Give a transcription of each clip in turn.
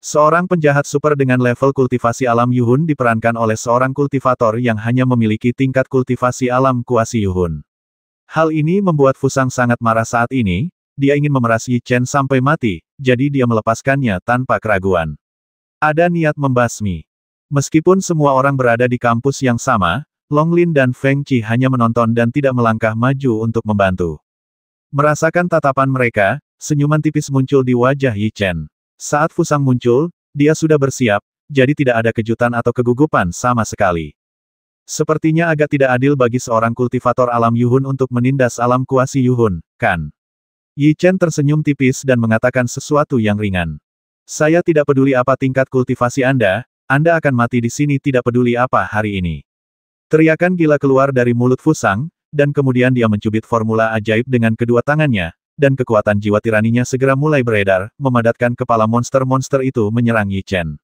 Seorang penjahat super dengan level kultivasi alam Yuhun diperankan oleh seorang kultivator yang hanya memiliki tingkat kultivasi alam kuasi Yuhun. Hal ini membuat Fusang sangat marah saat ini, dia ingin memeras Yi Chen sampai mati, jadi dia melepaskannya tanpa keraguan. Ada niat membasmi. Meskipun semua orang berada di kampus yang sama, Long Lin dan Feng Qi hanya menonton dan tidak melangkah maju untuk membantu. Merasakan tatapan mereka, senyuman tipis muncul di wajah Yi Chen. Saat Fusang muncul, dia sudah bersiap, jadi tidak ada kejutan atau kegugupan sama sekali. Sepertinya agak tidak adil bagi seorang kultivator alam Yuhun untuk menindas alam kuasi Yuhun, kan? Yi Chen tersenyum tipis dan mengatakan sesuatu yang ringan. Saya tidak peduli apa tingkat kultivasi Anda akan mati di sini tidak peduli apa hari ini. Teriakan gila keluar dari mulut Fusang, dan kemudian dia mencubit formula ajaib dengan kedua tangannya, dan kekuatan jiwa tiraninya segera mulai beredar, memadatkan kepala monster-monster itu menyerang Yi Chen.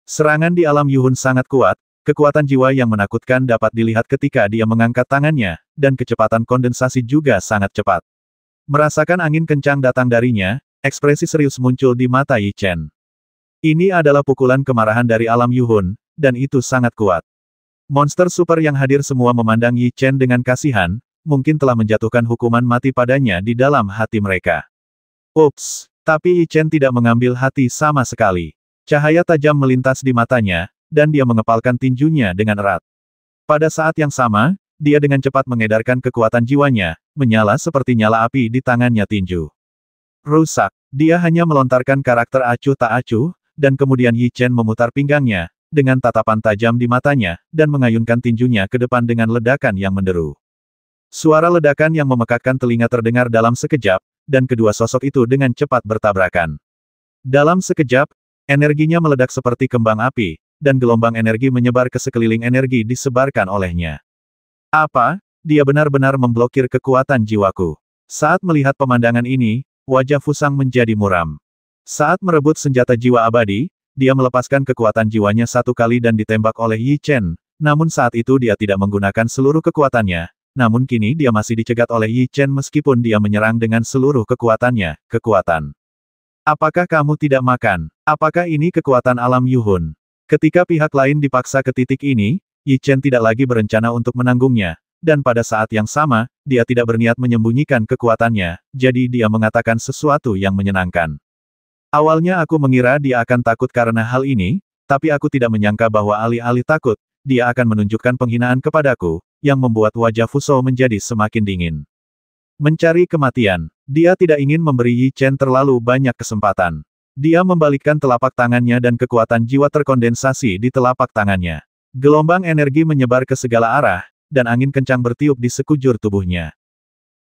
Serangan di alam Yuhun sangat kuat, kekuatan jiwa yang menakutkan dapat dilihat ketika dia mengangkat tangannya, dan kecepatan kondensasi juga sangat cepat. Merasakan angin kencang datang darinya, ekspresi serius muncul di mata Yi Chen. Ini adalah pukulan kemarahan dari alam Yuhun, dan itu sangat kuat. Monster super yang hadir semua memandang Yi Chen dengan kasihan, mungkin telah menjatuhkan hukuman mati padanya di dalam hati mereka. Ups, tapi Yi Chen tidak mengambil hati sama sekali. Cahaya tajam melintas di matanya, dan dia mengepalkan tinjunya dengan erat. Pada saat yang sama, dia dengan cepat mengedarkan kekuatan jiwanya, menyala seperti nyala api di tangannya tinju. Rusak, dia hanya melontarkan karakter acuh tak acuh, dan kemudian Yi Chen memutar pinggangnya, dengan tatapan tajam di matanya, dan mengayunkan tinjunya ke depan dengan ledakan yang menderu. Suara ledakan yang memekakkan telinga terdengar dalam sekejap, dan kedua sosok itu dengan cepat bertabrakan. Dalam sekejap, energinya meledak seperti kembang api, dan gelombang energi menyebar ke sekeliling energi disebarkan olehnya. Apa? Dia benar-benar memblokir kekuatan jiwaku. Saat melihat pemandangan ini, wajah Fusang menjadi muram. Saat merebut senjata jiwa abadi, dia melepaskan kekuatan jiwanya satu kali dan ditembak oleh Yi Chen, namun saat itu dia tidak menggunakan seluruh kekuatannya. Namun kini dia masih dicegat oleh Yi Chen meskipun dia menyerang dengan seluruh kekuatannya, kekuatan. Apakah kamu tidak makan? Apakah ini kekuatan alam Yuhun? Ketika pihak lain dipaksa ke titik ini, Yi Chen tidak lagi berencana untuk menanggungnya, dan pada saat yang sama, dia tidak berniat menyembunyikan kekuatannya, jadi dia mengatakan sesuatu yang menyenangkan. Awalnya aku mengira dia akan takut karena hal ini, tapi aku tidak menyangka bahwa alih-alih takut, dia akan menunjukkan penghinaan kepadaku, yang membuat wajah Fuso menjadi semakin dingin. Mencari kematian. Dia tidak ingin memberi Yi Chen terlalu banyak kesempatan. Dia membalikkan telapak tangannya dan kekuatan jiwa terkondensasi di telapak tangannya. Gelombang energi menyebar ke segala arah, dan angin kencang bertiup di sekujur tubuhnya.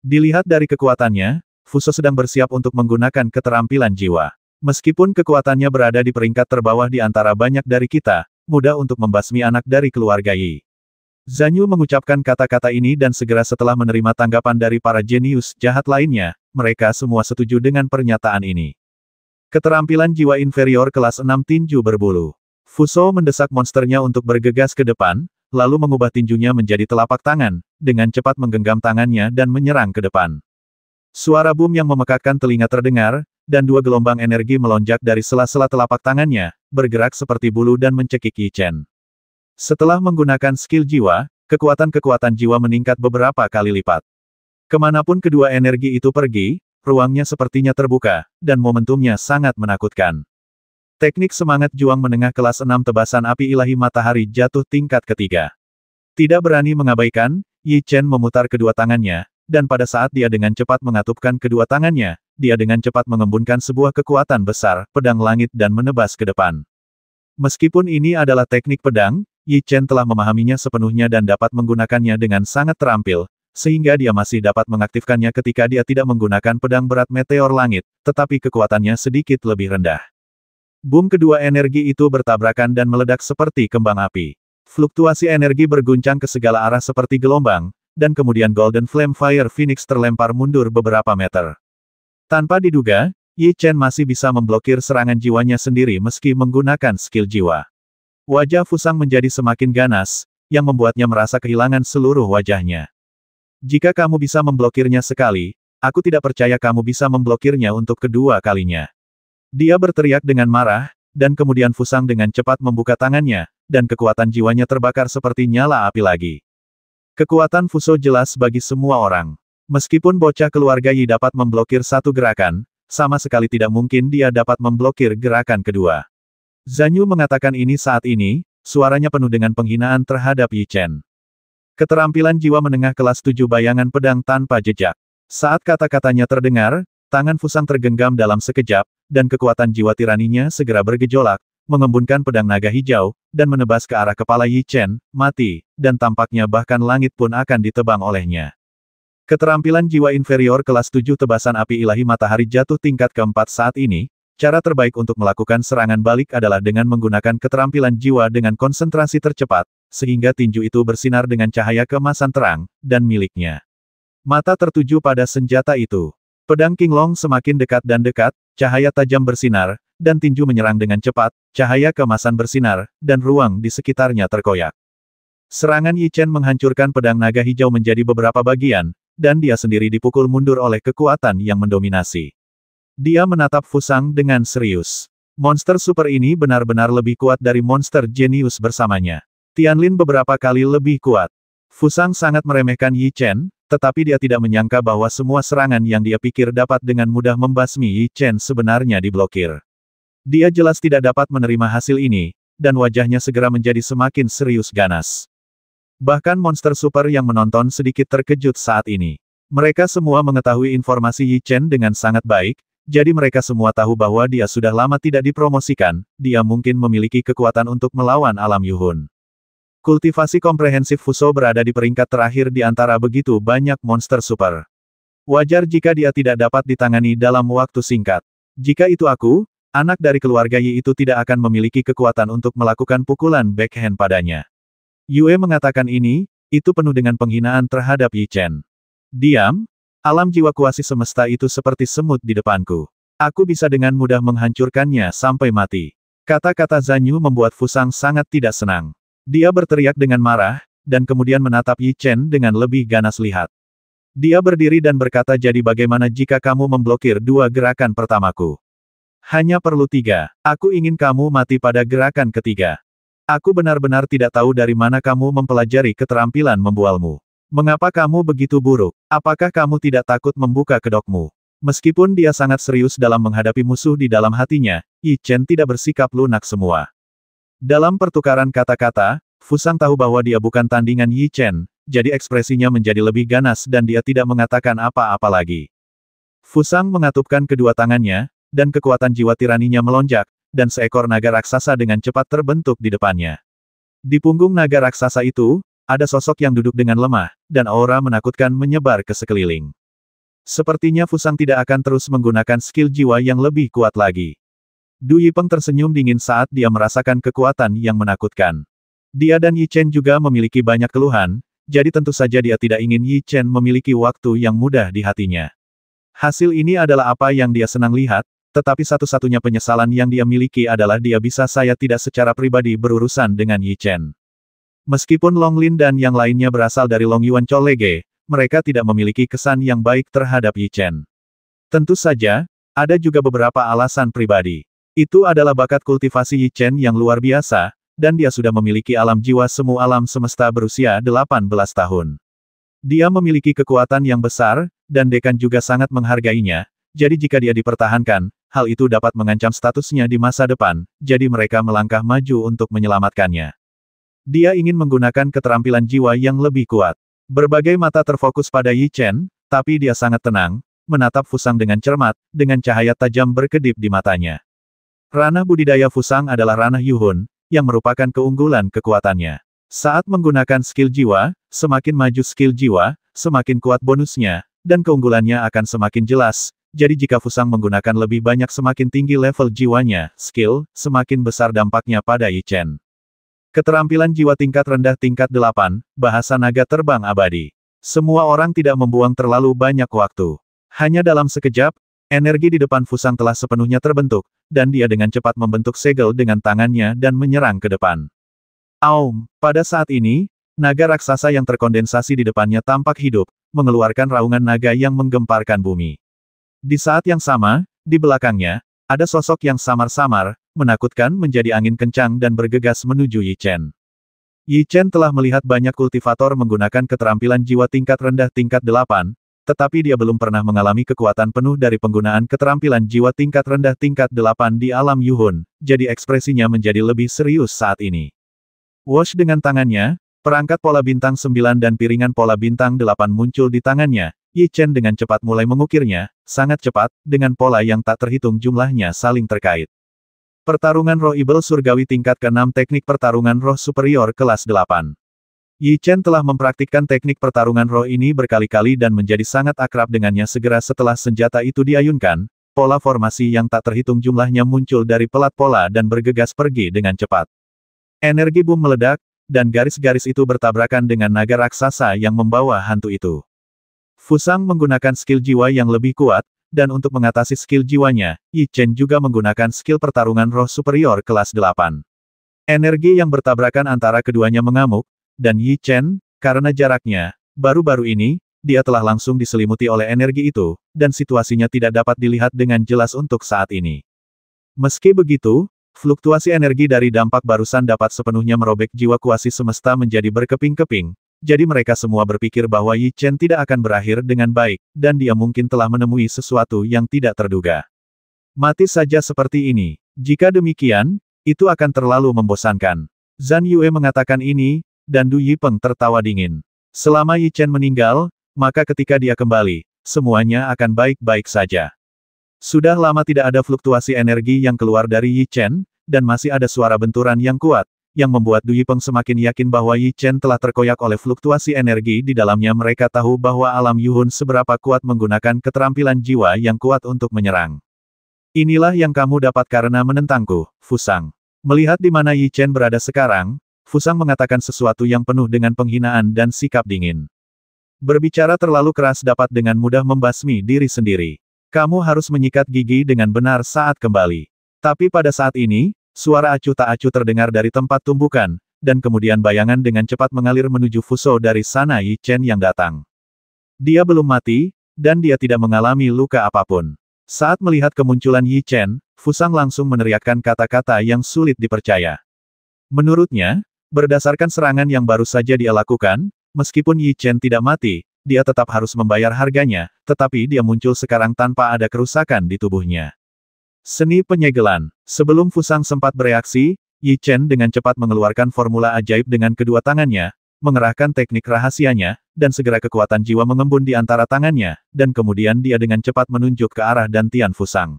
Dilihat dari kekuatannya, Fuso sedang bersiap untuk menggunakan keterampilan jiwa. Meskipun kekuatannya berada di peringkat terbawah di antara banyak dari kita, mudah untuk membasmi anak dari keluarga Yi. Zanyu mengucapkan kata-kata ini dan segera setelah menerima tanggapan dari para jenius jahat lainnya, mereka semua setuju dengan pernyataan ini. Keterampilan jiwa inferior kelas 6 tinju berbulu. Fuso mendesak monsternya untuk bergegas ke depan, lalu mengubah tinjunya menjadi telapak tangan, dengan cepat menggenggam tangannya dan menyerang ke depan. Suara boom yang memekakkan telinga terdengar, dan dua gelombang energi melonjak dari sela-sela telapak tangannya, bergerak seperti bulu dan mencekik Yi Chen. Setelah menggunakan skill jiwa, kekuatan-kekuatan jiwa meningkat beberapa kali lipat. Kemanapun kedua energi itu pergi, ruangnya sepertinya terbuka, dan momentumnya sangat menakutkan. Teknik semangat juang menengah kelas 6 tebasan api ilahi matahari jatuh tingkat ketiga. Tidak berani mengabaikan, Yi Chen memutar kedua tangannya, dan pada saat dia dengan cepat mengatupkan kedua tangannya, dia dengan cepat mengembunkan sebuah kekuatan besar, pedang langit dan menebas ke depan. Meskipun ini adalah teknik pedang, Yi Chen telah memahaminya sepenuhnya dan dapat menggunakannya dengan sangat terampil, sehingga dia masih dapat mengaktifkannya ketika dia tidak menggunakan pedang berat meteor langit, tetapi kekuatannya sedikit lebih rendah. Boom kedua energi itu bertabrakan dan meledak seperti kembang api. Fluktuasi energi berguncang ke segala arah seperti gelombang, dan kemudian Golden Flame Fire Phoenix terlempar mundur beberapa meter. Tanpa diduga, Yi Chen masih bisa memblokir serangan jiwanya sendiri meski menggunakan skill jiwa. Wajah Fusang menjadi semakin ganas, yang membuatnya merasa kehilangan seluruh wajahnya. Jika kamu bisa memblokirnya sekali, aku tidak percaya kamu bisa memblokirnya untuk kedua kalinya. Dia berteriak dengan marah, dan kemudian Fusang dengan cepat membuka tangannya, dan kekuatan jiwanya terbakar seperti nyala api lagi. Kekuatan Fuso jelas bagi semua orang. Meskipun bocah keluarga Yi dapat memblokir satu gerakan, sama sekali tidak mungkin dia dapat memblokir gerakan kedua. Zanyu mengatakan ini saat ini, suaranya penuh dengan penghinaan terhadap Yi Chen. Keterampilan jiwa menengah kelas 7 bayangan pedang tanpa jejak. Saat kata-katanya terdengar, tangan Fusang tergenggam dalam sekejap, dan kekuatan jiwa tiraninya segera bergejolak, mengembunkan pedang naga hijau, dan menebas ke arah kepala Yi Chen, mati, dan tampaknya bahkan langit pun akan ditebang olehnya. Keterampilan jiwa inferior kelas 7 tebasan api ilahi matahari jatuh tingkat keempat saat ini, cara terbaik untuk melakukan serangan balik adalah dengan menggunakan keterampilan jiwa dengan konsentrasi tercepat, sehingga tinju itu bersinar dengan cahaya keemasan terang, dan miliknya. Mata tertuju pada senjata itu. Pedang Qinglong semakin dekat dan dekat, cahaya tajam bersinar, dan tinju menyerang dengan cepat, cahaya keemasan bersinar, dan ruang di sekitarnya terkoyak. Serangan Yi Chen menghancurkan pedang naga hijau menjadi beberapa bagian, dan dia sendiri dipukul mundur oleh kekuatan yang mendominasi. Dia menatap Fusang dengan serius. Monster super ini benar-benar lebih kuat dari monster jenius bersamanya. Tianlin beberapa kali lebih kuat. Fusang sangat meremehkan Yi Chen, tetapi dia tidak menyangka bahwa semua serangan yang dia pikir dapat dengan mudah membasmi Yi Chen sebenarnya diblokir. Dia jelas tidak dapat menerima hasil ini, dan wajahnya segera menjadi semakin serius ganas. Bahkan monster super yang menonton sedikit terkejut saat ini. Mereka semua mengetahui informasi Yi Chen dengan sangat baik, jadi mereka semua tahu bahwa dia sudah lama tidak dipromosikan, dia mungkin memiliki kekuatan untuk melawan alam Yuhun. Kultivasi komprehensif Fuso berada di peringkat terakhir di antara begitu banyak monster super. Wajar jika dia tidak dapat ditangani dalam waktu singkat. Jika itu aku, anak dari keluarga Yi itu tidak akan memiliki kekuatan untuk melakukan pukulan backhand padanya. Yue mengatakan ini, itu penuh dengan penghinaan terhadap Yi Chen. Diam, alam jiwa kuasi semesta itu seperti semut di depanku. Aku bisa dengan mudah menghancurkannya sampai mati. Kata-kata Zanyu membuat Fusang sangat tidak senang. Dia berteriak dengan marah, dan kemudian menatap Yi Chen dengan lebih ganas lihat. Dia berdiri dan berkata jadi bagaimana jika kamu memblokir dua gerakan pertamaku? Hanya perlu 3. Aku ingin kamu mati pada gerakan ketiga. Aku benar-benar tidak tahu dari mana kamu mempelajari keterampilan membualmu. Mengapa kamu begitu buruk? Apakah kamu tidak takut membuka kedokmu? Meskipun dia sangat serius dalam menghadapi musuh di dalam hatinya, Yi Chen tidak bersikap lunak semua. Dalam pertukaran kata-kata, Fusang tahu bahwa dia bukan tandingan Yi Chen, jadi ekspresinya menjadi lebih ganas dan dia tidak mengatakan apa-apa lagi. Fusang mengatupkan kedua tangannya, dan kekuatan jiwa tiraninya melonjak, dan seekor naga raksasa dengan cepat terbentuk di depannya. Di punggung naga raksasa itu, ada sosok yang duduk dengan lemah, dan aura menakutkan menyebar ke sekeliling. Sepertinya Fusang tidak akan terus menggunakan skill jiwa yang lebih kuat lagi. Du Yipeng tersenyum dingin saat dia merasakan kekuatan yang menakutkan. Dia dan Yi Chen juga memiliki banyak keluhan, jadi tentu saja dia tidak ingin Yi Chen memiliki waktu yang mudah di hatinya. Hasil ini adalah apa yang dia senang lihat, tetapi satu-satunya penyesalan yang dia miliki adalah dia bisa saya tidak secara pribadi berurusan dengan Yi Chen. Meskipun Long Lin dan yang lainnya berasal dari Long Yuan Cholege, mereka tidak memiliki kesan yang baik terhadap Yi Chen. Tentu saja, ada juga beberapa alasan pribadi. Itu adalah bakat kultivasi Yi Chen yang luar biasa, dan dia sudah memiliki alam jiwa semu alam semesta berusia 18 tahun. Dia memiliki kekuatan yang besar, dan dekan juga sangat menghargainya, jadi jika dia dipertahankan, hal itu dapat mengancam statusnya di masa depan, jadi mereka melangkah maju untuk menyelamatkannya. Dia ingin menggunakan keterampilan jiwa yang lebih kuat. Berbagai mata terfokus pada Yi Chen, tapi dia sangat tenang, menatap Fusang dengan cermat, dengan cahaya tajam berkedip di matanya. Ranah budidaya Fusang adalah ranah Yuhun, yang merupakan keunggulan kekuatannya. Saat menggunakan skill jiwa, semakin maju skill jiwa, semakin kuat bonusnya, dan keunggulannya akan semakin jelas. Jadi jika Fusang menggunakan lebih banyak semakin tinggi level jiwanya, skill, semakin besar dampaknya pada Yi Chen. Keterampilan jiwa tingkat rendah tingkat 8, bahasa naga terbang abadi. Semua orang tidak membuang terlalu banyak waktu. Hanya dalam sekejap, energi di depan Fusang telah sepenuhnya terbentuk, dan dia dengan cepat membentuk segel dengan tangannya dan menyerang ke depan. Aum, pada saat ini, naga raksasa yang terkondensasi di depannya tampak hidup, mengeluarkan raungan naga yang menggemparkan bumi. Di saat yang sama, di belakangnya, ada sosok yang samar-samar, menakutkan menjadi angin kencang dan bergegas menuju Yi Chen. Yi Chen telah melihat banyak kultivator menggunakan keterampilan jiwa tingkat rendah tingkat 8, tetapi dia belum pernah mengalami kekuatan penuh dari penggunaan keterampilan jiwa tingkat rendah tingkat 8 di alam Yuhun, jadi ekspresinya menjadi lebih serius saat ini. Wosh dengan tangannya, perangkat pola bintang 9 dan piringan pola bintang 8 muncul di tangannya. Yi Chen dengan cepat mulai mengukirnya, sangat cepat, dengan pola yang tak terhitung jumlahnya saling terkait. Pertarungan roh ibel surgawi tingkat ke-6 teknik pertarungan roh superior kelas 8. Yi Chen telah mempraktikkan teknik pertarungan roh ini berkali-kali dan menjadi sangat akrab dengannya segera setelah senjata itu diayunkan, pola formasi yang tak terhitung jumlahnya muncul dari pelat pola dan bergegas pergi dengan cepat. Energi boom meledak, dan garis-garis itu bertabrakan dengan naga raksasa yang membawa hantu itu. Fusang menggunakan skill jiwa yang lebih kuat, dan untuk mengatasi skill jiwanya, Yi Chen juga menggunakan skill pertarungan roh superior kelas 8. Energi yang bertabrakan antara keduanya mengamuk, dan Yi Chen, karena jaraknya, baru-baru ini, dia telah langsung diselimuti oleh energi itu, dan situasinya tidak dapat dilihat dengan jelas untuk saat ini. Meski begitu, fluktuasi energi dari dampak barusan dapat sepenuhnya merobek jiwa kuasi semesta menjadi berkeping-keping, jadi mereka semua berpikir bahwa Yi Chen tidak akan berakhir dengan baik, dan dia mungkin telah menemui sesuatu yang tidak terduga. Mati saja seperti ini. Jika demikian, itu akan terlalu membosankan. Zhan Yue mengatakan ini, dan Du Yipeng tertawa dingin. Selama Yi Chen meninggal, maka ketika dia kembali, semuanya akan baik-baik saja. Sudah lama tidak ada fluktuasi energi yang keluar dari Yi Chen, dan masih ada suara benturan yang kuat, yang membuat Du Yipeng semakin yakin bahwa Yi Chen telah terkoyak oleh fluktuasi energi di dalamnya. Mereka tahu bahwa alam Yuhun seberapa kuat menggunakan keterampilan jiwa yang kuat untuk menyerang. Inilah yang kamu dapat karena menentangku, Fusang. Melihat di mana Yi Chen berada sekarang, Fusang mengatakan sesuatu yang penuh dengan penghinaan dan sikap dingin. Berbicara terlalu keras dapat dengan mudah membasmi diri sendiri. Kamu harus menyikat gigi dengan benar saat kembali. Tapi pada saat ini, suara acuh tak acuh terdengar dari tempat tumbukan, dan kemudian bayangan dengan cepat mengalir menuju Fuso dari sana Yi Chen yang datang. Dia belum mati, dan dia tidak mengalami luka apapun. Saat melihat kemunculan Yi Chen, Fusang langsung meneriakkan kata-kata yang sulit dipercaya. Menurutnya, berdasarkan serangan yang baru saja dia lakukan, meskipun Yi Chen tidak mati, dia tetap harus membayar harganya, tetapi dia muncul sekarang tanpa ada kerusakan di tubuhnya. Seni penyegelan. Sebelum Fusang sempat bereaksi, Yi Chen dengan cepat mengeluarkan formula ajaib dengan kedua tangannya, mengerahkan teknik rahasianya, dan segera kekuatan jiwa mengembun di antara tangannya, dan kemudian dia dengan cepat menunjuk ke arah dantian Fusang.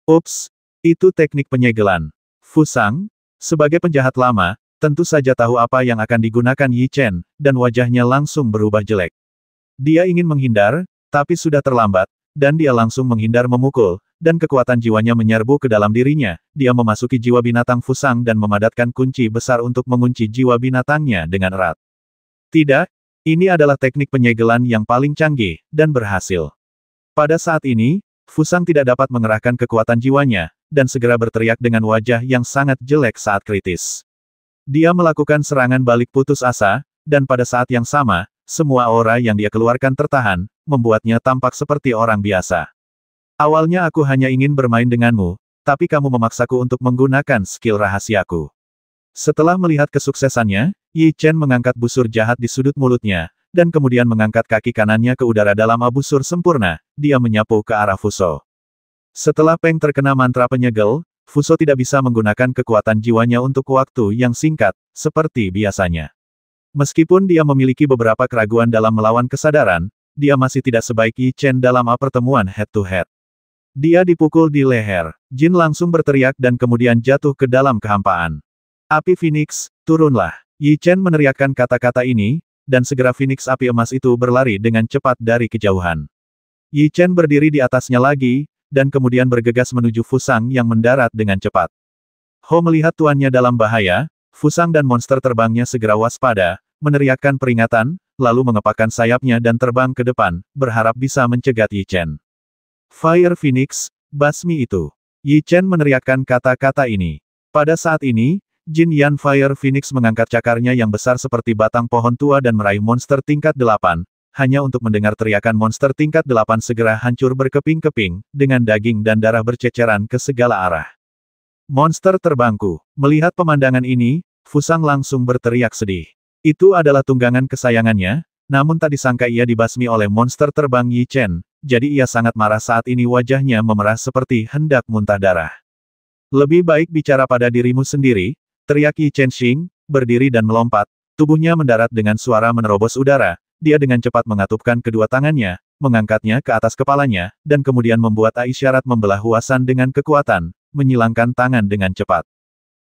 Ups, itu teknik penyegelan. Fusang, sebagai penjahat lama, tentu saja tahu apa yang akan digunakan Yi Chen, dan wajahnya langsung berubah jelek. Dia ingin menghindar, tapi sudah terlambat, dan dia langsung menghindar memukul, dan kekuatan jiwanya menyerbu ke dalam dirinya. Dia memasuki jiwa binatang Fusang dan memadatkan kunci besar untuk mengunci jiwa binatangnya dengan erat. Tidak, ini adalah teknik penyegelan yang paling canggih, dan berhasil. Pada saat ini, Fusang tidak dapat mengerahkan kekuatan jiwanya, dan segera berteriak dengan wajah yang sangat jelek saat kritis. Dia melakukan serangan balik putus asa, dan pada saat yang sama, semua aura yang dia keluarkan tertahan, membuatnya tampak seperti orang biasa. Awalnya aku hanya ingin bermain denganmu, tapi kamu memaksaku untuk menggunakan skill rahasiaku. Setelah melihat kesuksesannya, Yi Chen mengangkat busur jahat di sudut mulutnya, dan kemudian mengangkat kaki kanannya ke udara dalam busur sempurna, dia menyapu ke arah Fuso. Setelah Peng terkena mantra penyegel, Fuso tidak bisa menggunakan kekuatan jiwanya untuk waktu yang singkat, seperti biasanya. Meskipun dia memiliki beberapa keraguan dalam melawan kesadaran, dia masih tidak sebaik Yi Chen dalam pertemuan head-to-head. Dia dipukul di leher. Jin langsung berteriak dan kemudian jatuh ke dalam kehampaan. Api Phoenix, turunlah. Yi Chen meneriakkan kata-kata ini, dan segera Phoenix api emas itu berlari dengan cepat dari kejauhan. Yi Chen berdiri di atasnya lagi, dan kemudian bergegas menuju Fusang yang mendarat dengan cepat. Ho melihat tuannya dalam bahaya, Fusang dan monster terbangnya segera waspada, meneriakkan peringatan, lalu mengepakkan sayapnya dan terbang ke depan, berharap bisa mencegat Yi Chen. Fire Phoenix, basmi itu. Yi Chen meneriakkan kata-kata ini. Pada saat ini, Jin Yan Fire Phoenix mengangkat cakarnya yang besar seperti batang pohon tua dan meraih monster tingkat 8, hanya untuk mendengar teriakan monster tingkat 8 segera hancur berkeping-keping, dengan daging dan darah berceceran ke segala arah. Monster terbangku. Melihat pemandangan ini, Fusang langsung berteriak sedih. Itu adalah tunggangan kesayangannya, namun tak disangka ia dibasmi oleh monster terbang Yi Chen, jadi ia sangat marah saat ini wajahnya memerah seperti hendak muntah darah. Lebih baik bicara pada dirimu sendiri, teriak Yi Chen Xing, berdiri dan melompat, tubuhnya mendarat dengan suara menerobos udara, dia dengan cepat mengatupkan kedua tangannya, mengangkatnya ke atas kepalanya, dan kemudian membuat isyarat membelah huasan dengan kekuatan, menyilangkan tangan dengan cepat.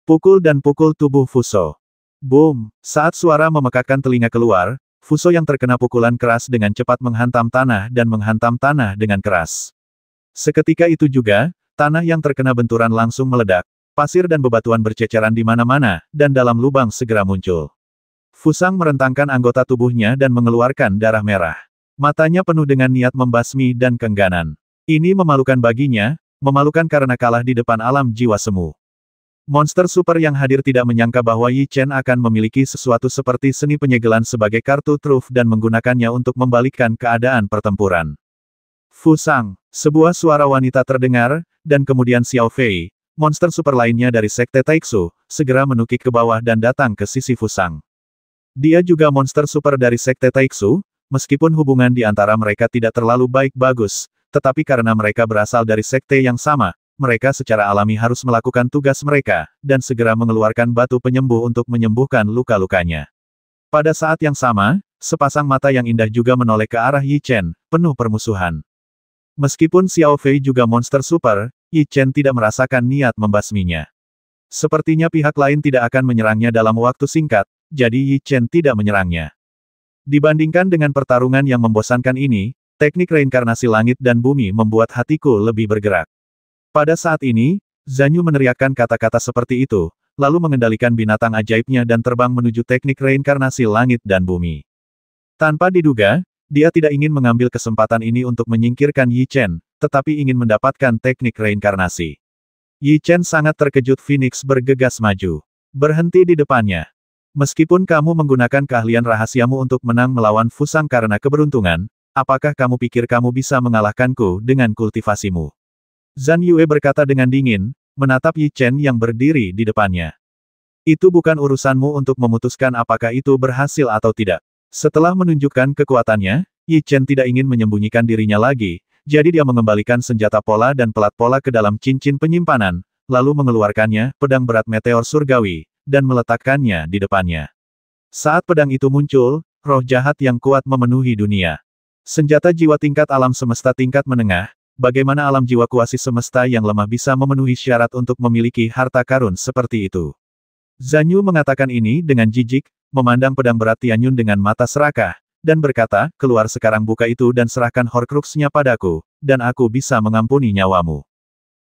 Pukul dan pukul tubuh Fuso. Boom! Saat suara memekakkan telinga keluar, Fuso yang terkena pukulan keras dengan cepat menghantam tanah dan menghantam tanah dengan keras. Seketika itu juga, tanah yang terkena benturan langsung meledak, pasir dan bebatuan berceceran di mana-mana, dan dalam lubang segera muncul. Fusang merentangkan anggota tubuhnya dan mengeluarkan darah merah. Matanya penuh dengan niat membasmi dan keengganan. Ini memalukan baginya, memalukan karena kalah di depan alam jiwa semu. Monster super yang hadir tidak menyangka bahwa Yi Chen akan memiliki sesuatu seperti seni penyegelan sebagai kartu truf dan menggunakannya untuk membalikkan keadaan pertempuran. Fusang, sebuah suara wanita terdengar, dan kemudian Xiao Fei, monster super lainnya dari Sekte Taixu, segera menukik ke bawah dan datang ke sisi Fusang. Dia juga monster super dari Sekte Taixu, meskipun hubungan di antara mereka tidak terlalu baik-bagus, tetapi karena mereka berasal dari sekte yang sama, mereka secara alami harus melakukan tugas mereka, dan segera mengeluarkan batu penyembuh untuk menyembuhkan luka-lukanya. Pada saat yang sama, sepasang mata yang indah juga menoleh ke arah Yi Chen, penuh permusuhan. Meskipun Xiao Fei juga monster super, Yi Chen tidak merasakan niat membasminya. Sepertinya pihak lain tidak akan menyerangnya dalam waktu singkat, jadi Yi Chen tidak menyerangnya. Dibandingkan dengan pertarungan yang membosankan ini, teknik reinkarnasi langit dan bumi membuat hatiku lebih bergerak. Pada saat ini, Zanyu meneriakkan kata-kata seperti itu, lalu mengendalikan binatang ajaibnya dan terbang menuju teknik reinkarnasi langit dan bumi. Tanpa diduga, dia tidak ingin mengambil kesempatan ini untuk menyingkirkan Yi Chen, tetapi ingin mendapatkan teknik reinkarnasi. Yi Chen sangat terkejut. Phoenix bergegas maju. Berhenti di depannya. Meskipun kamu menggunakan keahlian rahasiamu untuk menang melawan Fusang karena keberuntungan, apakah kamu pikir kamu bisa mengalahkanku dengan kultivasimu? Zhan Yue berkata dengan dingin, menatap Yi Chen yang berdiri di depannya. Itu bukan urusanmu untuk memutuskan apakah itu berhasil atau tidak. Setelah menunjukkan kekuatannya, Yi Chen tidak ingin menyembunyikan dirinya lagi, jadi dia mengembalikan senjata pola dan pelat pola ke dalam cincin penyimpanan, lalu mengeluarkannya, pedang berat meteor surgawi, dan meletakkannya di depannya. Saat pedang itu muncul, roh jahat yang kuat memenuhi dunia. Senjata jiwa tingkat alam semesta tingkat menengah, bagaimana alam jiwa kuasi semesta yang lemah bisa memenuhi syarat untuk memiliki harta karun seperti itu. Zanyu mengatakan ini dengan jijik, memandang pedang berat Tianyun dengan mata serakah, dan berkata, keluar sekarang, buka itu dan serahkan Horcrux-nya padaku, dan aku bisa mengampuni nyawamu.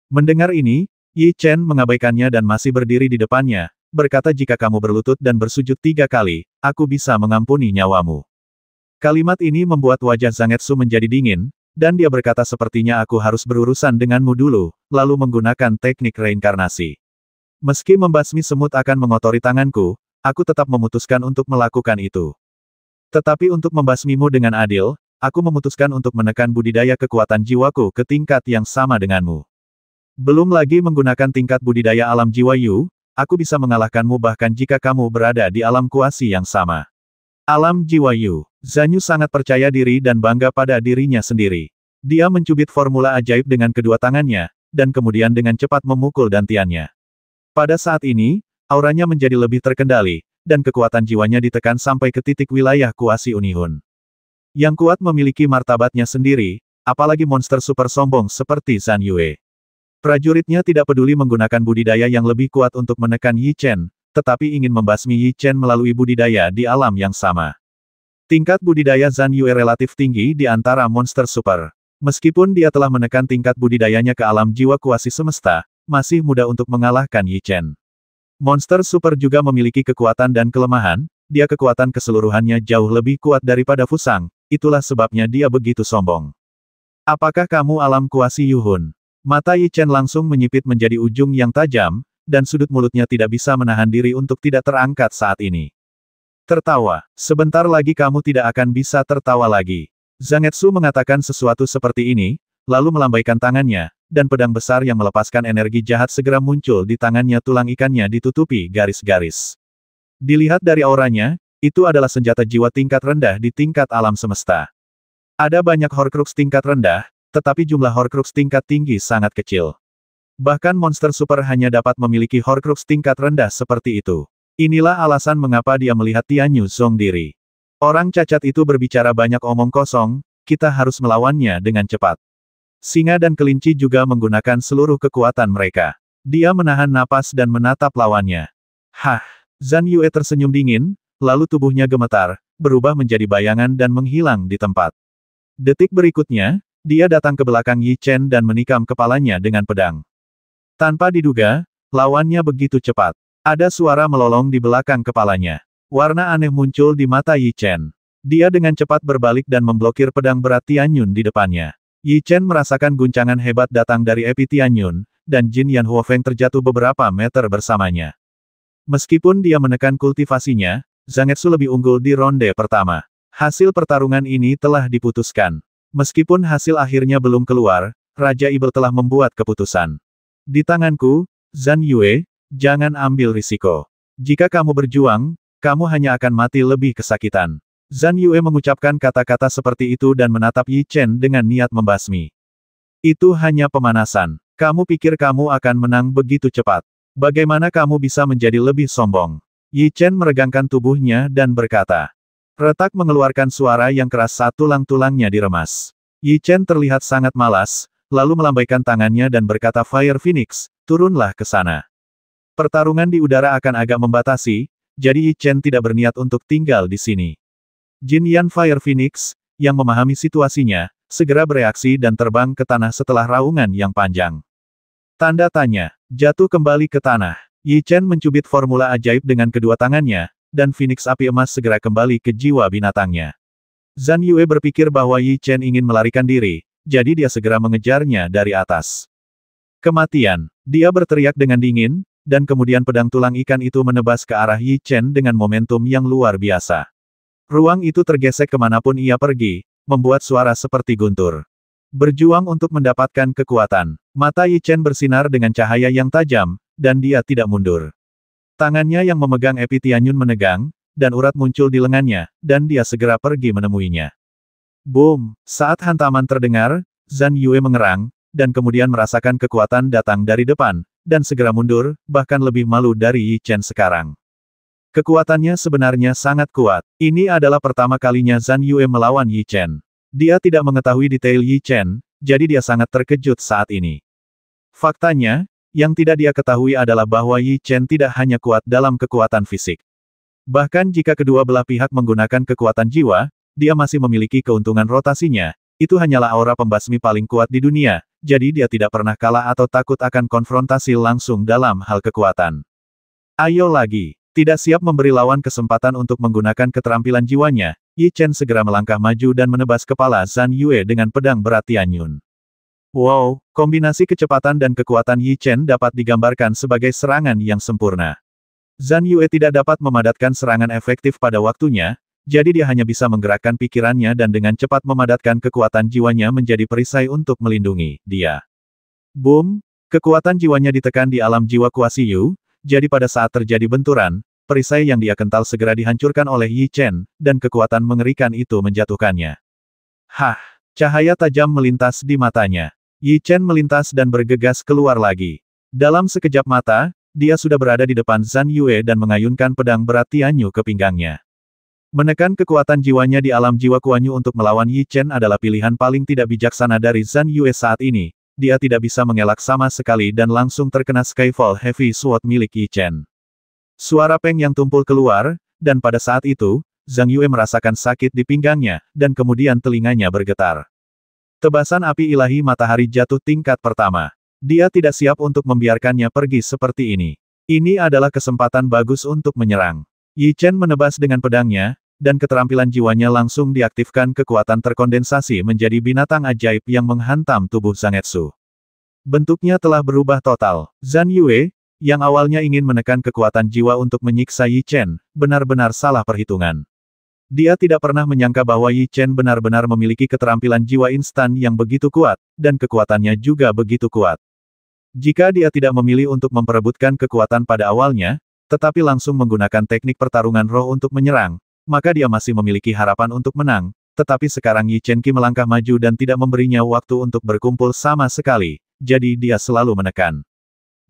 Mendengar ini, Yi Chen mengabaikannya dan masih berdiri di depannya, berkata, jika kamu berlutut dan bersujud 3 kali, aku bisa mengampuni nyawamu. Kalimat ini membuat wajah Zangetsu menjadi dingin, dan dia berkata, sepertinya aku harus berurusan denganmu dulu, lalu menggunakan teknik reinkarnasi. Meski membasmi semut akan mengotori tanganku, aku tetap memutuskan untuk melakukan itu. Tetapi untuk membasmimu dengan adil, aku memutuskan untuk menekan budidaya kekuatan jiwaku ke tingkat yang sama denganmu. Belum lagi menggunakan tingkat budidaya alam jiwa Yu, aku bisa mengalahkanmu bahkan jika kamu berada di alam kuasi yang sama. Alam jiwa Yu. Zanyu sangat percaya diri dan bangga pada dirinya sendiri. Dia mencubit formula ajaib dengan kedua tangannya, dan kemudian dengan cepat memukul dantiannya. Pada saat ini, auranya menjadi lebih terkendali, dan kekuatan jiwanya ditekan sampai ke titik wilayah kuasi Unihun. Yang kuat memiliki martabatnya sendiri, apalagi monster super sombong seperti Zhan Yue. Prajuritnya tidak peduli menggunakan budidaya yang lebih kuat untuk menekan Yi Chen, tetapi ingin membasmi Yi Chen melalui budidaya di alam yang sama. Tingkat budidaya Zhan Yue relatif tinggi di antara monster super. Meskipun dia telah menekan tingkat budidayanya ke alam jiwa kuasi semesta, masih mudah untuk mengalahkan Yi Chen. Monster super juga memiliki kekuatan dan kelemahan, dia kekuatan keseluruhannya jauh lebih kuat daripada Fusang, itulah sebabnya dia begitu sombong. Apakah kamu alam kuasi Yuhun? Mata Yi Chen langsung menyipit menjadi ujung yang tajam, dan sudut mulutnya tidak bisa menahan diri untuk tidak terangkat saat ini. Tertawa, sebentar lagi kamu tidak akan bisa tertawa lagi. Zangetsu mengatakan sesuatu seperti ini, lalu melambaikan tangannya, dan pedang besar yang melepaskan energi jahat segera muncul di tangannya. Tulang ikannya ditutupi garis-garis. Dilihat dari auranya, itu adalah senjata jiwa tingkat rendah di tingkat alam semesta. Ada banyak Horcrux tingkat rendah, tetapi jumlah Horcrux tingkat tinggi sangat kecil. Bahkan monster super hanya dapat memiliki Horcrux tingkat rendah seperti itu. Inilah alasan mengapa dia melihat Tianyu Zong diri. Orang cacat itu berbicara banyak omong kosong, kita harus melawannya dengan cepat. Singa dan kelinci juga menggunakan seluruh kekuatan mereka. Dia menahan napas dan menatap lawannya. Hah! Zhan Yue tersenyum dingin, lalu tubuhnya gemetar, berubah menjadi bayangan dan menghilang di tempat. Detik berikutnya, dia datang ke belakang Yi Chen dan menikam kepalanya dengan pedang. Tanpa diduga, lawannya begitu cepat. Ada suara melolong di belakang kepalanya. Warna aneh muncul di mata Yi Chen. Dia dengan cepat berbalik dan memblokir pedang berat Tianyun di depannya. Yi Chen merasakan guncangan hebat datang dari api Tianyun, dan Jin Yan Huofeng terjatuh beberapa meter bersamanya. Meskipun dia menekan kultivasinya, Zangetsu lebih unggul di ronde pertama. Hasil pertarungan ini telah diputuskan. Meskipun hasil akhirnya belum keluar, Raja Ibel telah membuat keputusan. Di tanganku, Zhan Yue, jangan ambil risiko. Jika kamu berjuang, kamu hanya akan mati lebih kesakitan. Zhan Yue mengucapkan kata-kata seperti itu dan menatap Yi Chen dengan niat membasmi. Itu hanya pemanasan. Kamu pikir kamu akan menang begitu cepat. Bagaimana kamu bisa menjadi lebih sombong? Yi Chen meregangkan tubuhnya dan berkata. Retak mengeluarkan suara yang keras saat tulang-tulangnya diremas. Yi Chen terlihat sangat malas, lalu melambaikan tangannya dan berkata, Fire Phoenix, turunlah ke sana. Pertarungan di udara akan agak membatasi, jadi Yi Chen tidak berniat untuk tinggal di sini. Jin Yan Fire Phoenix, yang memahami situasinya, segera bereaksi dan terbang ke tanah setelah raungan yang panjang. Tanda tanya, jatuh kembali ke tanah. Yi Chen mencubit formula ajaib dengan kedua tangannya, dan Phoenix api emas segera kembali ke jiwa binatangnya. Zhan Yue berpikir bahwa Yi Chen ingin melarikan diri, jadi dia segera mengejarnya dari atas. Kematian. Dia berteriak dengan dingin, dan kemudian pedang tulang ikan itu menebas ke arah Yi Chen dengan momentum yang luar biasa. Ruang itu tergesek kemanapun ia pergi, membuat suara seperti guntur. Berjuang untuk mendapatkan kekuatan. Mata Yi Chen bersinar dengan cahaya yang tajam, dan dia tidak mundur. Tangannya yang memegang epi Tianyun menegang, dan urat muncul di lengannya, dan dia segera pergi menemuinya. Boom! Saat hantaman terdengar, Zhan Yue mengerang, dan kemudian merasakan kekuatan datang dari depan, dan segera mundur, bahkan lebih malu dari Yi Chen sekarang. Kekuatannya sebenarnya sangat kuat. Ini adalah pertama kalinya Zhan Yue melawan Yi Chen. Dia tidak mengetahui detail Yi Chen, jadi dia sangat terkejut saat ini. Faktanya, yang tidak dia ketahui adalah bahwa Yi Chen tidak hanya kuat dalam kekuatan fisik. Bahkan jika kedua belah pihak menggunakan kekuatan jiwa, dia masih memiliki keuntungan rotasinya. Itu hanyalah aura pembasmi paling kuat di dunia, jadi dia tidak pernah kalah atau takut akan konfrontasi langsung dalam hal kekuatan. Ayo lagi. Tidak siap memberi lawan kesempatan untuk menggunakan keterampilan jiwanya, Yi Chen segera melangkah maju dan menebas kepala Zhan Yue dengan pedang berat Tianyun. Wow, kombinasi kecepatan dan kekuatan Yi Chen dapat digambarkan sebagai serangan yang sempurna. Zhan Yue tidak dapat memadatkan serangan efektif pada waktunya, jadi dia hanya bisa menggerakkan pikirannya dan dengan cepat memadatkan kekuatan jiwanya menjadi perisai untuk melindungi dia. Boom! Kekuatan jiwanya ditekan di alam jiwa Kuasi Yu, jadi pada saat terjadi benturan, perisai yang dia kental segera dihancurkan oleh Yi Chen, dan kekuatan mengerikan itu menjatuhkannya. Hah! Cahaya tajam melintas di matanya. Yi Chen melintas dan bergegas keluar lagi. Dalam sekejap mata, dia sudah berada di depan Zhan Yue dan mengayunkan pedang berat Tianyu ke pinggangnya. Menekan kekuatan jiwanya di alam jiwa Kuanyu untuk melawan Yi Chen adalah pilihan paling tidak bijaksana dari Zhan Yue saat ini. Dia tidak bisa mengelak sama sekali dan langsung terkena Skyfall Heavy Sword milik Yi Chen. Suara peng yang tumpul keluar, dan pada saat itu, Zhang Yue merasakan sakit di pinggangnya, dan kemudian telinganya bergetar. Tebasan api ilahi matahari jatuh tingkat pertama. Dia tidak siap untuk membiarkannya pergi seperti ini. Ini adalah kesempatan bagus untuk menyerang. Yi Chen menebas dengan pedangnya, dan keterampilan jiwanya langsung diaktifkan. Kekuatan terkondensasi menjadi binatang ajaib yang menghantam tubuh Zangetsu. Bentuknya telah berubah total. Zhan Yue, yang awalnya ingin menekan kekuatan jiwa untuk menyiksa Yi Chen, benar-benar salah perhitungan. Dia tidak pernah menyangka bahwa Yi Chen benar-benar memiliki keterampilan jiwa instan yang begitu kuat, dan kekuatannya juga begitu kuat. Jika dia tidak memilih untuk memperebutkan kekuatan pada awalnya, tetapi langsung menggunakan teknik pertarungan roh untuk menyerang, maka dia masih memiliki harapan untuk menang. Tetapi sekarang Yi Chen Qi melangkah maju dan tidak memberinya waktu untuk berkumpul sama sekali, jadi dia selalu menekan.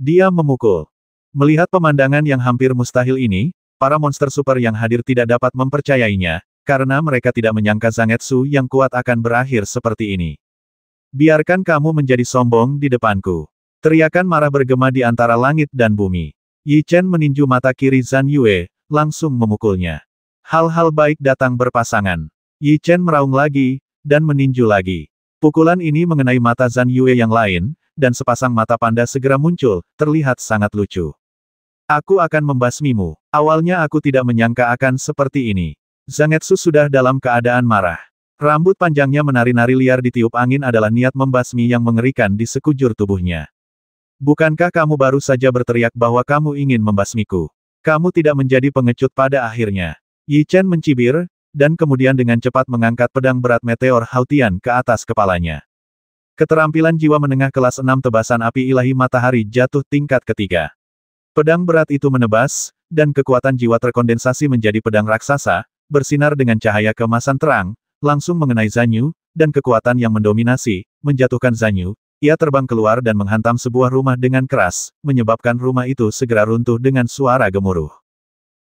Dia memukul. Melihat pemandangan yang hampir mustahil ini, para monster super yang hadir tidak dapat mempercayainya, karena mereka tidak menyangka Zangetsu yang kuat akan berakhir seperti ini. Biarkan kamu menjadi sombong di depanku. Teriakan marah bergema di antara langit dan bumi. Yi Chen meninju mata kiri Zhan Yue, langsung memukulnya. Hal-hal baik datang berpasangan. Yi Chen meraung lagi, dan meninju lagi. Pukulan ini mengenai mata Zhan Yue yang lain, dan sepasang mata panda segera muncul, terlihat sangat lucu. Aku akan membasmimu. Awalnya aku tidak menyangka akan seperti ini. Zangetsu sudah dalam keadaan marah. Rambut panjangnya menari-nari liar ditiup angin adalah niat membasmi yang mengerikan di sekujur tubuhnya. Bukankah kamu baru saja berteriak bahwa kamu ingin membasmiku? Kamu tidak menjadi pengecut pada akhirnya. Yi Chen mencibir, dan kemudian dengan cepat mengangkat pedang berat meteor Hautian ke atas kepalanya. Keterampilan jiwa menengah kelas 6 tebasan api ilahi matahari jatuh tingkat ketiga. Pedang berat itu menebas, dan kekuatan jiwa terkondensasi menjadi pedang raksasa, bersinar dengan cahaya keemasan terang, langsung mengenai Zanyu, dan kekuatan yang mendominasi, menjatuhkan Zanyu. Ia terbang keluar dan menghantam sebuah rumah dengan keras, menyebabkan rumah itu segera runtuh dengan suara gemuruh.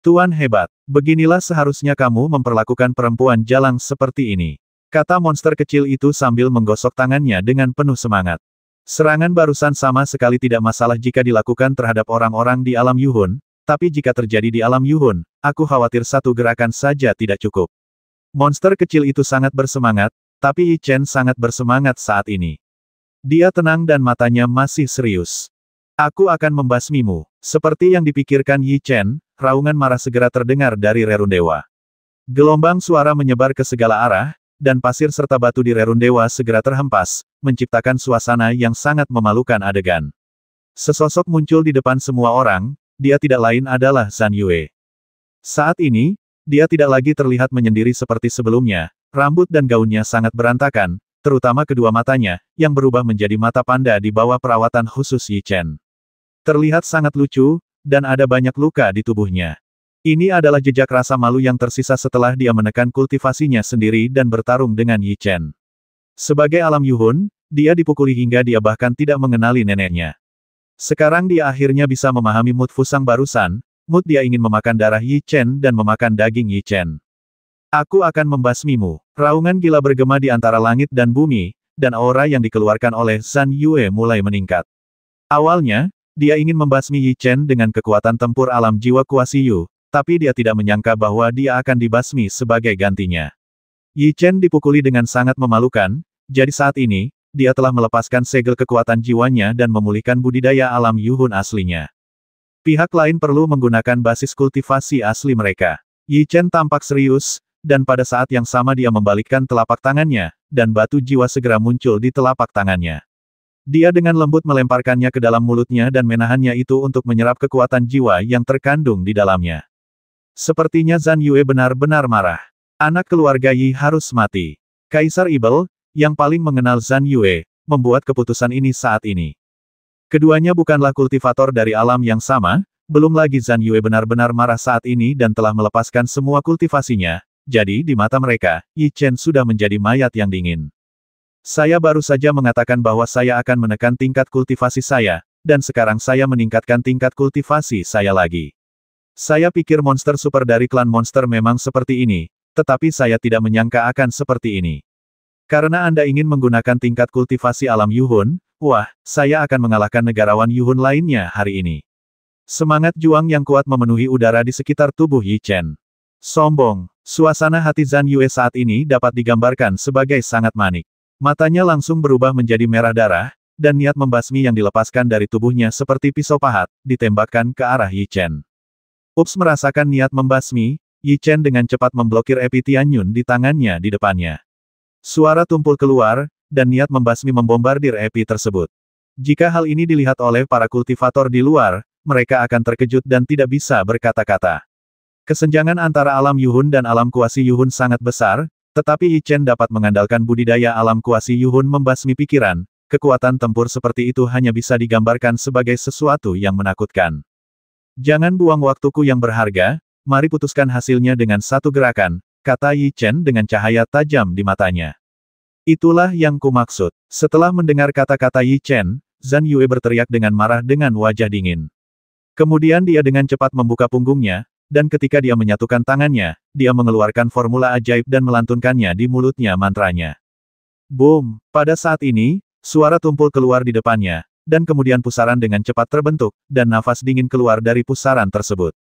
Tuan hebat, beginilah seharusnya kamu memperlakukan perempuan jalang seperti ini, kata monster kecil itu sambil menggosok tangannya dengan penuh semangat. Serangan barusan sama sekali tidak masalah jika dilakukan terhadap orang-orang di alam Yuhun, tapi jika terjadi di alam Yuhun, aku khawatir satu gerakan saja tidak cukup. Monster kecil itu sangat bersemangat, tapi Yi Chen sangat bersemangat saat ini. Dia tenang dan matanya masih serius. Aku akan membasmimu. Seperti yang dipikirkan Yi Chen, raungan marah segera terdengar dari Rerundewa. Gelombang suara menyebar ke segala arah, dan pasir serta batu di Rerundewa segera terhempas, menciptakan suasana yang sangat memalukan adegan. Sesosok muncul di depan semua orang, dia tidak lain adalah Zhan Yue. Saat ini, dia tidak lagi terlihat menyendiri seperti sebelumnya, rambut dan gaunnya sangat berantakan, terutama kedua matanya, yang berubah menjadi mata panda di bawah perawatan khusus Yi Chen. Terlihat sangat lucu, dan ada banyak luka di tubuhnya. Ini adalah jejak rasa malu yang tersisa setelah dia menekan kultivasinya sendiri dan bertarung dengan Yi Chen. Sebagai alam Yuhun, dia dipukuli hingga dia bahkan tidak mengenali neneknya. Sekarang dia akhirnya bisa memahami mood Fusang barusan, mood dia ingin memakan darah Yi Chen dan memakan daging Yi Chen. Aku akan membasmimu. Raungan gila bergema di antara langit dan bumi, dan aura yang dikeluarkan oleh Zhan Yue mulai meningkat. Awalnya, dia ingin membasmi Yi Chen dengan kekuatan tempur alam jiwa Kuasi Yu, tapi dia tidak menyangka bahwa dia akan dibasmi sebagai gantinya. Yi Chen dipukuli dengan sangat memalukan, jadi saat ini, dia telah melepaskan segel kekuatan jiwanya dan memulihkan budidaya alam Yuhun aslinya. Pihak lain perlu menggunakan basis kultivasi asli mereka. Yi Chen tampak serius, dan pada saat yang sama dia membalikkan telapak tangannya, dan batu jiwa segera muncul di telapak tangannya. Dia dengan lembut melemparkannya ke dalam mulutnya dan menahannya itu untuk menyerap kekuatan jiwa yang terkandung di dalamnya. Sepertinya Zhan Yue benar-benar marah. Anak keluarga Yi harus mati. Kaisar Ibel, yang paling mengenal Zhan Yue, membuat keputusan ini saat ini. Keduanya bukanlah kultivator dari alam yang sama, belum lagi Zhan Yue benar-benar marah saat ini dan telah melepaskan semua kultivasinya, jadi di mata mereka, Yi Chen sudah menjadi mayat yang dingin. Saya baru saja mengatakan bahwa saya akan menekan tingkat kultivasi saya, dan sekarang saya meningkatkan tingkat kultivasi saya lagi. Saya pikir monster super dari klan monster memang seperti ini, tetapi saya tidak menyangka akan seperti ini. Karena Anda ingin menggunakan tingkat kultivasi alam Yuhun, wah, saya akan mengalahkan negarawan Yuhun lainnya hari ini. Semangat juang yang kuat memenuhi udara di sekitar tubuh Yi Chen. Sombong, suasana hati Zhan Yue saat ini dapat digambarkan sebagai sangat manik. Matanya langsung berubah menjadi merah darah, dan niat membasmi yang dilepaskan dari tubuhnya seperti pisau pahat, ditembakkan ke arah Yi Chen. Ups merasakan niat membasmi, Yi Chen dengan cepat memblokir Epi Tianyun di tangannya di depannya. Suara tumpul keluar, dan niat membasmi membombardir Epi tersebut. Jika hal ini dilihat oleh para kultivator di luar, mereka akan terkejut dan tidak bisa berkata-kata. Kesenjangan antara alam Yuhun dan alam kuasi Yuhun sangat besar, tetapi Yi Chen dapat mengandalkan budidaya alam kuasi Yuhun membasmi pikiran. Kekuatan tempur seperti itu hanya bisa digambarkan sebagai sesuatu yang menakutkan. Jangan buang waktuku yang berharga, mari putuskan hasilnya dengan satu gerakan, kata Yi Chen dengan cahaya tajam di matanya. Itulah yang kumaksud. Setelah mendengar kata-kata Yi Chen, Zhan Yue berteriak dengan marah dengan wajah dingin. Kemudian dia dengan cepat membuka punggungnya, dan ketika dia menyatukan tangannya, dia mengeluarkan formula ajaib dan melantunkannya di mulutnya mantranya. Boom! Pada saat ini, suara tumpul keluar di depannya, dan kemudian pusaran dengan cepat terbentuk, dan nafas dingin keluar dari pusaran tersebut.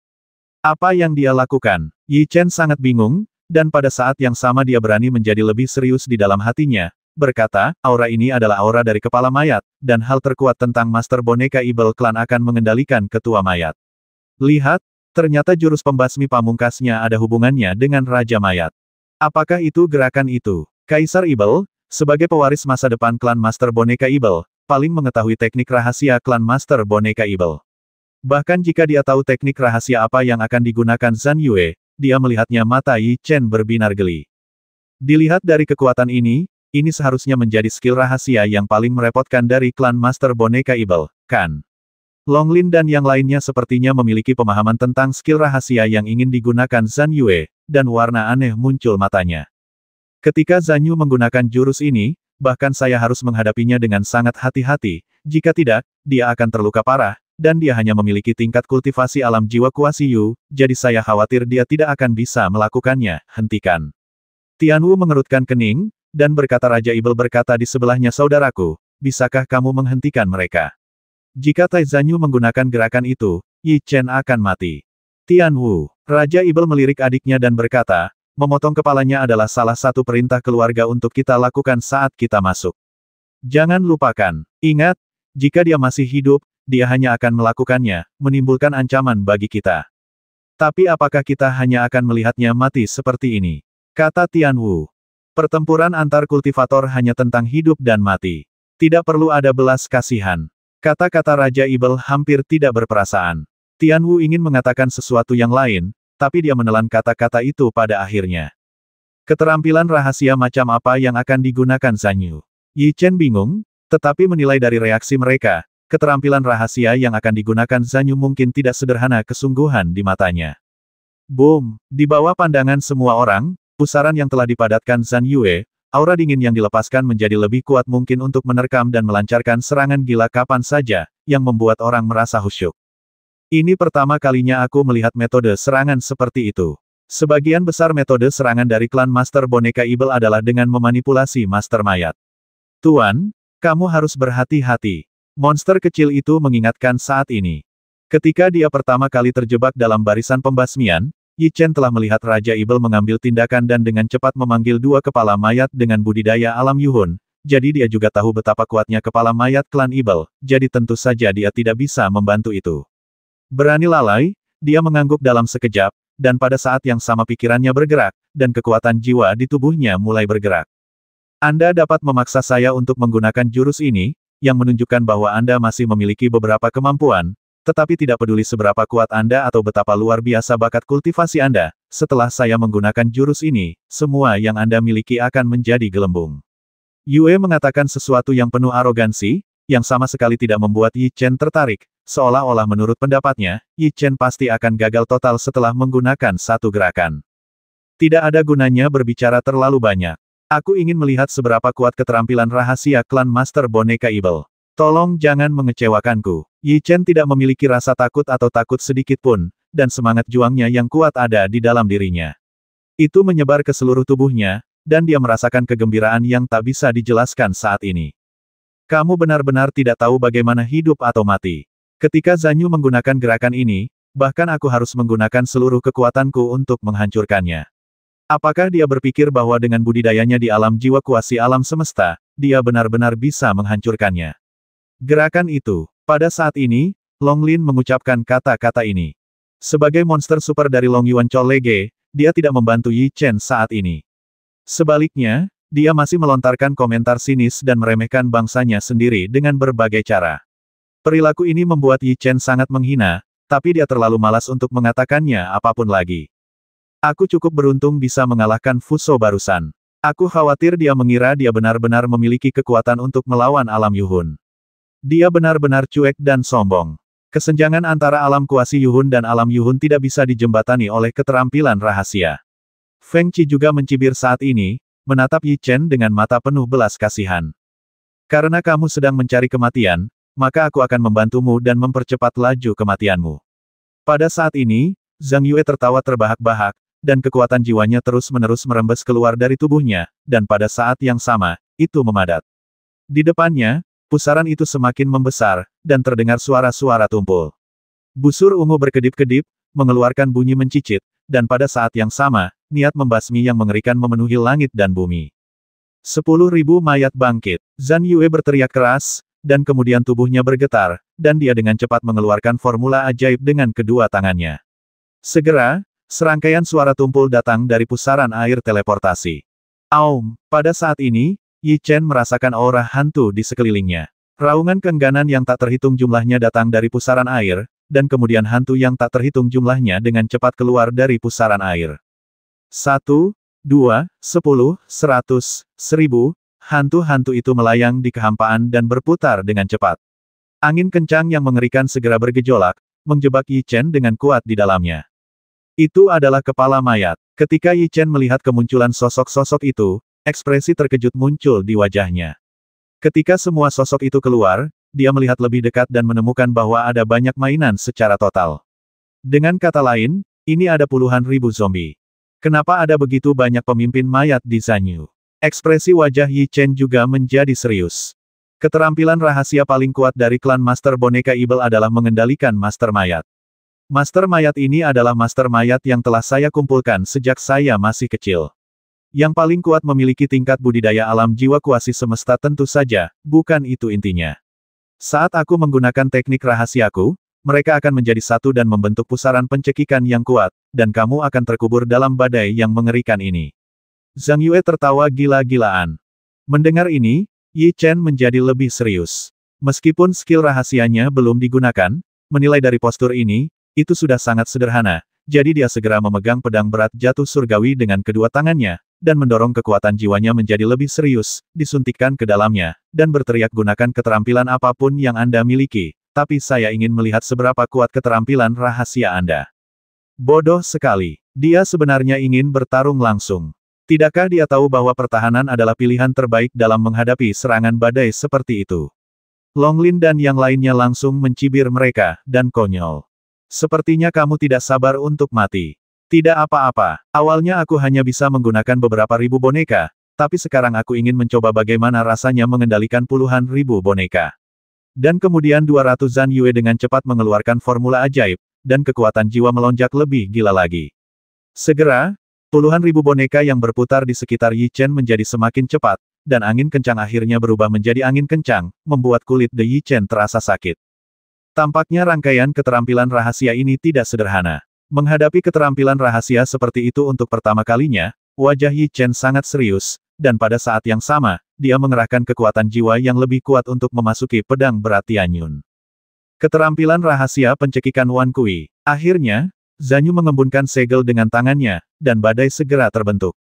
Apa yang dia lakukan? Yi Chen sangat bingung, dan pada saat yang sama dia berani menjadi lebih serius di dalam hatinya, berkata, aura ini adalah aura dari kepala mayat, dan hal terkuat tentang Master Boneka Evil Clan akan mengendalikan ketua mayat. Lihat, ternyata jurus pembasmi pamungkasnya ada hubungannya dengan Raja Mayat. Apakah itu gerakan itu? Kaisar Evil, sebagai pewaris masa depan klan Master Boneka Evil, paling mengetahui teknik rahasia klan Master Boneka Evil. Bahkan jika dia tahu teknik rahasia apa yang akan digunakan Zhan Yue, dia melihatnya mata Yi Chen berbinar geli. Dilihat dari kekuatan ini seharusnya menjadi skill rahasia yang paling merepotkan dari klan Master Boneka Evil, kan? Longlin dan yang lainnya sepertinya memiliki pemahaman tentang skill rahasia yang ingin digunakan Zhan Yue, dan warna aneh muncul matanya. Ketika Zhan Yue menggunakan jurus ini, bahkan saya harus menghadapinya dengan sangat hati-hati, jika tidak, dia akan terluka parah, dan dia hanya memiliki tingkat kultivasi alam jiwa kuasi Yu, jadi saya khawatir dia tidak akan bisa melakukannya, hentikan. Tianwu mengerutkan kening, dan berkata Raja Evil berkata di sebelahnya saudaraku, bisakah kamu menghentikan mereka? Jika Tai Zhan Yue menggunakan gerakan itu, Yi Chen akan mati. Tianwu, Raja Evil melirik adiknya dan berkata, memotong kepalanya adalah salah satu perintah keluarga untuk kita lakukan saat kita masuk. Jangan lupakan, ingat, jika dia masih hidup, dia hanya akan melakukannya, menimbulkan ancaman bagi kita. Tapi apakah kita hanya akan melihatnya mati seperti ini? Kata Tianwu. Pertempuran antar kultivator hanya tentang hidup dan mati. Tidak perlu ada belas kasihan. Kata-kata Raja Evil hampir tidak berperasaan. Tianwu ingin mengatakan sesuatu yang lain, tapi dia menelan kata-kata itu pada akhirnya. Keterampilan rahasia macam apa yang akan digunakan Zhan Yue? Yi Chen bingung, tetapi menilai dari reaksi mereka, keterampilan rahasia yang akan digunakan Zhan Yue mungkin tidak sederhana kesungguhan di matanya. Boom! Di bawah pandangan semua orang, pusaran yang telah dipadatkan Zhan Yue, aura dingin yang dilepaskan menjadi lebih kuat mungkin untuk menerkam dan melancarkan serangan gila kapan saja, yang membuat orang merasa khusyuk. Ini pertama kalinya aku melihat metode serangan seperti itu. Sebagian besar metode serangan dari klan Master Boneka Evil adalah dengan memanipulasi Master Mayat. Tuan, kamu harus berhati-hati. Monster kecil itu mengingatkan saat ini. Ketika dia pertama kali terjebak dalam barisan pembasmian, Yi Chen telah melihat Raja Evil mengambil tindakan dan dengan cepat memanggil dua kepala mayat dengan budidaya alam Yuhun, jadi dia juga tahu betapa kuatnya kepala mayat klan Evil, jadi tentu saja dia tidak bisa membantu itu. Berani lalai, dia mengangguk dalam sekejap, dan pada saat yang sama pikirannya bergerak, dan kekuatan jiwa di tubuhnya mulai bergerak. Anda dapat memaksa saya untuk menggunakan jurus ini, yang menunjukkan bahwa Anda masih memiliki beberapa kemampuan, tetapi tidak peduli seberapa kuat Anda atau betapa luar biasa bakat kultivasi Anda, setelah saya menggunakan jurus ini, semua yang Anda miliki akan menjadi gelembung. Yue mengatakan sesuatu yang penuh arogansi, yang sama sekali tidak membuat Yi Chen tertarik, seolah-olah menurut pendapatnya, Yi Chen pasti akan gagal total setelah menggunakan satu gerakan. Tidak ada gunanya berbicara terlalu banyak. Aku ingin melihat seberapa kuat keterampilan rahasia klan Master Boneka Evil. Tolong jangan mengecewakanku. Yi Chen tidak memiliki rasa takut atau takut sedikit pun, dan semangat juangnya yang kuat ada di dalam dirinya. Itu menyebar ke seluruh tubuhnya, dan dia merasakan kegembiraan yang tak bisa dijelaskan saat ini. Kamu benar-benar tidak tahu bagaimana hidup atau mati. Ketika Zhan Yue menggunakan gerakan ini, bahkan aku harus menggunakan seluruh kekuatanku untuk menghancurkannya. Apakah dia berpikir bahwa dengan budidayanya di alam jiwa kuasi alam semesta, dia benar-benar bisa menghancurkannya? Gerakan itu. Pada saat ini, Longlin mengucapkan kata-kata ini. Sebagai monster super dari Long Yuan Cholege, dia tidak membantu Yi Chen saat ini. Sebaliknya, dia masih melontarkan komentar sinis dan meremehkan bangsanya sendiri dengan berbagai cara. Perilaku ini membuat Yi Chen sangat menghina, tapi dia terlalu malas untuk mengatakannya apapun lagi. Aku cukup beruntung bisa mengalahkan Fuso barusan. Aku khawatir dia mengira dia benar-benar memiliki kekuatan untuk melawan alam Yuhun. Dia benar-benar cuek dan sombong. Kesenjangan antara alam kuasi Yuhun dan alam Yuhun tidak bisa dijembatani oleh keterampilan rahasia. Feng Qi juga mencibir saat ini, menatap Yi Chen dengan mata penuh belas kasihan. Karena kamu sedang mencari kematian, maka aku akan membantumu dan mempercepat laju kematianmu. Pada saat ini, Zhang Yue tertawa terbahak-bahak, dan kekuatan jiwanya terus-menerus merembes keluar dari tubuhnya, dan pada saat yang sama, itu memadat. Di depannya, pusaran itu semakin membesar, dan terdengar suara-suara tumpul. Busur ungu berkedip-kedip, mengeluarkan bunyi mencicit, dan pada saat yang sama, niat membasmi yang mengerikan memenuhi langit dan bumi. 10.000 mayat bangkit. Zhang Yue berteriak keras, dan kemudian tubuhnya bergetar, dan dia dengan cepat mengeluarkan formula ajaib dengan kedua tangannya. Segera, serangkaian suara tumpul datang dari pusaran air teleportasi. Aum, pada saat ini, Yi Chen merasakan aura hantu di sekelilingnya. Raungan keengganan yang tak terhitung jumlahnya datang dari pusaran air, dan kemudian hantu yang tak terhitung jumlahnya dengan cepat keluar dari pusaran air. 1, 2, 10, 100, 1000, hantu-hantu itu melayang di kehampaan dan berputar dengan cepat. Angin kencang yang mengerikan segera bergejolak, menjebak Yi Chen dengan kuat di dalamnya. Itu adalah kepala mayat. Ketika Yi Chen melihat kemunculan sosok-sosok itu, ekspresi terkejut muncul di wajahnya. Ketika semua sosok itu keluar, dia melihat lebih dekat dan menemukan bahwa ada banyak mainan secara total. Dengan kata lain, ini ada puluhan ribu zombie. Kenapa ada begitu banyak pemimpin mayat di Zanyu? Ekspresi wajah Yi Chen juga menjadi serius. Keterampilan rahasia paling kuat dari klan Master Boneka Evil adalah mengendalikan Master Mayat. Master Mayat ini adalah Master Mayat yang telah saya kumpulkan sejak saya masih kecil. Yang paling kuat memiliki tingkat budidaya alam jiwa kuasi semesta tentu saja, bukan itu intinya. Saat aku menggunakan teknik rahasiaku, mereka akan menjadi satu dan membentuk pusaran pencekikan yang kuat, dan kamu akan terkubur dalam badai yang mengerikan ini. Zhang Yue tertawa gila-gilaan. Mendengar ini, Yi Chen menjadi lebih serius. Meskipun skill rahasianya belum digunakan, menilai dari postur ini, itu sudah sangat sederhana, jadi dia segera memegang pedang berat jatuh surgawi dengan kedua tangannya, dan mendorong kekuatan jiwanya menjadi lebih serius, disuntikkan ke dalamnya, dan berteriak gunakan keterampilan apapun yang Anda miliki, tapi saya ingin melihat seberapa kuat keterampilan rahasia Anda. Bodoh sekali. Dia sebenarnya ingin bertarung langsung. Tidakkah dia tahu bahwa pertahanan adalah pilihan terbaik dalam menghadapi serangan badai seperti itu? Longlin dan yang lainnya langsung mencibir mereka, dan konyol. Sepertinya kamu tidak sabar untuk mati. Tidak apa-apa, awalnya aku hanya bisa menggunakan beberapa ribu boneka, tapi sekarang aku ingin mencoba bagaimana rasanya mengendalikan puluhan ribu boneka. Dan kemudian 200-an Yue dengan cepat mengeluarkan formula ajaib, dan kekuatan jiwa melonjak lebih gila lagi. Segera, puluhan ribu boneka yang berputar di sekitar Yi Chen menjadi semakin cepat, dan angin kencang akhirnya berubah menjadi angin kencang, membuat kulit Yi Chen terasa sakit. Tampaknya rangkaian keterampilan rahasia ini tidak sederhana. Menghadapi keterampilan rahasia seperti itu untuk pertama kalinya, wajah Yi Chen sangat serius, dan pada saat yang sama, dia mengerahkan kekuatan jiwa yang lebih kuat untuk memasuki pedang berat Tianyun. Keterampilan rahasia pencekikan Wan Kui. Akhirnya, Zanyu mengembunkan segel dengan tangannya, dan badai segera terbentuk.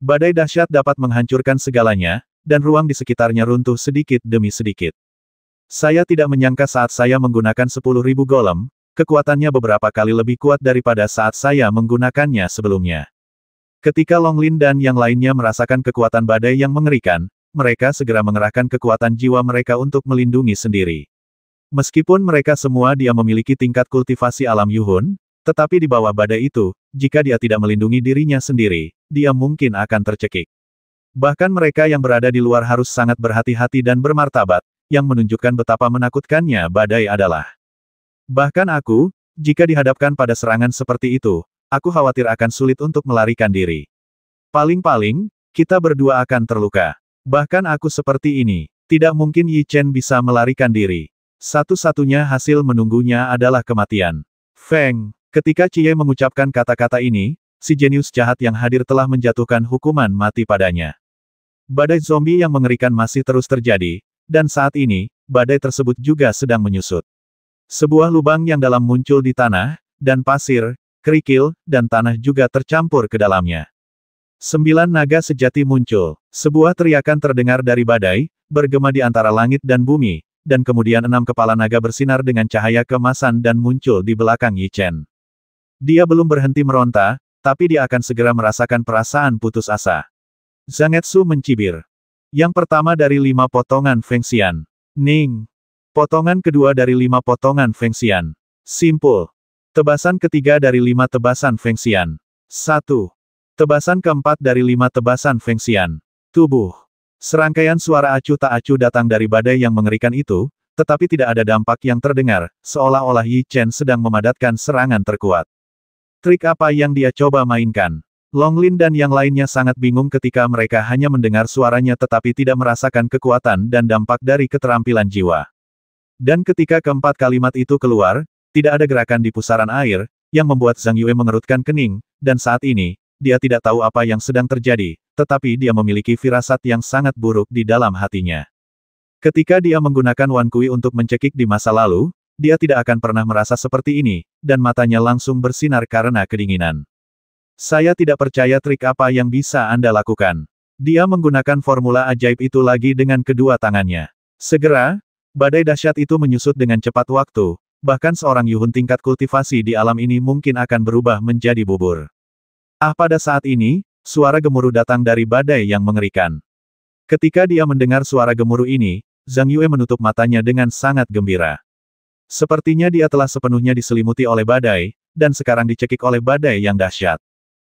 Badai dahsyat dapat menghancurkan segalanya, dan ruang di sekitarnya runtuh sedikit demi sedikit. Saya tidak menyangka saat saya menggunakan 10.000 golem, kekuatannya beberapa kali lebih kuat daripada saat saya menggunakannya sebelumnya. Ketika Longlin dan yang lainnya merasakan kekuatan badai yang mengerikan, mereka segera mengerahkan kekuatan jiwa mereka untuk melindungi sendiri. Meskipun mereka semua dia memiliki tingkat kultivasi alam Yuhun, tetapi di bawah badai itu, jika dia tidak melindungi dirinya sendiri, dia mungkin akan tercekik. Bahkan mereka yang berada di luar harus sangat berhati-hati dan bermartabat, yang menunjukkan betapa menakutkannya badai adalah. Bahkan aku, jika dihadapkan pada serangan seperti itu, aku khawatir akan sulit untuk melarikan diri. Paling-paling, kita berdua akan terluka. Bahkan aku seperti ini, tidak mungkin Yi Chen bisa melarikan diri. Satu-satunya hasil menunggunya adalah kematian. Feng, ketika Cie mengucapkan kata-kata ini, si jenius jahat yang hadir telah menjatuhkan hukuman mati padanya. Badai zombie yang mengerikan masih terus terjadi, dan saat ini, badai tersebut juga sedang menyusut. Sebuah lubang yang dalam muncul di tanah, dan pasir, kerikil, dan tanah juga tercampur ke dalamnya. 9 naga sejati muncul. Sebuah teriakan terdengar dari badai, bergema di antara langit dan bumi, dan kemudian 6 kepala naga bersinar dengan cahaya keemasan dan muncul di belakang Yi Chen. Dia belum berhenti meronta, tapi dia akan segera merasakan perasaan putus asa. Zangetsu mencibir. Yang pertama dari 5 potongan Fengxian. Ning. Potongan kedua dari 5 potongan Fengxian. Simpul. Tebasan ketiga dari 5 tebasan Fengxian. 1. Tebasan keempat dari 5 tebasan Fengxian. Tubuh. Serangkaian suara acuh tak acuh datang dari badai yang mengerikan itu, tetapi tidak ada dampak yang terdengar, seolah-olah Yi Chen sedang memadatkan serangan terkuat. Trik apa yang dia coba mainkan? Long Lin dan yang lainnya sangat bingung ketika mereka hanya mendengar suaranya tetapi tidak merasakan kekuatan dan dampak dari keterampilan jiwa. Dan ketika keempat kalimat itu keluar, tidak ada gerakan di pusaran air, yang membuat Zhang Yue mengerutkan kening, dan saat ini, dia tidak tahu apa yang sedang terjadi, tetapi dia memiliki firasat yang sangat buruk di dalam hatinya. Ketika dia menggunakan Wan Kui untuk mencekik di masa lalu, dia tidak akan pernah merasa seperti ini, dan matanya langsung bersinar karena kedinginan. Saya tidak percaya trik apa yang bisa Anda lakukan. Dia menggunakan formula ajaib itu lagi dengan kedua tangannya. Segera, badai dahsyat itu menyusut dengan cepat waktu, bahkan seorang Yuhun tingkat kultivasi di alam ini mungkin akan berubah menjadi bubur. Pada saat ini, suara gemuruh datang dari badai yang mengerikan. Ketika dia mendengar suara gemuruh ini, Zhang Yue menutup matanya dengan sangat gembira. Sepertinya dia telah sepenuhnya diselimuti oleh badai, dan sekarang dicekik oleh badai yang dahsyat.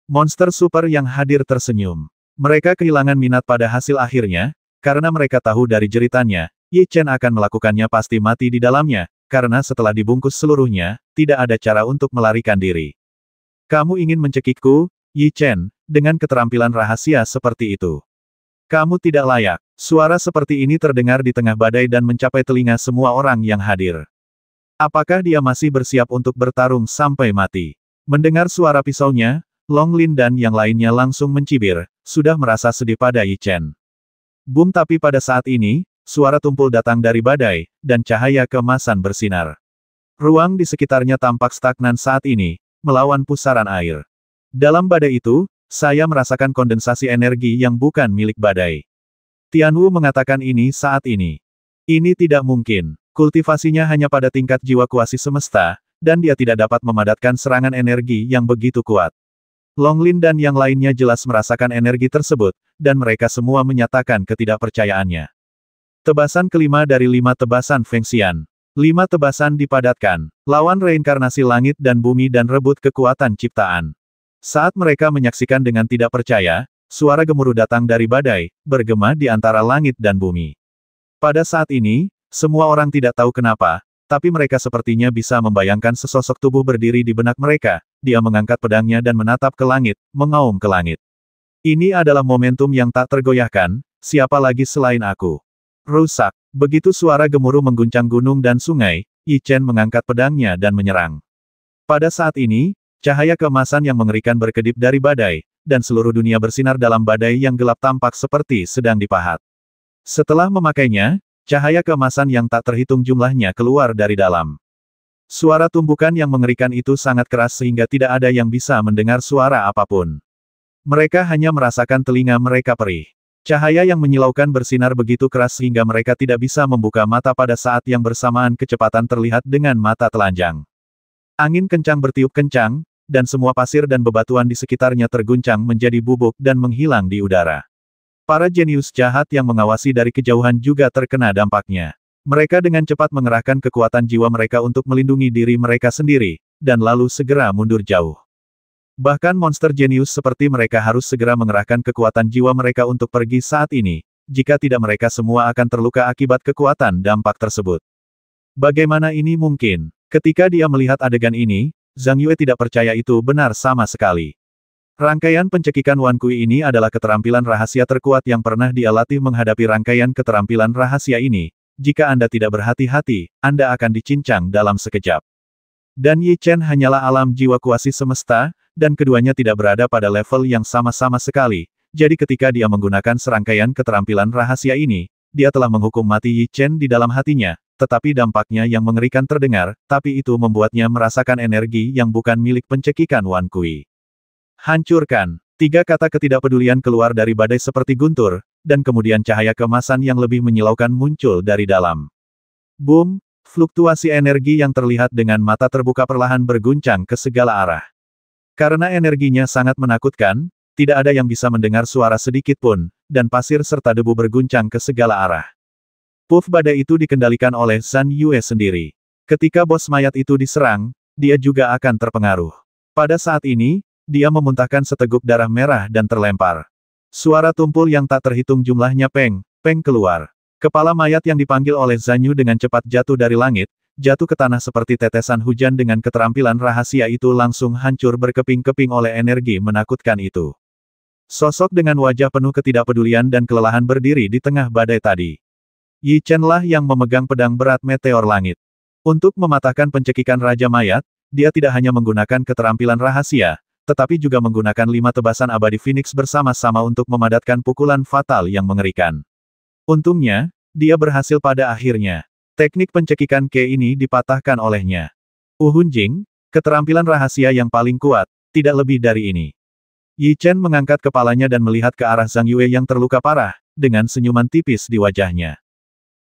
Monster super yang hadir tersenyum. Mereka kehilangan minat pada hasil akhirnya, karena mereka tahu dari jeritannya, Yi Chen akan melakukannya pasti mati di dalamnya, karena setelah dibungkus seluruhnya, tidak ada cara untuk melarikan diri. Kamu ingin mencekikku, Yi Chen, dengan keterampilan rahasia seperti itu. Kamu tidak layak. Suara seperti ini terdengar di tengah badai dan mencapai telinga semua orang yang hadir. Apakah dia masih bersiap untuk bertarung sampai mati? Mendengar suara pisaunya, Long Lin dan yang lainnya langsung mencibir, sudah merasa sedih pada Yi Chen. Boom, tapi pada saat ini, suara tumpul datang dari badai, dan cahaya keemasan bersinar. Ruang di sekitarnya tampak stagnan saat ini, melawan pusaran air. Dalam badai itu, saya merasakan kondensasi energi yang bukan milik badai. Tianwu mengatakan ini saat ini. Ini tidak mungkin. Kultivasinya hanya pada tingkat jiwa kuasi semesta, dan dia tidak dapat memadatkan serangan energi yang begitu kuat. Long Lin dan yang lainnya jelas merasakan energi tersebut, dan mereka semua menyatakan ketidakpercayaannya. Tebasan kelima dari 5 tebasan Fengxian. 5 tebasan dipadatkan. Lawan reinkarnasi langit dan bumi dan rebut kekuatan ciptaan. Saat mereka menyaksikan dengan tidak percaya, suara gemuruh datang dari badai, bergema di antara langit dan bumi. Pada saat ini, semua orang tidak tahu kenapa, tapi mereka sepertinya bisa membayangkan sesosok tubuh berdiri di benak mereka. Dia mengangkat pedangnya dan menatap ke langit, mengaum ke langit. Ini adalah momentum yang tak tergoyahkan, siapa lagi selain aku? Rusak. Begitu suara gemuruh mengguncang gunung dan sungai, Yi Chen mengangkat pedangnya dan menyerang. Pada saat ini, cahaya keemasan yang mengerikan berkedip dari badai, dan seluruh dunia bersinar dalam badai yang gelap tampak seperti sedang dipahat. Setelah memakainya, cahaya keemasan yang tak terhitung jumlahnya keluar dari dalam. Suara tumbukan yang mengerikan itu sangat keras sehingga tidak ada yang bisa mendengar suara apapun. Mereka hanya merasakan telinga mereka perih. Cahaya yang menyilaukan bersinar begitu keras sehingga mereka tidak bisa membuka mata pada saat yang bersamaan kecepatan terlihat dengan mata telanjang. Angin kencang bertiup kencang, dan semua pasir dan bebatuan di sekitarnya terguncang menjadi bubuk dan menghilang di udara. Para jenius jahat yang mengawasi dari kejauhan juga terkena dampaknya. Mereka dengan cepat mengerahkan kekuatan jiwa mereka untuk melindungi diri mereka sendiri, dan lalu segera mundur jauh. Bahkan monster jenius seperti mereka harus segera mengerahkan kekuatan jiwa mereka untuk pergi saat ini, jika tidak mereka semua akan terluka akibat kekuatan dampak tersebut. Bagaimana ini mungkin? Ketika dia melihat adegan ini, Zhang Yue tidak percaya itu benar sama sekali. Rangkaian pencekikan Wan Kui ini adalah keterampilan rahasia terkuat yang pernah dia latih menghadapi rangkaian keterampilan rahasia ini. Jika Anda tidak berhati-hati, Anda akan dicincang dalam sekejap. Dan Yi Chen hanyalah alam jiwa kuasi semesta, dan keduanya tidak berada pada level yang sama-sama sekali. Jadi ketika dia menggunakan serangkaian keterampilan rahasia ini, dia telah menghukum mati Yi Chen di dalam hatinya, tetapi dampaknya yang mengerikan terdengar, tapi itu membuatnya merasakan energi yang bukan milik pencekikan Wan Kui. Hancurkan. 3 kata ketidakpedulian keluar dari badai seperti guntur, dan kemudian cahaya keemasan yang lebih menyilaukan muncul dari dalam. Boom! Fluktuasi energi yang terlihat dengan mata terbuka perlahan berguncang ke segala arah. Karena energinya sangat menakutkan, tidak ada yang bisa mendengar suara sedikit pun, dan pasir serta debu berguncang ke segala arah. Puff badai itu dikendalikan oleh Zhan Yue sendiri. Ketika bos mayat itu diserang, dia juga akan terpengaruh. Pada saat ini, dia memuntahkan seteguk darah merah dan terlempar. Suara tumpul yang tak terhitung jumlahnya peng keluar. Kepala mayat yang dipanggil oleh Zhan Yu dengan cepat jatuh dari langit, jatuh ke tanah seperti tetesan hujan dengan keterampilan rahasia itu langsung hancur berkeping-keping oleh energi menakutkan itu. Sosok dengan wajah penuh ketidakpedulian dan kelelahan berdiri di tengah badai tadi. Yi Chen lah yang memegang pedang berat meteor langit. Untuk mematahkan pencekikan Raja Mayat, dia tidak hanya menggunakan keterampilan rahasia, tetapi juga menggunakan 5 tebasan abadi Phoenix bersama-sama untuk memadatkan pukulan fatal yang mengerikan. Untungnya, dia berhasil pada akhirnya. Teknik pencekikan Ke ini dipatahkan olehnya. Hun Jing, keterampilan rahasia yang paling kuat, tidak lebih dari ini. Yi Chen mengangkat kepalanya dan melihat ke arah Zhang Yue yang terluka parah, dengan senyuman tipis di wajahnya.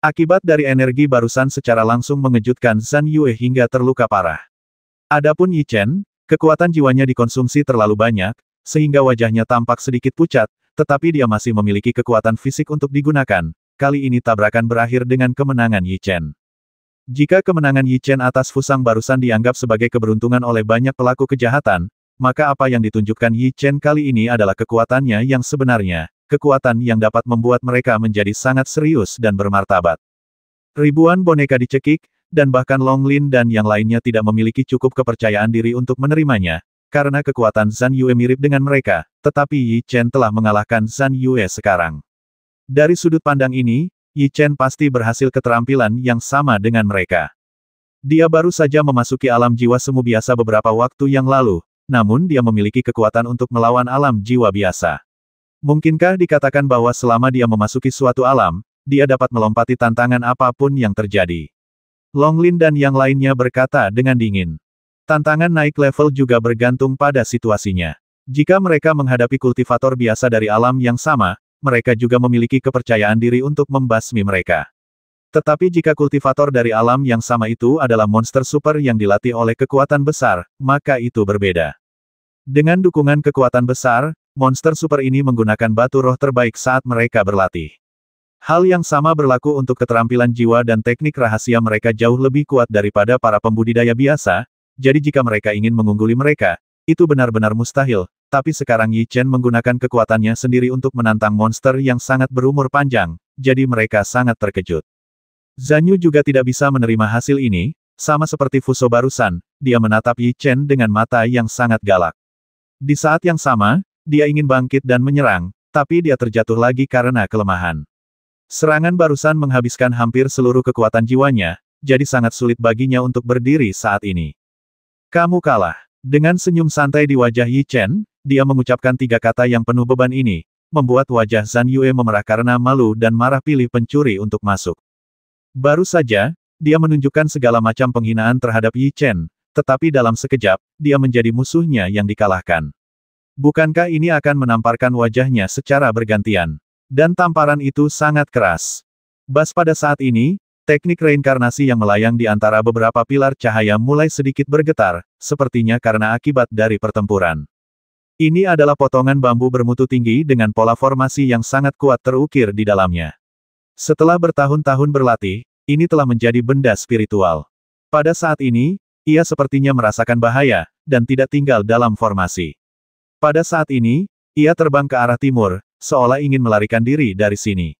Akibat dari energi barusan secara langsung mengejutkan Zhang Yue hingga terluka parah. Adapun Yi Chen, kekuatan jiwanya dikonsumsi terlalu banyak, sehingga wajahnya tampak sedikit pucat, tetapi dia masih memiliki kekuatan fisik untuk digunakan. Kali ini tabrakan berakhir dengan kemenangan Yi Chen. Jika kemenangan Yi Chen atas Fusang barusan dianggap sebagai keberuntungan oleh banyak pelaku kejahatan, maka apa yang ditunjukkan Yi Chen kali ini adalah kekuatannya yang sebenarnya, kekuatan yang dapat membuat mereka menjadi sangat serius dan bermartabat. Ribuan boneka dicekik, dan bahkan Long Lin dan yang lainnya tidak memiliki cukup kepercayaan diri untuk menerimanya, karena kekuatan Zhan Yue mirip dengan mereka, tetapi Yi Chen telah mengalahkan Zhan Yue sekarang. Dari sudut pandang ini, Yi Chen pasti berhasil keterampilan yang sama dengan mereka. Dia baru saja memasuki alam jiwa semu biasa beberapa waktu yang lalu, namun dia memiliki kekuatan untuk melawan alam jiwa biasa. Mungkinkah dikatakan bahwa selama dia memasuki suatu alam, dia dapat melompati tantangan apapun yang terjadi? Long Lin dan yang lainnya berkata dengan dingin. Tantangan naik level juga bergantung pada situasinya. Jika mereka menghadapi kultivator biasa dari alam yang sama, mereka juga memiliki kepercayaan diri untuk membasmi mereka. Tetapi jika kultivator dari alam yang sama itu adalah monster super yang dilatih oleh kekuatan besar, maka itu berbeda. Dengan dukungan kekuatan besar, monster super ini menggunakan batu roh terbaik saat mereka berlatih. Hal yang sama berlaku untuk keterampilan jiwa dan teknik rahasia mereka jauh lebih kuat daripada para pembudidaya biasa, jadi jika mereka ingin mengungguli mereka, itu benar-benar mustahil, tapi sekarang Yi Chen menggunakan kekuatannya sendiri untuk menantang monster yang sangat berumur panjang, jadi mereka sangat terkejut. Zhan Yu juga tidak bisa menerima hasil ini, sama seperti Fuso barusan, dia menatap Yi Chen dengan mata yang sangat galak. Di saat yang sama, dia ingin bangkit dan menyerang, tapi dia terjatuh lagi karena kelemahan. Serangan barusan menghabiskan hampir seluruh kekuatan jiwanya, jadi sangat sulit baginya untuk berdiri saat ini. Kamu kalah. Dengan senyum santai di wajah Yi Chen, dia mengucapkan 3 kata yang penuh beban ini, membuat wajah Zhan Yue memerah karena malu dan marah pilih pencuri untuk masuk. Baru saja, dia menunjukkan segala macam penghinaan terhadap Yi Chen, tetapi dalam sekejap, dia menjadi musuhnya yang dikalahkan. Bukankah ini akan menamparkan wajahnya secara bergantian? Dan tamparan itu sangat keras. Bas pada saat ini, teknik reinkarnasi yang melayang di antara beberapa pilar cahaya mulai sedikit bergetar, sepertinya karena akibat dari pertempuran. Ini adalah potongan bambu bermutu tinggi dengan pola formasi yang sangat kuat terukir di dalamnya. Setelah bertahun-tahun berlatih, ini telah menjadi benda spiritual. Pada saat ini, ia sepertinya merasakan bahaya, dan tidak tinggal dalam formasi. Pada saat ini, ia terbang ke arah timur, seolah ingin melarikan diri dari sini.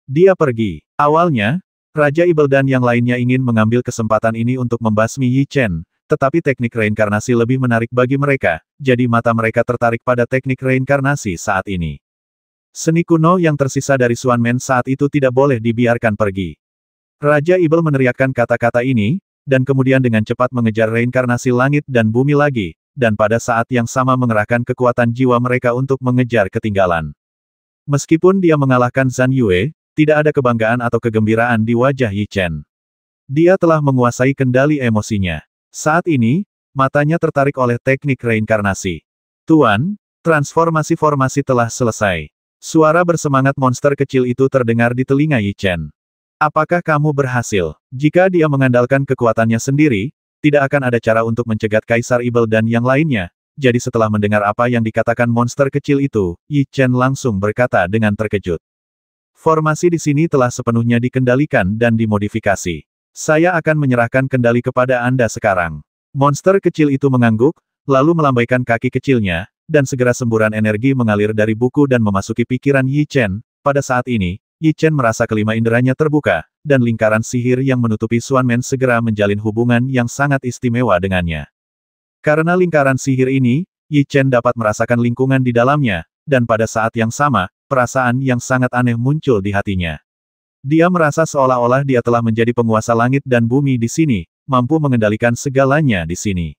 Dia pergi. Awalnya, Raja Ibel dan yang lainnya ingin mengambil kesempatan ini untuk membasmi Yi Chen, tetapi teknik reinkarnasi lebih menarik bagi mereka, jadi mata mereka tertarik pada teknik reinkarnasi saat ini. Seni kuno yang tersisa dari Xuanmen saat itu tidak boleh dibiarkan pergi. Raja Ibel meneriakkan kata-kata ini, dan kemudian dengan cepat mengejar reinkarnasi langit dan bumi lagi, dan pada saat yang sama mengerahkan kekuatan jiwa mereka untuk mengejar ketinggalan. Meskipun dia mengalahkan Zhan Yue, tidak ada kebanggaan atau kegembiraan di wajah Yi Chen. Dia telah menguasai kendali emosinya. Saat ini, matanya tertarik oleh teknik reinkarnasi. Tuan, transformasi formasi telah selesai. Suara bersemangat monster kecil itu terdengar di telinga Yi Chen. Apakah kamu berhasil? Jika dia mengandalkan kekuatannya sendiri, tidak akan ada cara untuk mencegat Kaisar Ibel dan yang lainnya. Jadi setelah mendengar apa yang dikatakan monster kecil itu, Yi Chen langsung berkata dengan terkejut. Formasi di sini telah sepenuhnya dikendalikan dan dimodifikasi. Saya akan menyerahkan kendali kepada Anda sekarang. Monster kecil itu mengangguk, lalu melambaikan kaki kecilnya, dan segera semburan energi mengalir dari buku dan memasuki pikiran Yi Chen. Pada saat ini, Yi Chen merasa kelima inderanya terbuka, dan lingkaran sihir yang menutupi Xuanmen segera menjalin hubungan yang sangat istimewa dengannya. Karena lingkaran sihir ini, Yi Chen dapat merasakan lingkungan di dalamnya, dan pada saat yang sama, perasaan yang sangat aneh muncul di hatinya. Dia merasa seolah-olah dia telah menjadi penguasa langit dan bumi di sini, mampu mengendalikan segalanya di sini.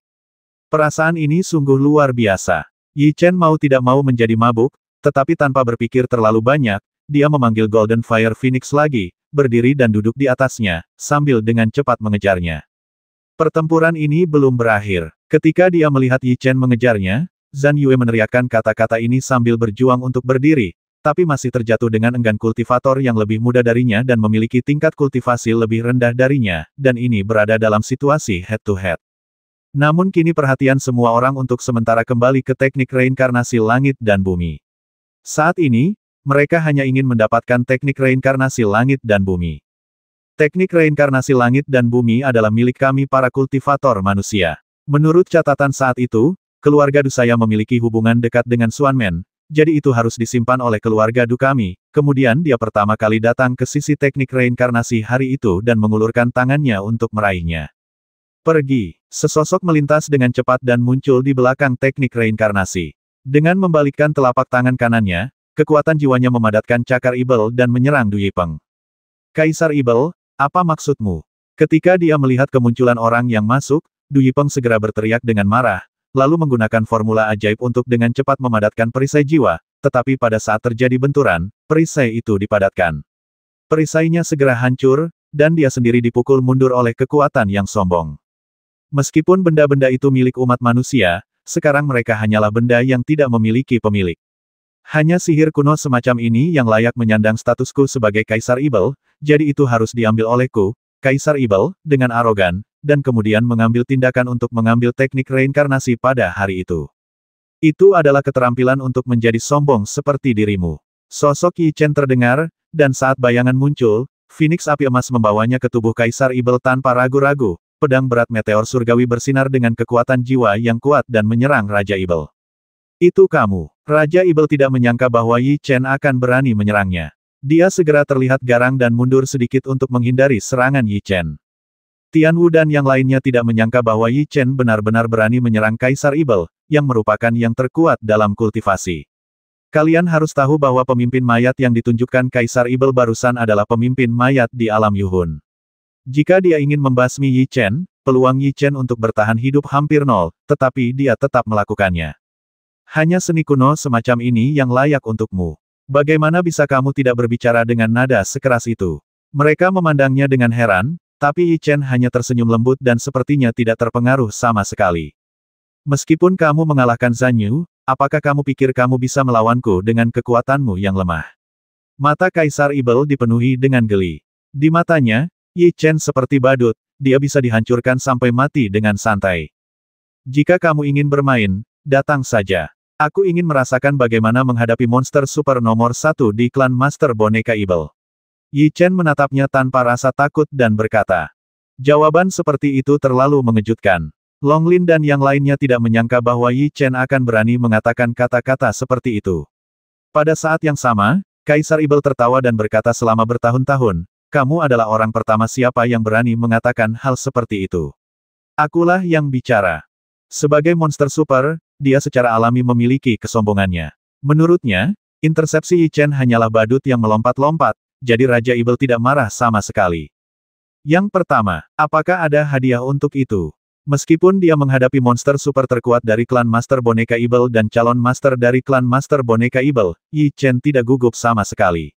Perasaan ini sungguh luar biasa. Yi Chen mau tidak mau menjadi mabuk, tetapi tanpa berpikir terlalu banyak, dia memanggil Golden Fire Phoenix lagi, berdiri dan duduk di atasnya, sambil dengan cepat mengejarnya. Pertempuran ini belum berakhir. Ketika dia melihat Yi Chen mengejarnya, Zhan Yue meneriakkan kata-kata ini sambil berjuang untuk berdiri, tapi masih terjatuh dengan enggan kultivator yang lebih muda darinya dan memiliki tingkat kultivasi lebih rendah darinya, dan ini berada dalam situasi head-to-head. Namun kini perhatian semua orang untuk sementara kembali ke teknik reinkarnasi langit dan bumi. Saat ini, mereka hanya ingin mendapatkan teknik reinkarnasi langit dan bumi. Teknik reinkarnasi langit dan bumi adalah milik kami para kultivator manusia. Menurut catatan saat itu, keluarga Du saya memiliki hubungan dekat dengan Xuanmen, jadi itu harus disimpan oleh keluarga Du kami. Kemudian dia pertama kali datang ke sisi teknik reinkarnasi hari itu dan mengulurkan tangannya untuk meraihnya. Pergi. Sesosok melintas dengan cepat dan muncul di belakang teknik reinkarnasi. Dengan membalikkan telapak tangan kanannya, kekuatan jiwanya memadatkan cakar Ibel dan menyerang Du Yipeng. Kaisar Ibel, apa maksudmu? Ketika dia melihat kemunculan orang yang masuk, Du Yipeng segera berteriak dengan marah, lalu menggunakan formula ajaib untuk dengan cepat memadatkan perisai jiwa, tetapi pada saat terjadi benturan, perisai itu dipadatkan. Perisainya segera hancur, dan dia sendiri dipukul mundur oleh kekuatan yang sombong. Meskipun benda-benda itu milik umat manusia, sekarang mereka hanyalah benda yang tidak memiliki pemilik. Hanya sihir kuno semacam ini yang layak menyandang statusku sebagai Kaisar Ibel, jadi itu harus diambil olehku, Kaisar Ibel, dengan arogan, dan kemudian mengambil tindakan untuk mengambil teknik reinkarnasi pada hari itu. Itu adalah keterampilan untuk menjadi sombong seperti dirimu. Sosok Yi Chen terdengar, dan saat bayangan muncul, Phoenix api emas membawanya ke tubuh Kaisar Ibel tanpa ragu-ragu, pedang berat meteor surgawi bersinar dengan kekuatan jiwa yang kuat dan menyerang Raja Ibel. Itu kamu. Raja Ibel tidak menyangka bahwa Yi Chen akan berani menyerangnya. Dia segera terlihat garang dan mundur sedikit untuk menghindari serangan Yi Chen. Tian Wu dan yang lainnya tidak menyangka bahwa Yi Chen benar-benar berani menyerang Kaisar Ibel, yang merupakan yang terkuat dalam kultivasi. Kalian harus tahu bahwa pemimpin mayat yang ditunjukkan Kaisar Ibel barusan adalah pemimpin mayat di alam Yuhun. Jika dia ingin membasmi Yi Chen, peluang Yi Chen untuk bertahan hidup hampir nol, tetapi dia tetap melakukannya. Hanya seni kuno semacam ini yang layak untukmu. Bagaimana bisa kamu tidak berbicara dengan nada sekeras itu? Mereka memandangnya dengan heran, tapi Yi Chen hanya tersenyum lembut dan sepertinya tidak terpengaruh sama sekali. Meskipun kamu mengalahkan Zhan Yu, apakah kamu pikir kamu bisa melawanku dengan kekuatanmu yang lemah? Mata Kaisar Ibel dipenuhi dengan geli. Di matanya, Yi Chen seperti badut, dia bisa dihancurkan sampai mati dengan santai. Jika kamu ingin bermain, datang saja. Aku ingin merasakan bagaimana menghadapi monster super nomor 1 di klan Master Boneka Ibel. Yi Chen menatapnya tanpa rasa takut dan berkata. Jawaban seperti itu terlalu mengejutkan. Long Lin dan yang lainnya tidak menyangka bahwa Yi Chen akan berani mengatakan kata-kata seperti itu. Pada saat yang sama, Kaisar Ibel tertawa dan berkata selama bertahun-tahun, kamu adalah orang pertama siapa yang berani mengatakan hal seperti itu. Akulah yang bicara. Sebagai monster super, dia secara alami memiliki kesombongannya. Menurutnya, intersepsi Yi Chen hanyalah badut yang melompat-lompat, jadi Raja Ibel tidak marah sama sekali. Yang pertama, apakah ada hadiah untuk itu? Meskipun dia menghadapi monster super terkuat dari klan Master Boneka Ibel dan calon master dari klan Master Boneka Ibel, Yi Chen tidak gugup sama sekali.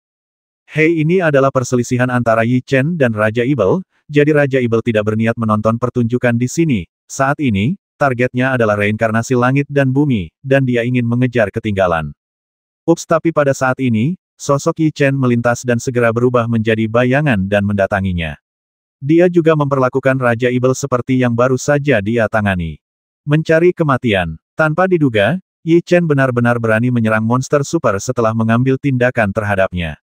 Hei, ini adalah perselisihan antara Yi Chen dan Raja Ibel, jadi Raja Ibel tidak berniat menonton pertunjukan di sini. Saat ini, targetnya adalah reinkarnasi langit dan bumi, dan dia ingin mengejar ketinggalan. Ups, tapi pada saat ini, sosok Yi Chen melintas dan segera berubah menjadi bayangan dan mendatanginya. Dia juga memperlakukan Raja Ibel seperti yang baru saja dia tangani. Mencari kematian. Tanpa diduga, Yi Chen benar-benar berani menyerang monster super setelah mengambil tindakan terhadapnya.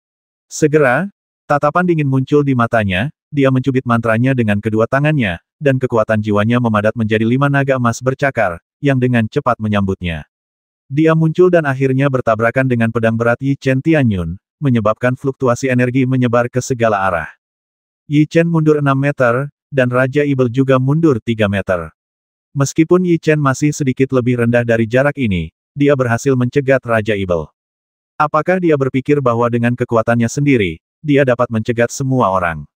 Segera, tatapan dingin muncul di matanya, dia mencubit mantranya dengan kedua tangannya, dan kekuatan jiwanya memadat menjadi 5 naga emas bercakar, yang dengan cepat menyambutnya. Dia muncul dan akhirnya bertabrakan dengan pedang berat Yi Chen Tianyun, menyebabkan fluktuasi energi menyebar ke segala arah. Yi Chen mundur 6 meter, dan Raja Ibel juga mundur 3 meter. Meskipun Yi Chen masih sedikit lebih rendah dari jarak ini, dia berhasil mencegat Raja Ibel. Apakah dia berpikir bahwa dengan kekuatannya sendiri, dia dapat mencegat semua orang?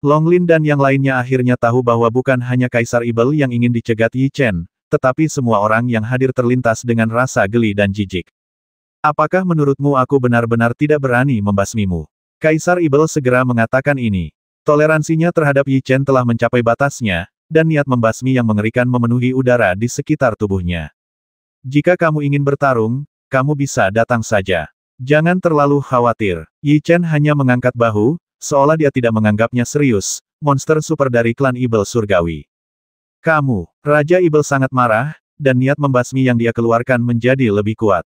Long Lin dan yang lainnya akhirnya tahu bahwa bukan hanya Kaisar Ibel yang ingin dicegat Yi Chen, tetapi semua orang yang hadir terlintas dengan rasa geli dan jijik. Apakah menurutmu aku benar-benar tidak berani membasmimu? Kaisar Ibel segera mengatakan ini. Toleransinya terhadap Yi Chen telah mencapai batasnya, dan niat membasmi yang mengerikan memenuhi udara di sekitar tubuhnya. Jika kamu ingin bertarung, kamu bisa datang saja. Jangan terlalu khawatir. Yi Chen hanya mengangkat bahu, seolah dia tidak menganggapnya serius, monster super dari klan Ibel Surgawi. Kamu, Raja Ibel sangat marah, dan niat membasmi yang dia keluarkan menjadi lebih kuat.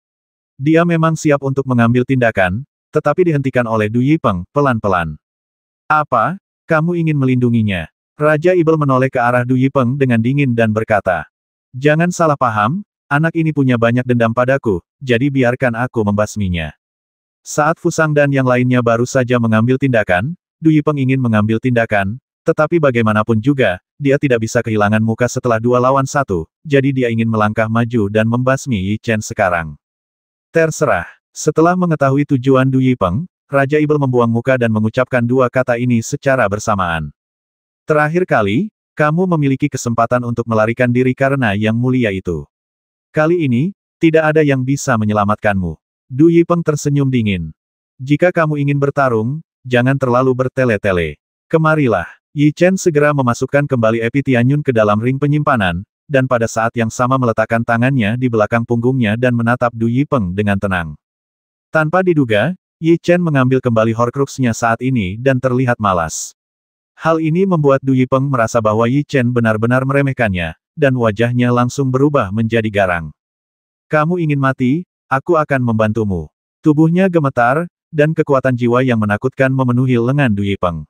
Dia memang siap untuk mengambil tindakan, tetapi dihentikan oleh Du Yipeng, pelan-pelan. Apa? Kamu ingin melindunginya? Raja Ibel menoleh ke arah Du Yipeng dengan dingin dan berkata. Jangan salah paham, anak ini punya banyak dendam padaku, jadi biarkan aku membasminya. Saat Fusang dan yang lainnya baru saja mengambil tindakan, Du Yipeng ingin mengambil tindakan, tetapi bagaimanapun juga, dia tidak bisa kehilangan muka setelah 2 lawan 1, jadi dia ingin melangkah maju dan membasmi Yi Chen sekarang. Terserah. Setelah mengetahui tujuan Du Yipeng, Raja Ibel membuang muka dan mengucapkan 2 kata ini secara bersamaan. Terakhir kali, kamu memiliki kesempatan untuk melarikan diri karena yang mulia itu. Kali ini, tidak ada yang bisa menyelamatkanmu. Du Yipeng tersenyum dingin. Jika kamu ingin bertarung, jangan terlalu bertele-tele. Kemarilah. Yi Chen segera memasukkan kembali Epi Tianyun ke dalam ring penyimpanan, dan pada saat yang sama meletakkan tangannya di belakang punggungnya dan menatap Du Yipeng dengan tenang. Tanpa diduga, Yi Chen mengambil kembali Horcrux-nya saat ini dan terlihat malas. Hal ini membuat Du Yipeng merasa bahwa Yi Chen benar-benar meremehkannya, dan wajahnya langsung berubah menjadi garang. Kamu ingin mati? Aku akan membantumu. Tubuhnya gemetar, dan kekuatan jiwa yang menakutkan memenuhi lengan Du Yipeng.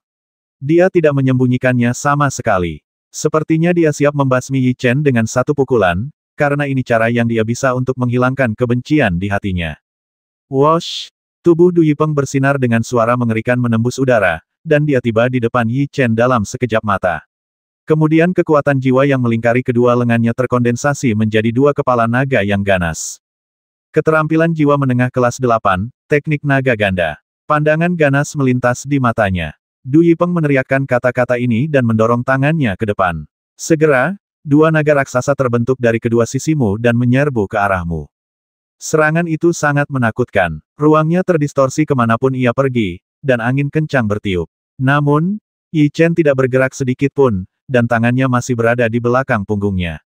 Dia tidak menyembunyikannya sama sekali. Sepertinya dia siap membasmi Yi Chen dengan satu pukulan, karena ini cara yang dia bisa untuk menghilangkan kebencian di hatinya. Wosh! Tubuh Du Yipeng bersinar dengan suara mengerikan menembus udara, dan dia tiba di depan Yi Chen dalam sekejap mata. Kemudian kekuatan jiwa yang melingkari kedua lengannya terkondensasi menjadi 2 kepala naga yang ganas. Keterampilan jiwa menengah kelas 8, teknik naga ganda. Pandangan ganas melintas di matanya. Du Yipeng meneriakkan kata-kata ini dan mendorong tangannya ke depan. Segera, 2 naga raksasa terbentuk dari kedua sisimu dan menyerbu ke arahmu. Serangan itu sangat menakutkan. Ruangnya terdistorsi kemanapun ia pergi, dan angin kencang bertiup. Namun, Yi Chen tidak bergerak sedikit pun, dan tangannya masih berada di belakang punggungnya.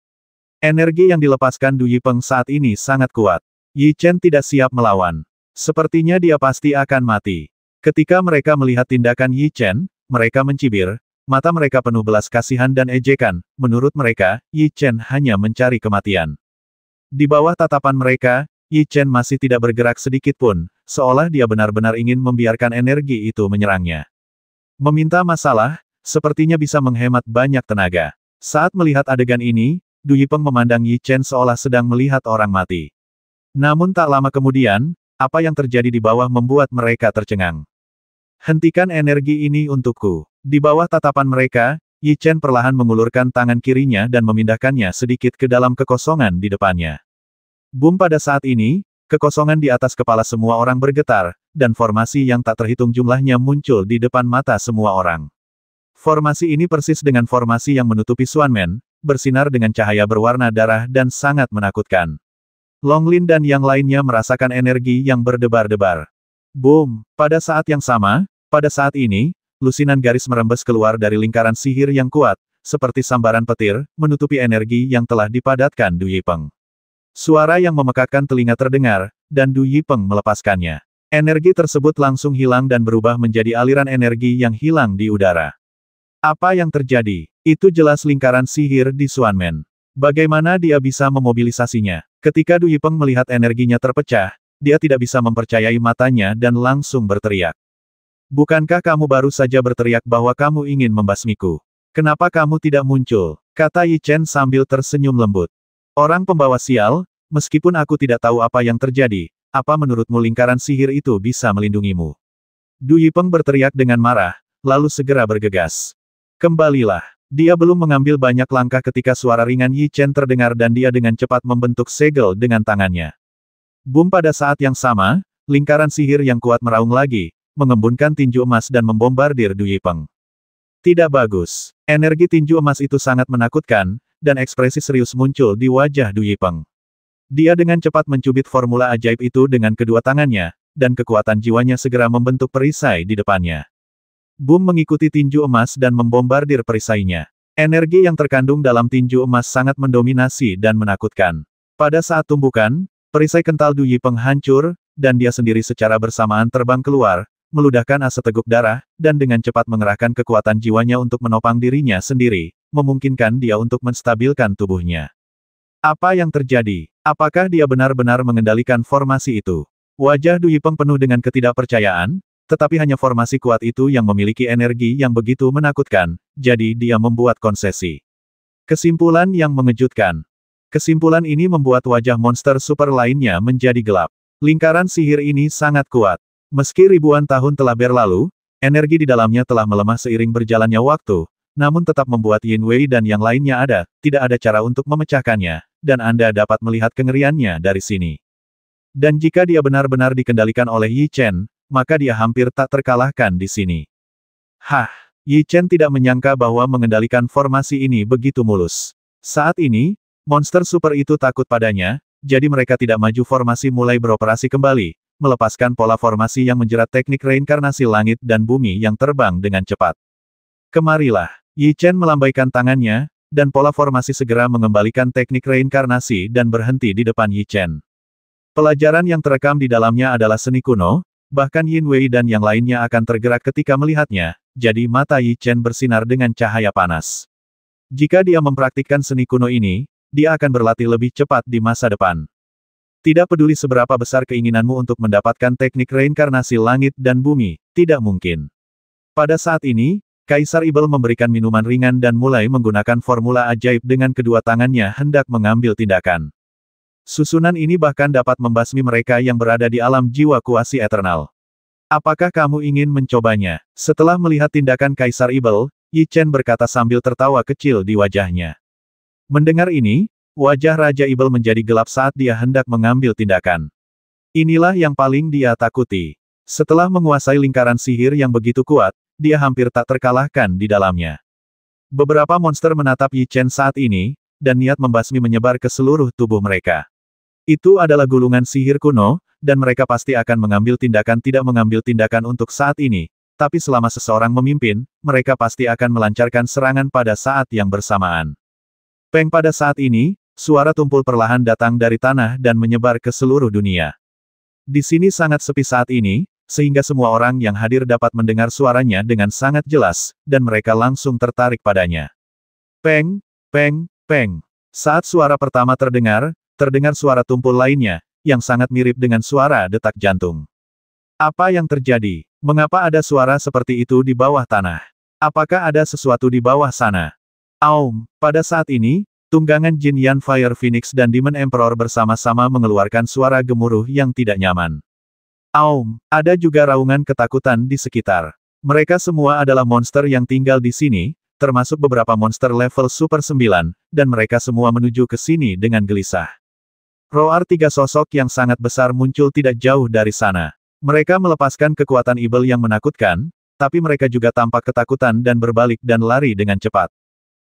Energi yang dilepaskan Du Yipeng saat ini sangat kuat. Yi Chen tidak siap melawan. Sepertinya dia pasti akan mati. Ketika mereka melihat tindakan Yi Chen, mereka mencibir, mata mereka penuh belas kasihan dan ejekan. Menurut mereka, Yi Chen hanya mencari kematian. Di bawah tatapan mereka, Yi Chen masih tidak bergerak sedikit pun, seolah dia benar-benar ingin membiarkan energi itu menyerangnya. Meminta masalah, sepertinya bisa menghemat banyak tenaga. Saat melihat adegan ini, Du Yipeng memandang Yi Chen seolah sedang melihat orang mati. Namun tak lama kemudian, apa yang terjadi di bawah membuat mereka tercengang. Hentikan energi ini untukku. Di bawah tatapan mereka, Yi Chen perlahan mengulurkan tangan kirinya dan memindahkannya sedikit ke dalam kekosongan di depannya. Boom, pada saat ini, kekosongan di atas kepala semua orang bergetar, dan formasi yang tak terhitung jumlahnya muncul di depan mata semua orang. Formasi ini persis dengan formasi yang menutupi Xuanmen, bersinar dengan cahaya berwarna darah dan sangat menakutkan. Long Lin dan yang lainnya merasakan energi yang berdebar-debar. Boom! Pada saat yang sama, pada saat ini, lusinan garis merembes keluar dari lingkaran sihir yang kuat, seperti sambaran petir, menutupi energi yang telah dipadatkan Du Yipeng. Suara yang memekakkan telinga terdengar, dan Du Yipeng melepaskannya. Energi tersebut langsung hilang dan berubah menjadi aliran energi yang hilang di udara. Apa yang terjadi? Itu jelas lingkaran sihir di Xuanmen. Bagaimana dia bisa memobilisasinya? Ketika Du Yipeng melihat energinya terpecah, dia tidak bisa mempercayai matanya dan langsung berteriak. Bukankah kamu baru saja berteriak bahwa kamu ingin membasmiku? Kenapa kamu tidak muncul? Kata Yi Chen sambil tersenyum lembut. Orang pembawa sial, meskipun aku tidak tahu apa yang terjadi, apa menurutmu lingkaran sihir itu bisa melindungimu? Du Yipeng berteriak dengan marah, lalu segera bergegas. Kembalilah. Dia belum mengambil banyak langkah ketika suara ringan Yi Chen terdengar dan dia dengan cepat membentuk segel dengan tangannya. Boom, pada saat yang sama, lingkaran sihir yang kuat meraung lagi, mengembunkan tinju emas dan membombardir Du Yipeng. Tidak bagus. Energi tinju emas itu sangat menakutkan, dan ekspresi serius muncul di wajah Du Yipeng. Dia dengan cepat mencubit formula ajaib itu dengan kedua tangannya, dan kekuatan jiwanya segera membentuk perisai di depannya. Boom mengikuti tinju emas dan membombardir perisainya. Energi yang terkandung dalam tinju emas sangat mendominasi dan menakutkan. Pada saat tumbukan, perisai kental Du Yipeng hancur, dan dia sendiri secara bersamaan terbang keluar, meludahkan asa teguk darah, dan dengan cepat mengerahkan kekuatan jiwanya untuk menopang dirinya sendiri, memungkinkan dia untuk menstabilkan tubuhnya. Apa yang terjadi? Apakah dia benar-benar mengendalikan formasi itu? Wajah Du Yipeng penuh dengan ketidakpercayaan, tetapi hanya formasi kuat itu yang memiliki energi yang begitu menakutkan, jadi dia membuat konsesi. Kesimpulan yang mengejutkan. Kesimpulan ini membuat wajah monster super lainnya menjadi gelap. Lingkaran sihir ini sangat kuat. Meski ribuan tahun telah berlalu, energi di dalamnya telah melemah seiring berjalannya waktu, namun tetap membuat Yin Wei dan yang lainnya tidak ada cara untuk memecahkannya, dan Anda dapat melihat kengeriannya dari sini. Dan jika dia benar-benar dikendalikan oleh Yi Chen, maka dia hampir tak terkalahkan di sini. Hah, Yi Chen tidak menyangka bahwa mengendalikan formasi ini begitu mulus. Saat ini, monster super itu takut padanya, jadi mereka tidak maju formasi mulai beroperasi kembali, melepaskan pola formasi yang menjerat teknik reinkarnasi langit dan bumi yang terbang dengan cepat. Kemarilah. Yi Chen melambaikan tangannya, dan pola formasi segera mengembalikan teknik reinkarnasi dan berhenti di depan Yi Chen. Pelajaran yang terekam di dalamnya adalah seni kuno, bahkan Yin Wei dan yang lainnya akan tergerak ketika melihatnya, jadi mata Yi Chen bersinar dengan cahaya panas. Jika dia mempraktikkan seni kuno ini, dia akan berlatih lebih cepat di masa depan. Tidak peduli seberapa besar keinginanmu untuk mendapatkan teknik reinkarnasi langit dan bumi, tidak mungkin. Pada saat ini, Kaisar Ibel memberikan minuman ringan dan mulai menggunakan formula ajaib dengan kedua tangannya hendak mengambil tindakan. Susunan ini bahkan dapat membasmi mereka yang berada di alam jiwa kuasi eternal. Apakah kamu ingin mencobanya? Setelah melihat tindakan Kaisar Ibel, Yi Chen berkata sambil tertawa kecil di wajahnya. Mendengar ini, wajah Raja Ibel menjadi gelap saat dia hendak mengambil tindakan. Inilah yang paling dia takuti. Setelah menguasai lingkaran sihir yang begitu kuat, dia hampir tak terkalahkan di dalamnya. Beberapa monster menatap Yi Chen saat ini, dan niat membasmi menyebar ke seluruh tubuh mereka. Itu adalah gulungan sihir kuno, dan mereka pasti akan mengambil tindakan tidak mengambil tindakan untuk saat ini, tapi selama seseorang memimpin, mereka pasti akan melancarkan serangan pada saat yang bersamaan. Peng, pada saat ini, suara tumpul perlahan datang dari tanah dan menyebar ke seluruh dunia. Di sini sangat sepi saat ini, sehingga semua orang yang hadir dapat mendengar suaranya dengan sangat jelas, dan mereka langsung tertarik padanya. Peng, peng, peng. Saat suara pertama terdengar suara tumpul lainnya, yang sangat mirip dengan suara detak jantung. Apa yang terjadi? Mengapa ada suara seperti itu di bawah tanah? Apakah ada sesuatu di bawah sana? Aum, pada saat ini, tunggangan Jin Yan Fire Phoenix dan Demon Emperor bersama-sama mengeluarkan suara gemuruh yang tidak nyaman. Aum, ada juga raungan ketakutan di sekitar. Mereka semua adalah monster yang tinggal di sini, termasuk beberapa monster level Super 9, dan mereka semua menuju ke sini dengan gelisah. Roar tiga sosok yang sangat besar muncul tidak jauh dari sana. Mereka melepaskan kekuatan Ibel yang menakutkan, tapi mereka juga tampak ketakutan dan berbalik dan lari dengan cepat.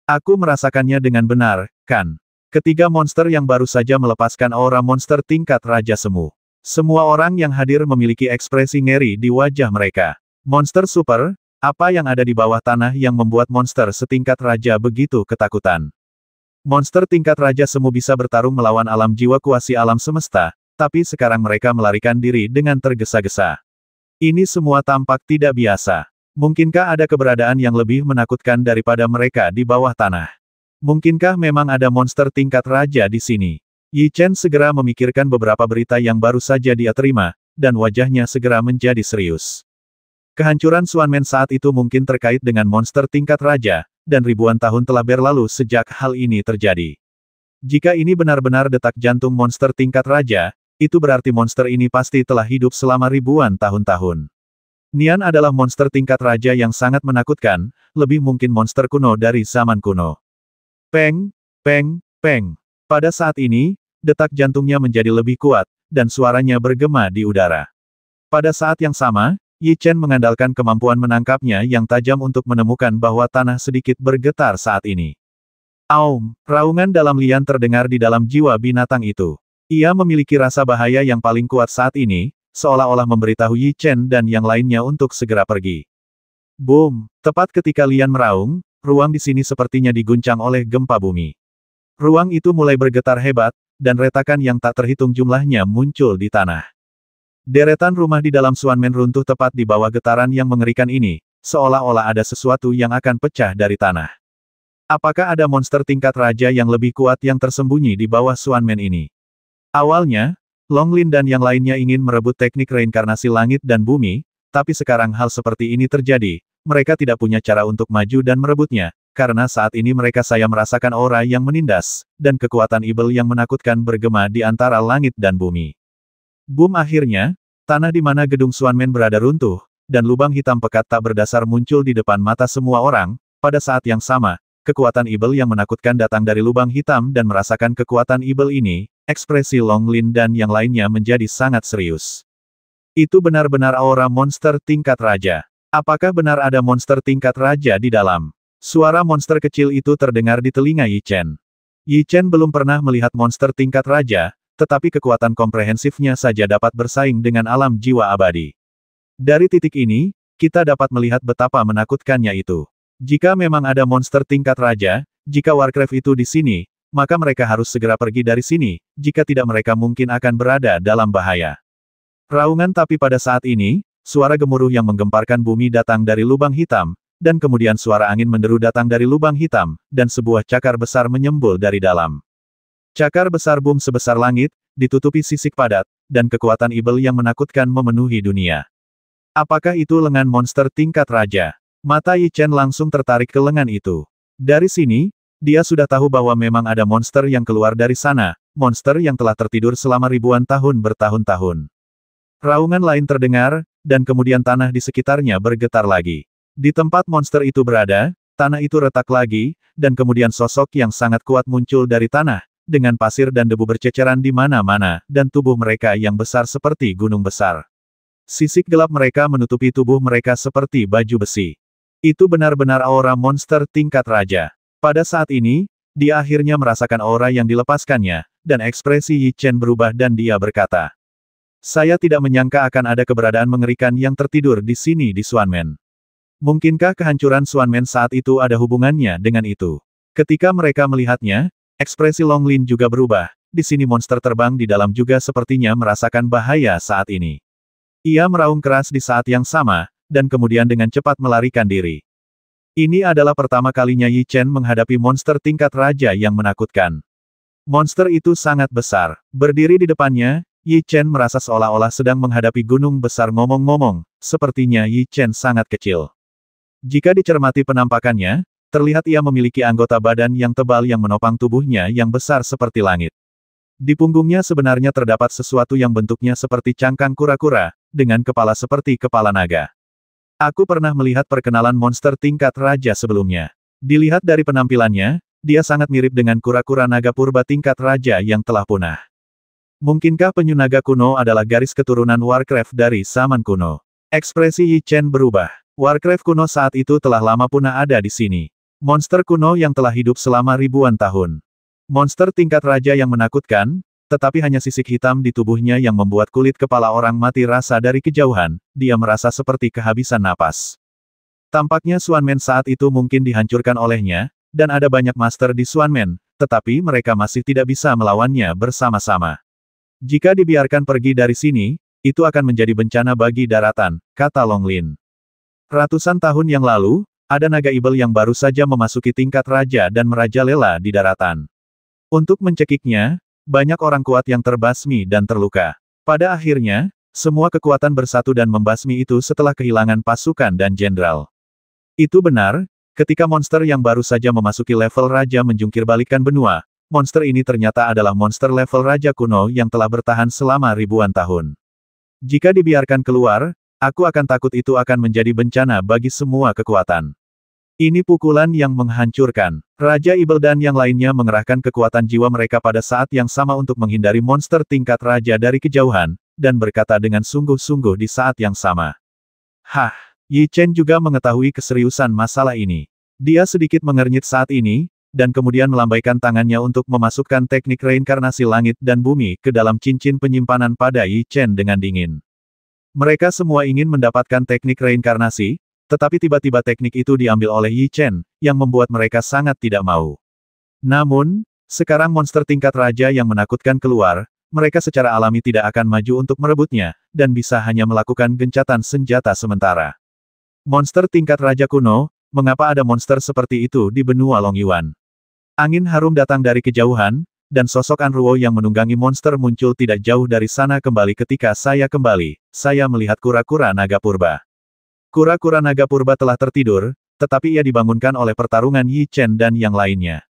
Aku merasakannya dengan benar, kan? Ketiga monster yang baru saja melepaskan aura monster tingkat Raja Semu. Semua orang yang hadir memiliki ekspresi ngeri di wajah mereka. Monster super, Apa yang ada di bawah tanah yang membuat monster setingkat raja begitu ketakutan? Monster tingkat raja semu bisa bertarung melawan alam jiwa kuasi alam semesta, tapi sekarang mereka melarikan diri dengan tergesa-gesa. Ini semua tampak tidak biasa. Mungkinkah ada keberadaan yang lebih menakutkan daripada mereka di bawah tanah? Mungkinkah memang ada monster tingkat raja di sini? Yi Chen segera memikirkan beberapa berita yang baru saja dia terima, dan wajahnya segera menjadi serius. Kehancuran Xuanmen saat itu mungkin terkait dengan monster tingkat raja, dan ribuan tahun telah berlalu sejak hal ini terjadi. Jika ini benar-benar detak jantung monster tingkat raja, itu berarti monster ini pasti telah hidup selama ribuan tahun-tahun. Nian adalah monster tingkat raja yang sangat menakutkan, lebih mungkin monster kuno dari zaman kuno. Peng, peng, peng. Pada saat ini, detak jantungnya menjadi lebih kuat, dan suaranya bergema di udara. Pada saat yang sama, Yi Chen mengandalkan kemampuan menangkapnya yang tajam untuk menemukan bahwa tanah sedikit bergetar saat ini. Aum, raungan dalam lian terdengar di dalam jiwa binatang itu. Ia memiliki rasa bahaya yang paling kuat saat ini, seolah-olah memberitahu Yi Chen dan yang lainnya untuk segera pergi. Boom! Tepat ketika Lian meraung, ruang di sini sepertinya diguncang oleh gempa bumi. Ruang itu mulai bergetar hebat, dan retakan yang tak terhitung jumlahnya muncul di tanah. Deretan rumah di dalam Xuanmen runtuh tepat di bawah getaran yang mengerikan ini, seolah-olah ada sesuatu yang akan pecah dari tanah. Apakah ada monster tingkat raja yang lebih kuat yang tersembunyi di bawah Xuanmen ini? Awalnya, Long Lin dan yang lainnya ingin merebut teknik reinkarnasi langit dan bumi, tapi sekarang hal seperti ini terjadi, mereka tidak punya cara untuk maju dan merebutnya, karena saat ini mereka saya merasakan aura yang menindas, dan kekuatan ibel yang menakutkan bergema di antara langit dan bumi. Boom! Akhirnya, tanah di mana gedung Xuanmen berada runtuh, dan lubang hitam pekat tak berdasar muncul di depan mata semua orang. Pada saat yang sama, kekuatan ibel yang menakutkan datang dari lubang hitam dan merasakan kekuatan ibel ini, ekspresi Long Lin dan yang lainnya menjadi sangat serius. Itu benar-benar aura monster tingkat raja. Apakah benar ada monster tingkat raja di dalam? Suara monster kecil itu terdengar di telinga Yi Chen. Yi Chen belum pernah melihat monster tingkat raja, tetapi kekuatan komprehensifnya saja dapat bersaing dengan alam jiwa abadi. Dari titik ini, kita dapat melihat betapa menakutkannya itu. Jika memang ada monster tingkat raja, jika Warcraft itu di sini, maka mereka harus segera pergi dari sini, jika tidak mereka mungkin akan berada dalam bahaya. Raungan tapi pada saat ini, suara gemuruh yang menggemparkan bumi datang dari lubang hitam, dan kemudian suara angin menderu datang dari lubang hitam, dan sebuah cakar besar menyembul dari dalam. Cakar besar boom sebesar langit, ditutupi sisik padat, dan kekuatan ibel yang menakutkan memenuhi dunia. Apakah itu lengan monster tingkat raja? Mata Yi Chen langsung tertarik ke lengan itu. Dari sini, dia sudah tahu bahwa memang ada monster yang keluar dari sana, monster yang telah tertidur selama ribuan tahun bertahun-tahun. Raungan lain terdengar, dan kemudian tanah di sekitarnya bergetar lagi. Di tempat monster itu berada, tanah itu retak lagi, dan kemudian sosok yang sangat kuat muncul dari tanah, dengan pasir dan debu berceceran di mana-mana, dan tubuh mereka yang besar seperti gunung besar. Sisik gelap mereka menutupi tubuh mereka seperti baju besi. Itu benar-benar aura monster tingkat raja. Pada saat ini, dia akhirnya merasakan aura yang dilepaskannya, dan ekspresi Yi Chen berubah dan dia berkata, "Saya tidak menyangka akan ada keberadaan mengerikan yang tertidur di sini di Xuanmen. Mungkinkah kehancuran Xuanmen saat itu ada hubungannya dengan itu?" Ketika mereka melihatnya, ekspresi Long Lin juga berubah. Di sini monster terbang di dalam juga sepertinya merasakan bahaya saat ini. Ia meraung keras di saat yang sama, dan kemudian dengan cepat melarikan diri. Ini adalah pertama kalinya Yi Chen menghadapi monster tingkat raja yang menakutkan. Monster itu sangat besar. Berdiri di depannya, Yi Chen merasa seolah-olah sedang menghadapi gunung besar. Ngomong-ngomong, sepertinya Yi Chen sangat kecil. Jika dicermati penampakannya, terlihat ia memiliki anggota badan yang tebal yang menopang tubuhnya yang besar seperti langit. Di punggungnya sebenarnya terdapat sesuatu yang bentuknya seperti cangkang kura-kura, dengan kepala seperti kepala naga. Aku pernah melihat perkenalan monster tingkat raja sebelumnya. Dilihat dari penampilannya, dia sangat mirip dengan kura-kura naga purba tingkat raja yang telah punah. Mungkinkah penyu naga kuno adalah garis keturunan Warcraft dari zaman kuno? Ekspresi Yi Chen berubah. Warcraft kuno saat itu telah lama punah ada di sini. Monster kuno yang telah hidup selama ribuan tahun. Monster tingkat raja yang menakutkan, tetapi hanya sisik hitam di tubuhnya yang membuat kulit kepala orang mati rasa dari kejauhan, dia merasa seperti kehabisan napas. Tampaknya Xuanmen saat itu mungkin dihancurkan olehnya, dan ada banyak master di Xuanmen, tetapi mereka masih tidak bisa melawannya bersama-sama. Jika dibiarkan pergi dari sini, itu akan menjadi bencana bagi daratan, kata Long Lin. Ratusan tahun yang lalu, ada naga ibel yang baru saja memasuki tingkat raja dan merajalela di daratan. Untuk mencekiknya, banyak orang kuat yang terbasmi dan terluka. Pada akhirnya, semua kekuatan bersatu dan membasmi itu setelah kehilangan pasukan dan jenderal. Itu benar, ketika monster yang baru saja memasuki level raja menjungkir balikan benua, monster ini ternyata adalah monster level raja kuno yang telah bertahan selama ribuan tahun. Jika dibiarkan keluar, aku akan takut itu akan menjadi bencana bagi semua kekuatan. Ini pukulan yang menghancurkan. Raja Ibel dan yang lainnya mengerahkan kekuatan jiwa mereka pada saat yang sama untuk menghindari monster tingkat raja dari kejauhan, dan berkata dengan sungguh-sungguh di saat yang sama. Hah! Yi Chen juga mengetahui keseriusan masalah ini. Dia sedikit mengernyit saat ini, dan kemudian melambaikan tangannya untuk memasukkan teknik reinkarnasi langit dan bumi ke dalam cincin penyimpanan pada Yi Chen dengan dingin. Mereka semua ingin mendapatkan teknik reinkarnasi, tetapi tiba-tiba teknik itu diambil oleh Yi Chen, yang membuat mereka sangat tidak mau. Namun, sekarang monster tingkat raja yang menakutkan keluar, mereka secara alami tidak akan maju untuk merebutnya, dan bisa hanya melakukan gencatan senjata sementara. Monster tingkat raja kuno, mengapa ada monster seperti itu di benua Longyuan? Angin harum datang dari kejauhan, dan sosok Anruo yang menunggangi monster muncul tidak jauh dari sana kembali ketika saya kembali, saya melihat kura-kura naga purba. Kura-kura naga purba telah tertidur, tetapi ia dibangunkan oleh pertarungan Yi Chen dan yang lainnya.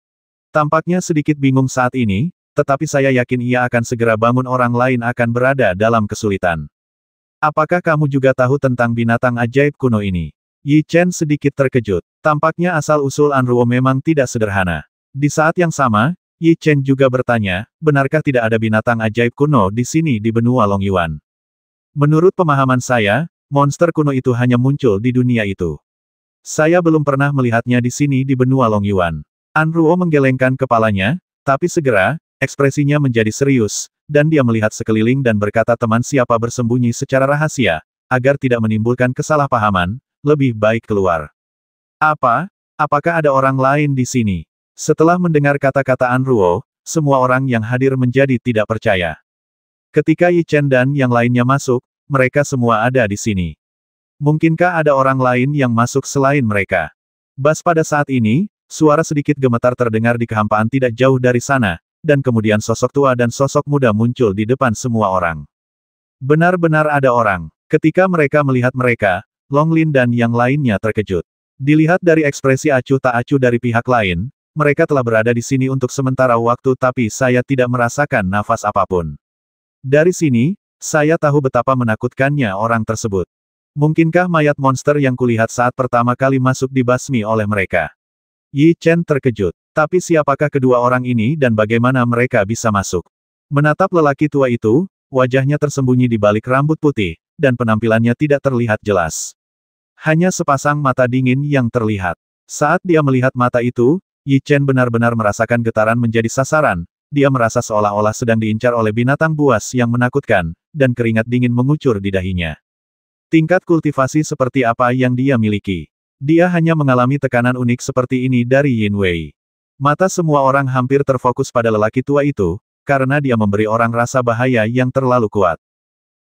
Tampaknya sedikit bingung saat ini, tetapi saya yakin ia akan segera bangun orang lain akan berada dalam kesulitan. Apakah kamu juga tahu tentang binatang ajaib kuno ini? Yi Chen sedikit terkejut. Tampaknya asal-usul Anruo memang tidak sederhana. Di saat yang sama, Yi Chen juga bertanya, benarkah tidak ada binatang ajaib kuno di sini di benua Longyuan? Menurut pemahaman saya, monster kuno itu hanya muncul di dunia itu. Saya belum pernah melihatnya di sini di benua Longyuan. Anruo menggelengkan kepalanya, tapi segera, ekspresinya menjadi serius, dan dia melihat sekeliling dan berkata teman siapa bersembunyi secara rahasia, agar tidak menimbulkan kesalahpahaman, lebih baik keluar. Apa? Apakah ada orang lain di sini? Setelah mendengar kata-kata Anruo, semua orang yang hadir menjadi tidak percaya. Ketika Yi Chen dan yang lainnya masuk, mereka semua ada di sini. Mungkinkah ada orang lain yang masuk selain mereka? Bas pada saat ini, suara sedikit gemetar terdengar di kehampaan tidak jauh dari sana, dan kemudian sosok tua dan sosok muda muncul di depan semua orang. Benar-benar ada orang. Ketika mereka melihat mereka, Long Lin dan yang lainnya terkejut. Dilihat dari ekspresi acuh tak acuh dari pihak lain, mereka telah berada di sini untuk sementara waktu tapi saya tidak merasakan nafas apapun. Dari sini, saya tahu betapa menakutkannya orang tersebut. Mungkinkah mayat monster yang kulihat saat pertama kali masuk dibasmi oleh mereka? Yi Chen terkejut. Tapi siapakah kedua orang ini dan bagaimana mereka bisa masuk? Menatap lelaki tua itu, wajahnya tersembunyi di balik rambut putih, dan penampilannya tidak terlihat jelas. Hanya sepasang mata dingin yang terlihat. Saat dia melihat mata itu, Yi Chen benar-benar merasakan getaran menjadi sasaran, dia merasa seolah-olah sedang diincar oleh binatang buas yang menakutkan, dan keringat dingin mengucur di dahinya. Tingkat kultivasi seperti apa yang dia miliki? Dia hanya mengalami tekanan unik seperti ini dari Yin Wei. Mata semua orang hampir terfokus pada lelaki tua itu, karena dia memberi orang rasa bahaya yang terlalu kuat.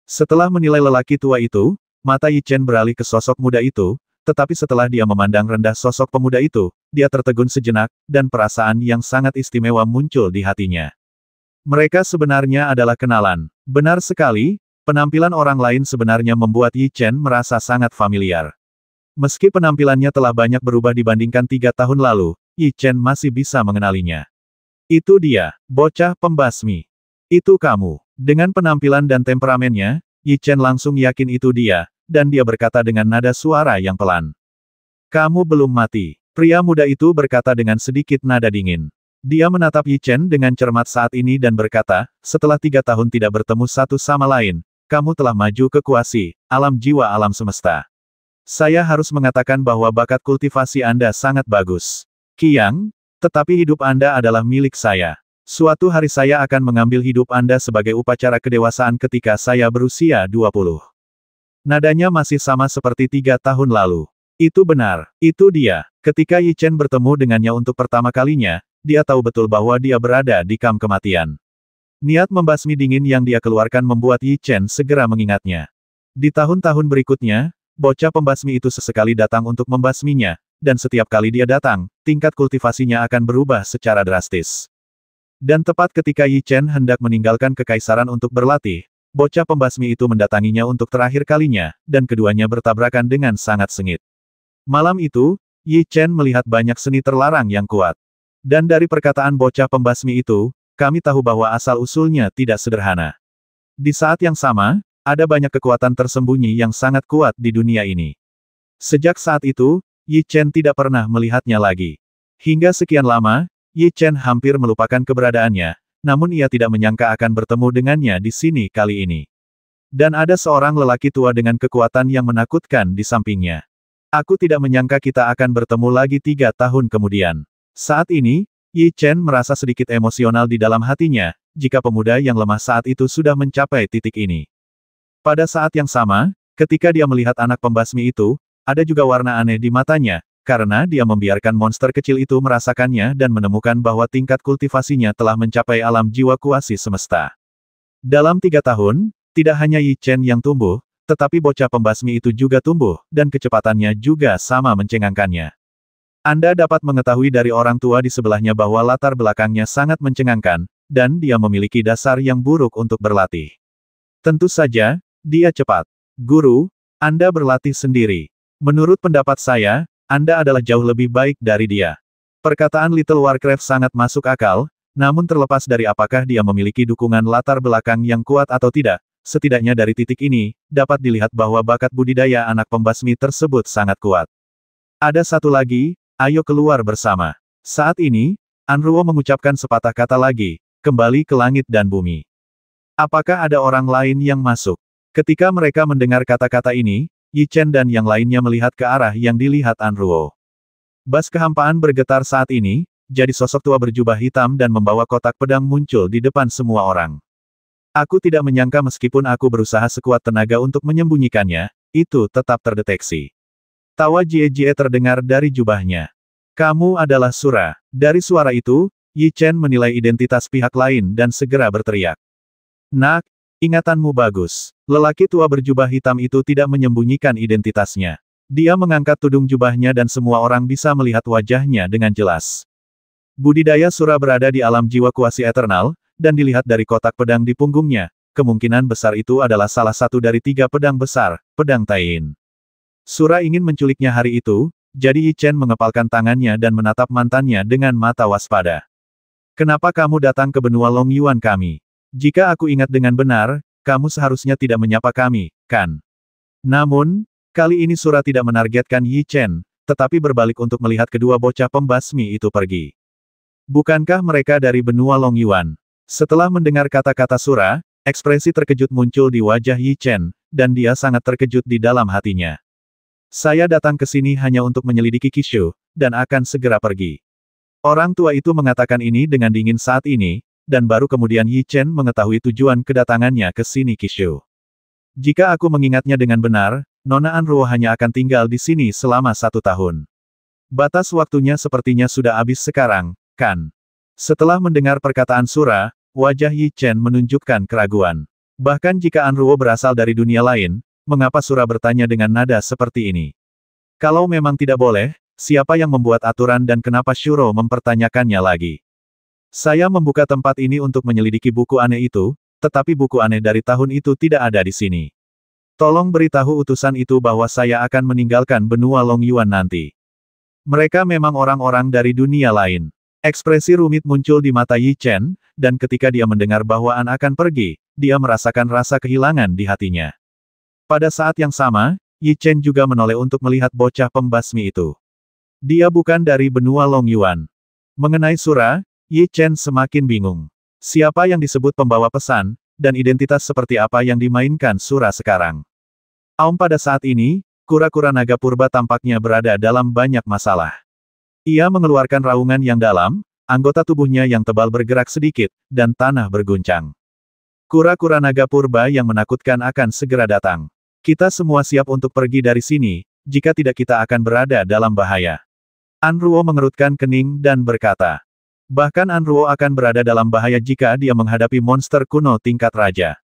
Setelah menilai lelaki tua itu, mata Yi Chen beralih ke sosok muda itu, tetapi setelah dia memandang rendah sosok pemuda itu, dia tertegun sejenak, dan perasaan yang sangat istimewa muncul di hatinya. Mereka sebenarnya adalah kenalan. Benar sekali, penampilan orang lain sebenarnya membuat Yi Chen merasa sangat familiar. Meski penampilannya telah banyak berubah dibandingkan 3 tahun lalu, Yi Chen masih bisa mengenalinya. Itu dia, bocah pembasmi. Itu kamu. Dengan penampilan dan temperamennya, Yi Chen langsung yakin itu dia, dan dia berkata dengan nada suara yang pelan. Kamu belum mati. Pria muda itu berkata dengan sedikit nada dingin. Dia menatap Yi Chen dengan cermat saat ini dan berkata, setelah 3 tahun tidak bertemu satu sama lain, kamu telah maju ke kuasi, alam jiwa alam semesta. Saya harus mengatakan bahwa bakat kultivasi Anda sangat bagus. Qiang, tetapi hidup Anda adalah milik saya. Suatu hari saya akan mengambil hidup Anda sebagai upacara kedewasaan ketika saya berusia 20. Nadanya masih sama seperti 3 tahun lalu. Itu benar, itu dia. Ketika Yi Chen bertemu dengannya untuk pertama kalinya, dia tahu betul bahwa dia berada di kam kematian. Niat membasmi dingin yang dia keluarkan membuat Yi Chen segera mengingatnya. Di tahun-tahun berikutnya, bocah pembasmi itu sesekali datang untuk membasminya, dan setiap kali dia datang, tingkat kultivasinya akan berubah secara drastis. Dan tepat ketika Yi Chen hendak meninggalkan kekaisaran untuk berlatih, bocah pembasmi itu mendatanginya untuk terakhir kalinya, dan keduanya bertabrakan dengan sangat sengit. Malam itu, Yi Chen melihat banyak seni terlarang yang kuat. Dan dari perkataan bocah pembasmi itu, kami tahu bahwa asal-usulnya tidak sederhana. Di saat yang sama, ada banyak kekuatan tersembunyi yang sangat kuat di dunia ini. Sejak saat itu, Yi Chen tidak pernah melihatnya lagi. Hingga sekian lama, Yi Chen hampir melupakan keberadaannya, namun ia tidak menyangka akan bertemu dengannya di sini kali ini. Dan ada seorang lelaki tua dengan kekuatan yang menakutkan di sampingnya. Aku tidak menyangka kita akan bertemu lagi 3 tahun kemudian. Saat ini, Yi Chen merasa sedikit emosional di dalam hatinya, jika pemuda yang lemah saat itu sudah mencapai titik ini. Pada saat yang sama, ketika dia melihat anak pembasmi itu, ada juga warna aneh di matanya, karena dia membiarkan monster kecil itu merasakannya dan menemukan bahwa tingkat kultivasinya telah mencapai alam jiwa kuasi semesta. Dalam 3 tahun, tidak hanya Yi Chen yang tumbuh, tetapi bocah pembasmi itu juga tumbuh, dan kecepatannya juga sama mencengangkannya. Anda dapat mengetahui dari orang tua di sebelahnya bahwa latar belakangnya sangat mencengangkan, dan dia memiliki dasar yang buruk untuk berlatih. Tentu saja, dia cepat. Guru, Anda berlatih sendiri. Menurut pendapat saya, Anda adalah jauh lebih baik dari dia. Perkataan Little Warcraft sangat masuk akal, namun terlepas dari apakah dia memiliki dukungan latar belakang yang kuat atau tidak, setidaknya dari titik ini, dapat dilihat bahwa bakat budidaya anak pembasmi tersebut sangat kuat. Ada satu lagi, ayo keluar bersama. Saat ini, Anruo mengucapkan sepatah kata lagi, kembali ke langit dan bumi. Apakah ada orang lain yang masuk? Ketika mereka mendengar kata-kata ini, Yi Chen dan yang lainnya melihat ke arah yang dilihat Anruo. Bas kehampaan bergetar saat ini, jadi sosok tua berjubah hitam dan membawa kotak pedang muncul di depan semua orang. Aku tidak menyangka meskipun aku berusaha sekuat tenaga untuk menyembunyikannya, itu tetap terdeteksi. Tawa Jie-Jie terdengar dari jubahnya. Kamu adalah Sura. Dari suara itu, Yi Chen menilai identitas pihak lain dan segera berteriak. Nak, ingatanmu bagus. Lelaki tua berjubah hitam itu tidak menyembunyikan identitasnya. Dia mengangkat tudung jubahnya dan semua orang bisa melihat wajahnya dengan jelas. Budidaya Sura berada di alam jiwa kuasi eternal, dan dilihat dari kotak pedang di punggungnya, kemungkinan besar itu adalah salah satu dari 3 pedang besar, pedang Taiyin. Sura ingin menculiknya hari itu, jadi Yi Chen mengepalkan tangannya dan menatap mantannya dengan mata waspada. Kenapa kamu datang ke benua Long Yuan kami? Jika aku ingat dengan benar, kamu seharusnya tidak menyapa kami, kan? Namun, kali ini Sura tidak menargetkan Yi Chen, tetapi berbalik untuk melihat kedua bocah pembasmi itu pergi. Bukankah mereka dari benua Long Yuan? Setelah mendengar kata-kata Sura, ekspresi terkejut muncul di wajah Yi Chen, dan dia sangat terkejut di dalam hatinya. Saya datang ke sini hanya untuk menyelidiki Qishu, dan akan segera pergi. Orang tua itu mengatakan ini dengan dingin saat ini, dan baru kemudian Yi Chen mengetahui tujuan kedatangannya ke sini Qishu. Jika aku mengingatnya dengan benar, Nona Anruo hanya akan tinggal di sini selama 1 tahun. Batas waktunya sepertinya sudah habis sekarang, kan? Setelah mendengar perkataan Sura, wajah Yi Chen menunjukkan keraguan. Bahkan jika Anruo berasal dari dunia lain, mengapa Sura bertanya dengan nada seperti ini? Kalau memang tidak boleh, siapa yang membuat aturan dan kenapa Shuro mempertanyakannya lagi? Saya membuka tempat ini untuk menyelidiki buku aneh itu, tetapi buku aneh dari tahun itu tidak ada di sini. Tolong beritahu utusan itu bahwa saya akan meninggalkan benua Long Yuan nanti. Mereka memang orang-orang dari dunia lain. Ekspresi rumit muncul di mata Yi Chen, dan ketika dia mendengar bahwa An akan pergi, dia merasakan rasa kehilangan di hatinya. Pada saat yang sama, Yi Chen juga menoleh untuk melihat bocah pembasmi itu. Dia bukan dari benua Long Yuan. Mengenai Sura, Yi Chen semakin bingung. Siapa yang disebut pembawa pesan, dan identitas seperti apa yang dimainkan Sura sekarang? Pada saat ini, kura-kura naga purba tampaknya berada dalam banyak masalah. Ia mengeluarkan raungan yang dalam, anggota tubuhnya yang tebal bergerak sedikit, dan tanah berguncang. Kura-kura naga purba yang menakutkan akan segera datang. Kita semua siap untuk pergi dari sini, jika tidak kita akan berada dalam bahaya. Anruo mengerutkan kening dan berkata. Bahkan Anruo akan berada dalam bahaya jika dia menghadapi monster kuno tingkat raja.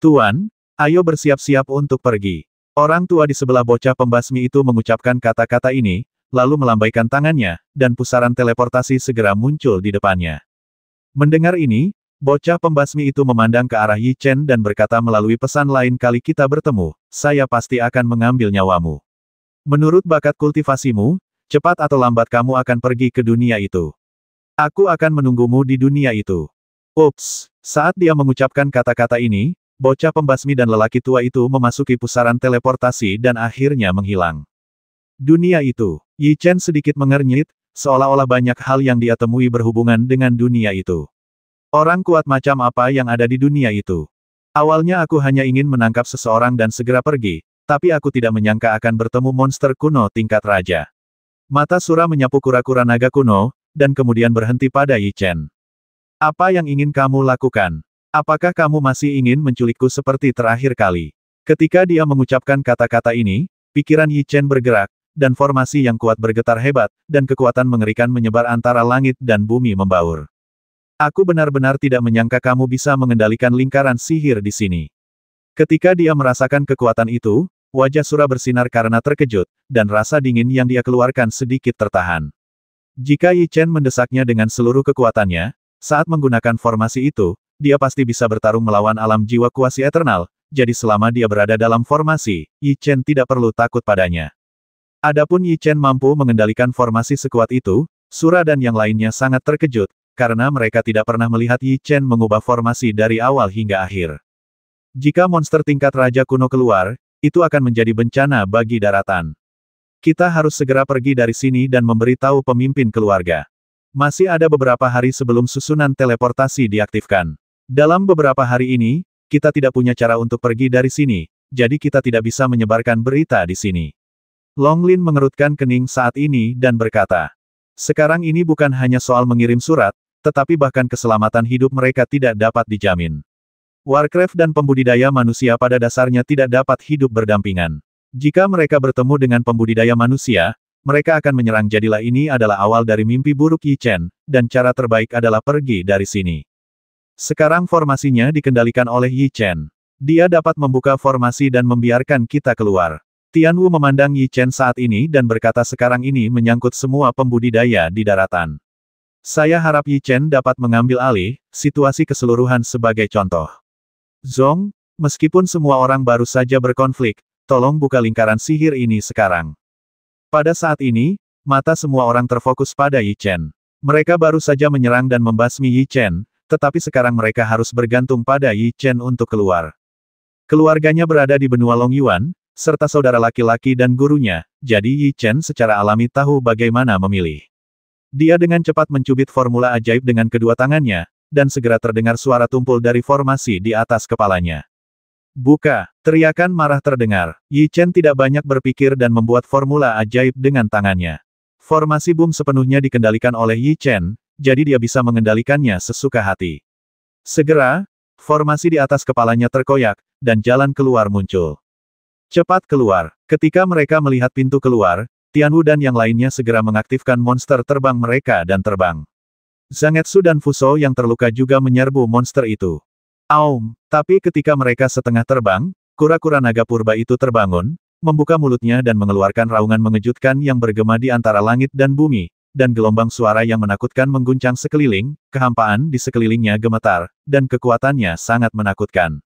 Tuan, ayo bersiap-siap untuk pergi. Orang tua di sebelah bocah pembasmi itu mengucapkan kata-kata ini, lalu melambaikan tangannya, dan pusaran teleportasi segera muncul di depannya. Mendengar ini, bocah pembasmi itu memandang ke arah Yi Chen dan berkata melalui pesan lain kali kita bertemu, saya pasti akan mengambil nyawamu. Menurut bakat kultivasimu, cepat atau lambat kamu akan pergi ke dunia itu. Aku akan menunggumu di dunia itu. Ups, saat dia mengucapkan kata-kata ini, bocah pembasmi dan lelaki tua itu memasuki pusaran teleportasi dan akhirnya menghilang. Dunia itu, Yi Chen sedikit mengernyit, seolah-olah banyak hal yang dia temui berhubungan dengan dunia itu. Orang kuat macam apa yang ada di dunia itu? Awalnya aku hanya ingin menangkap seseorang dan segera pergi, tapi aku tidak menyangka akan bertemu monster kuno tingkat raja. Mata Sura menyapu kura-kura naga kuno, dan kemudian berhenti pada Yi Chen. Apa yang ingin kamu lakukan? Apakah kamu masih ingin menculikku seperti terakhir kali? Ketika dia mengucapkan kata-kata ini, pikiran Yi Chen bergerak, dan formasi yang kuat bergetar hebat, dan kekuatan mengerikan menyebar antara langit dan bumi membaur. Aku benar-benar tidak menyangka kamu bisa mengendalikan lingkaran sihir di sini. Ketika dia merasakan kekuatan itu, wajah Sura bersinar karena terkejut, dan rasa dingin yang dia keluarkan sedikit tertahan. Jika Yi Chen mendesaknya dengan seluruh kekuatannya, saat menggunakan formasi itu, dia pasti bisa bertarung melawan alam jiwa kuasi eternal, jadi selama dia berada dalam formasi, Yi Chen tidak perlu takut padanya. Adapun Yi Chen mampu mengendalikan formasi sekuat itu, Sura dan yang lainnya sangat terkejut, karena mereka tidak pernah melihat Yi Chen mengubah formasi dari awal hingga akhir. Jika monster tingkat raja kuno keluar, itu akan menjadi bencana bagi daratan. Kita harus segera pergi dari sini dan memberitahu pemimpin keluarga. Masih ada beberapa hari sebelum susunan teleportasi diaktifkan. Dalam beberapa hari ini, kita tidak punya cara untuk pergi dari sini, jadi kita tidak bisa menyebarkan berita di sini. Long Lin mengerutkan kening saat ini dan berkata, sekarang ini bukan hanya soal mengirim surat, tetapi bahkan keselamatan hidup mereka tidak dapat dijamin. Warcraft dan pembudidaya manusia pada dasarnya tidak dapat hidup berdampingan. Jika mereka bertemu dengan pembudidaya manusia, mereka akan menyerang. Jadilah ini adalah awal dari mimpi buruk Yi Chen, dan cara terbaik adalah pergi dari sini. Sekarang formasinya dikendalikan oleh Yi Chen. Dia dapat membuka formasi dan membiarkan kita keluar. Tianwu memandang Yi Chen saat ini dan berkata sekarang ini menyangkut semua pembudidaya di daratan. Saya harap Yi Chen dapat mengambil alih situasi keseluruhan sebagai contoh. Zong, meskipun semua orang baru saja berkonflik, tolong buka lingkaran sihir ini sekarang. Pada saat ini, mata semua orang terfokus pada Yi Chen. Mereka baru saja menyerang dan membasmi Yi Chen, tetapi sekarang mereka harus bergantung pada Yi Chen untuk keluar. Keluarganya berada di benua Long Yuan, serta saudara laki-laki dan gurunya, jadi Yi Chen secara alami tahu bagaimana memilih. Dia dengan cepat mencubit formula ajaib dengan kedua tangannya, dan segera terdengar suara tumpul dari formasi di atas kepalanya. Buka! Teriakan marah terdengar. Yi Chen tidak banyak berpikir dan membuat formula ajaib dengan tangannya. Formasi boom sepenuhnya dikendalikan oleh Yi Chen, jadi dia bisa mengendalikannya sesuka hati. Segera, formasi di atas kepalanya terkoyak, dan jalan keluar muncul. Cepat keluar. Ketika mereka melihat pintu keluar, Tianwu dan yang lainnya segera mengaktifkan monster terbang mereka dan terbang. Zangetsu dan Fuso yang terluka juga menyerbu monster itu. Aum, tapi ketika mereka setengah terbang, kura-kura naga purba itu terbangun, membuka mulutnya dan mengeluarkan raungan mengejutkan yang bergema di antara langit dan bumi, dan gelombang suara yang menakutkan mengguncang sekeliling, kehampaan di sekelilingnya gemetar, dan kekuatannya sangat menakutkan.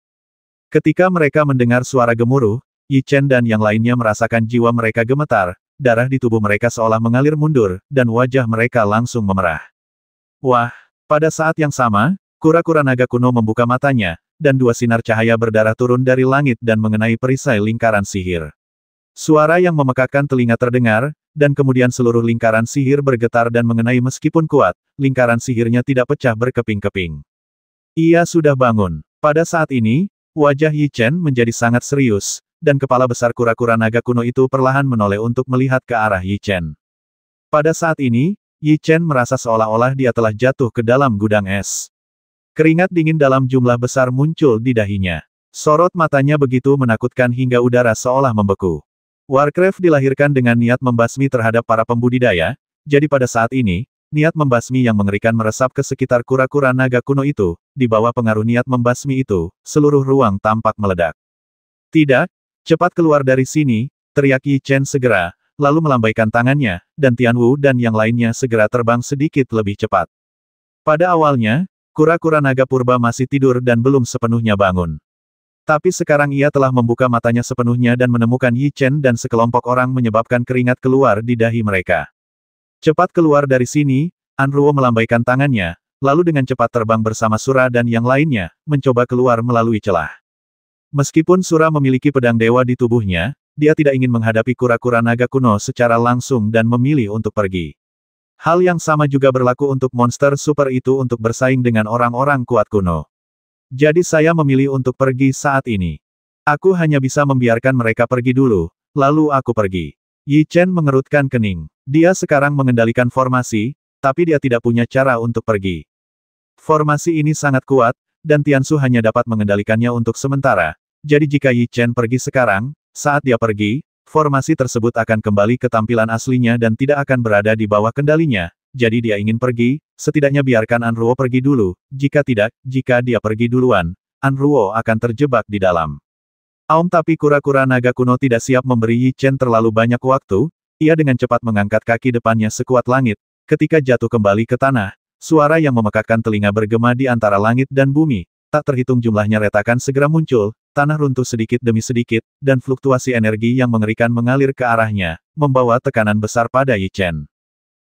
Ketika mereka mendengar suara gemuruh, Yi Chen dan yang lainnya merasakan jiwa mereka gemetar, darah di tubuh mereka seolah mengalir mundur, dan wajah mereka langsung memerah. Wah, pada saat yang sama, kura-kura naga kuno membuka matanya, dan dua sinar cahaya berdarah turun dari langit dan mengenai perisai lingkaran sihir. Suara yang memekakkan telinga terdengar, dan kemudian seluruh lingkaran sihir bergetar dan mengenai meskipun kuat, lingkaran sihirnya tidak pecah berkeping-keping. Ia sudah bangun. Pada saat ini, wajah Yi Chen menjadi sangat serius, dan kepala besar kura-kura naga kuno itu perlahan menoleh untuk melihat ke arah Yi Chen. Pada saat ini, Yi Chen merasa seolah-olah dia telah jatuh ke dalam gudang es. Keringat dingin dalam jumlah besar muncul di dahinya. Sorot matanya begitu menakutkan hingga udara seolah membeku. Warcraft dilahirkan dengan niat membasmi terhadap para pembudidaya, jadi pada saat ini, niat membasmi yang mengerikan meresap ke sekitar kura-kura naga kuno itu, di bawah pengaruh niat membasmi itu, seluruh ruang tampak meledak. Tidak, cepat keluar dari sini, teriak Yi Chen segera, lalu melambaikan tangannya, dan Tianwu dan yang lainnya segera terbang sedikit lebih cepat. Pada awalnya, kura-kura naga purba masih tidur dan belum sepenuhnya bangun. Tapi sekarang ia telah membuka matanya sepenuhnya dan menemukan Yi Chen dan sekelompok orang menyebabkan keringat keluar di dahi mereka. Cepat keluar dari sini, Anruo melambaikan tangannya, lalu dengan cepat terbang bersama Sura dan yang lainnya, mencoba keluar melalui celah. Meskipun Sura memiliki pedang dewa di tubuhnya, dia tidak ingin menghadapi kura-kura naga kuno secara langsung dan memilih untuk pergi. Hal yang sama juga berlaku untuk monster super itu untuk bersaing dengan orang-orang kuat kuno. Jadi saya memilih untuk pergi saat ini. Aku hanya bisa membiarkan mereka pergi dulu, lalu aku pergi. Yi Chen mengerutkan kening. Dia sekarang mengendalikan formasi, tapi dia tidak punya cara untuk pergi. Formasi ini sangat kuat, dan Tiansu hanya dapat mengendalikannya untuk sementara. Jadi jika Yi Chen pergi sekarang, saat dia pergi, formasi tersebut akan kembali ke tampilan aslinya dan tidak akan berada di bawah kendalinya. Jadi dia ingin pergi, setidaknya biarkan Anruo pergi dulu, jika tidak, jika dia pergi duluan, Anruo akan terjebak di dalam. Tapi kura-kura naga kuno tidak siap memberi Yi Chen terlalu banyak waktu, ia dengan cepat mengangkat kaki depannya sekuat langit, ketika jatuh kembali ke tanah, suara yang memekakkan telinga bergema di antara langit dan bumi, tak terhitung jumlahnya retakan segera muncul, tanah runtuh sedikit demi sedikit, dan fluktuasi energi yang mengerikan mengalir ke arahnya, membawa tekanan besar pada Yi Chen.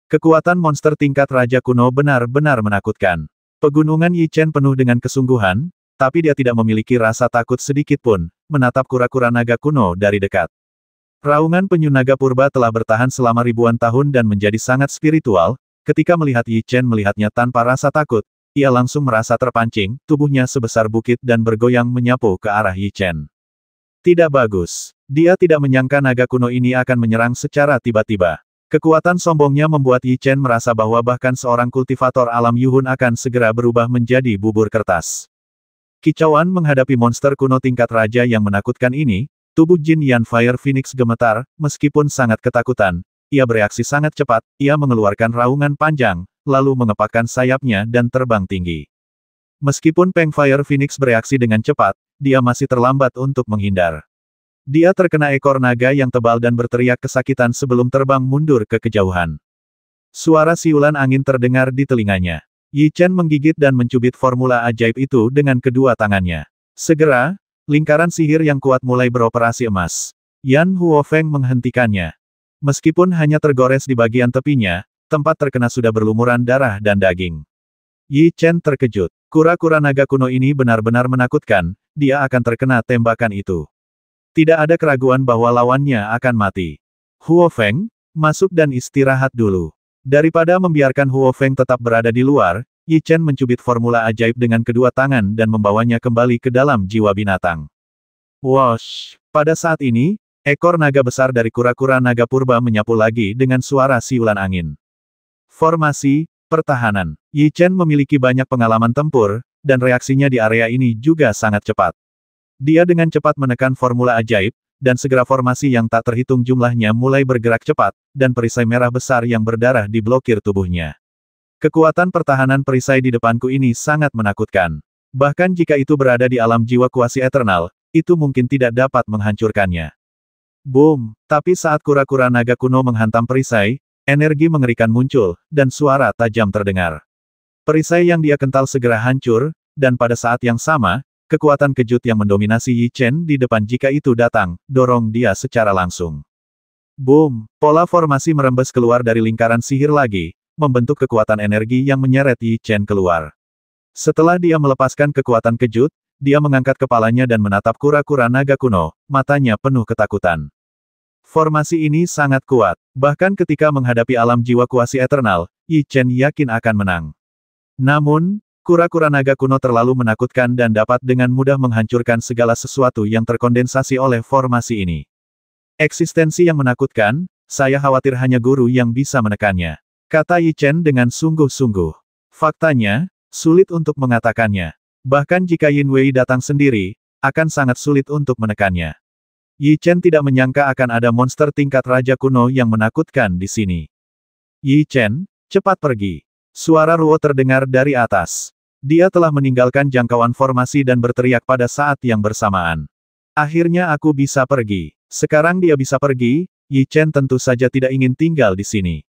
Kekuatan monster tingkat Raja Kuno benar-benar menakutkan. Pegunungan Yi Chen penuh dengan kesungguhan, tapi dia tidak memiliki rasa takut sedikit pun, menatap kura-kura naga kuno dari dekat. Raungan penyu naga purba telah bertahan selama ribuan tahun dan menjadi sangat spiritual, ketika melihat Yi Chen melihatnya tanpa rasa takut, ia langsung merasa terpancing, tubuhnya sebesar bukit dan bergoyang menyapu ke arah Yi Chen. Tidak bagus. Dia tidak menyangka naga kuno ini akan menyerang secara tiba-tiba. Kekuatan sombongnya membuat Yi Chen merasa bahwa bahkan seorang kultivator alam Yuhun akan segera berubah menjadi bubur kertas. Kicauan menghadapi monster kuno tingkat raja yang menakutkan ini, tubuh Jin Yan Fire Phoenix gemetar, meskipun sangat ketakutan, ia bereaksi sangat cepat, ia mengeluarkan raungan panjang, lalu mengepakkan sayapnya dan terbang tinggi. Meskipun Peng Fire Phoenix bereaksi dengan cepat, dia masih terlambat untuk menghindar. Dia terkena ekor naga yang tebal dan berteriak kesakitan sebelum terbang mundur ke kejauhan. Suara siulan angin terdengar di telinganya. Yi Chen menggigit dan mencubit formula ajaib itu dengan kedua tangannya. Segera, lingkaran sihir yang kuat mulai beroperasi emas. Yan Huofeng menghentikannya. Meskipun hanya tergores di bagian tepinya, tempat terkena sudah berlumuran darah dan daging. Yi Chen terkejut. Kura-kura naga kuno ini benar-benar menakutkan, dia akan terkena tembakan itu. Tidak ada keraguan bahwa lawannya akan mati. Huofeng, masuk dan istirahat dulu. Daripada membiarkan Huofeng tetap berada di luar, Yi Chen mencubit formula ajaib dengan kedua tangan dan membawanya kembali ke dalam jiwa binatang. Wosh! Pada saat ini, ekor naga besar dari kura-kura naga purba menyapu lagi dengan suara siulan angin. Formasi, pertahanan. Yi Chen memiliki banyak pengalaman tempur, dan reaksinya di area ini juga sangat cepat. Dia dengan cepat menekan formula ajaib, dan segera formasi yang tak terhitung jumlahnya mulai bergerak cepat, dan perisai merah besar yang berdarah diblokir tubuhnya. Kekuatan pertahanan perisai di depanku ini sangat menakutkan. Bahkan jika itu berada di alam jiwa kuasi eternal, itu mungkin tidak dapat menghancurkannya. Boom! Tapi saat kura-kura naga kuno menghantam perisai, energi mengerikan muncul, dan suara tajam terdengar. Perisai yang dia kental segera hancur, dan pada saat yang sama, kekuatan kejut yang mendominasi Yi Chen di depan jika itu datang, dorong dia secara langsung. Boom! Pola formasi merembes keluar dari lingkaran sihir lagi, membentuk kekuatan energi yang menyeret Yi Chen keluar. Setelah dia melepaskan kekuatan kejut, dia mengangkat kepalanya dan menatap kura-kura naga kuno, matanya penuh ketakutan. Formasi ini sangat kuat, bahkan ketika menghadapi alam jiwa kuasi eternal, Yi Chen yakin akan menang. Namun, kura-kura naga kuno terlalu menakutkan dan dapat dengan mudah menghancurkan segala sesuatu yang terkondensasi oleh formasi ini. Eksistensi yang menakutkan, saya khawatir hanya guru yang bisa menekannya. Kata Yi Chen dengan sungguh-sungguh. Faktanya, sulit untuk mengatakannya. Bahkan jika Yin Wei datang sendiri, akan sangat sulit untuk menekannya. Yi Chen tidak menyangka akan ada monster tingkat raja kuno yang menakutkan di sini. Yi Chen, cepat pergi. Suara Ruo terdengar dari atas. Dia telah meninggalkan jangkauan formasi dan berteriak pada saat yang bersamaan. Akhirnya aku bisa pergi. Sekarang dia bisa pergi, Yi Chen tentu saja tidak ingin tinggal di sini.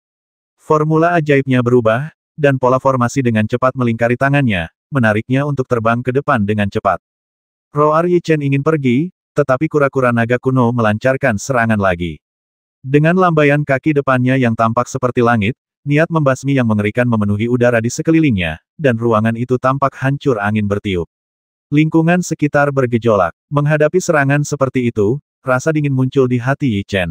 Formula ajaibnya berubah, dan pola formasi dengan cepat melingkari tangannya, menariknya untuk terbang ke depan dengan cepat. Roar Yi Chen ingin pergi, tetapi kura-kura naga kuno melancarkan serangan lagi. Dengan lambaian kaki depannya yang tampak seperti langit, niat membasmi yang mengerikan memenuhi udara di sekelilingnya, dan ruangan itu tampak hancur angin bertiup. Lingkungan sekitar bergejolak. Menghadapi serangan seperti itu, rasa dingin muncul di hati Yi Chen.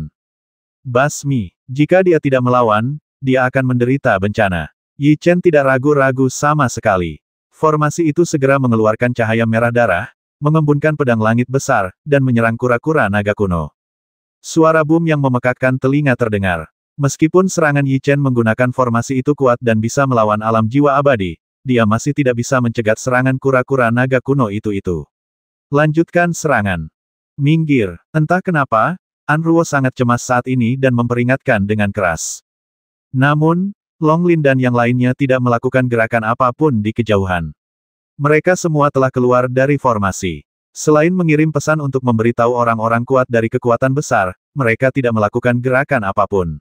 Basmi, jika dia tidak melawan, dia akan menderita bencana. Yi Chen tidak ragu-ragu sama sekali. Formasi itu segera mengeluarkan cahaya merah darah, mengembunkan pedang langit besar, dan menyerang kura-kura naga kuno. Suara boom yang memekakkan telinga terdengar. Meskipun serangan Yi Chen menggunakan formasi itu kuat dan bisa melawan alam jiwa abadi, dia masih tidak bisa mencegat serangan kura-kura naga kuno itu. Lanjutkan serangan. Minggir. Entah kenapa, Anruo sangat cemas saat ini dan memperingatkan dengan keras. Namun, Long Lin dan yang lainnya tidak melakukan gerakan apapun di kejauhan. Mereka semua telah keluar dari formasi. Selain mengirim pesan untuk memberitahu orang-orang kuat dari kekuatan besar, mereka tidak melakukan gerakan apapun.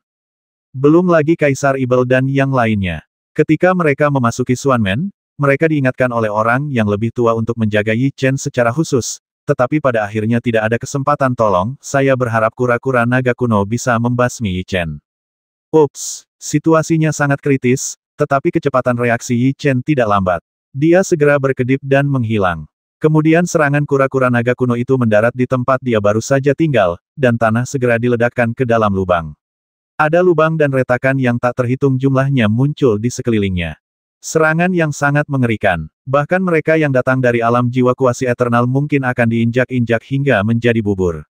Belum lagi Kaisar Ibel dan yang lainnya. Ketika mereka memasuki Xuanmen, mereka diingatkan oleh orang yang lebih tua untuk menjaga Yi Chen secara khusus, tetapi pada akhirnya tidak ada kesempatan. Tolong, saya berharap kura-kura naga kuno bisa membasmi Yi Chen. Ups, situasinya sangat kritis, tetapi kecepatan reaksi Yi Chen tidak lambat. Dia segera berkedip dan menghilang. Kemudian serangan kura-kura naga kuno itu mendarat di tempat dia baru saja tinggal, dan tanah segera diledakkan ke dalam lubang. Ada lubang dan retakan yang tak terhitung jumlahnya muncul di sekelilingnya. Serangan yang sangat mengerikan. Bahkan mereka yang datang dari alam jiwa kuasi eternal mungkin akan diinjak-injak hingga menjadi bubur.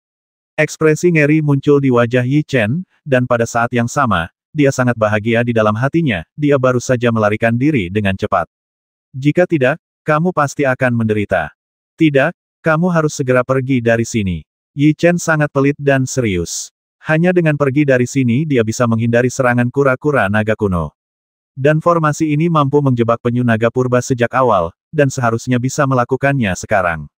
Ekspresi ngeri muncul di wajah Yi Chen, dan pada saat yang sama, dia sangat bahagia di dalam hatinya, dia baru saja melarikan diri dengan cepat. Jika tidak, kamu pasti akan menderita. Tidak, kamu harus segera pergi dari sini. Yi Chen sangat pelit dan serius. Hanya dengan pergi dari sini dia bisa menghindari serangan kura-kura naga kuno. Dan formasi ini mampu menjebak penyu naga purba sejak awal, dan seharusnya bisa melakukannya sekarang.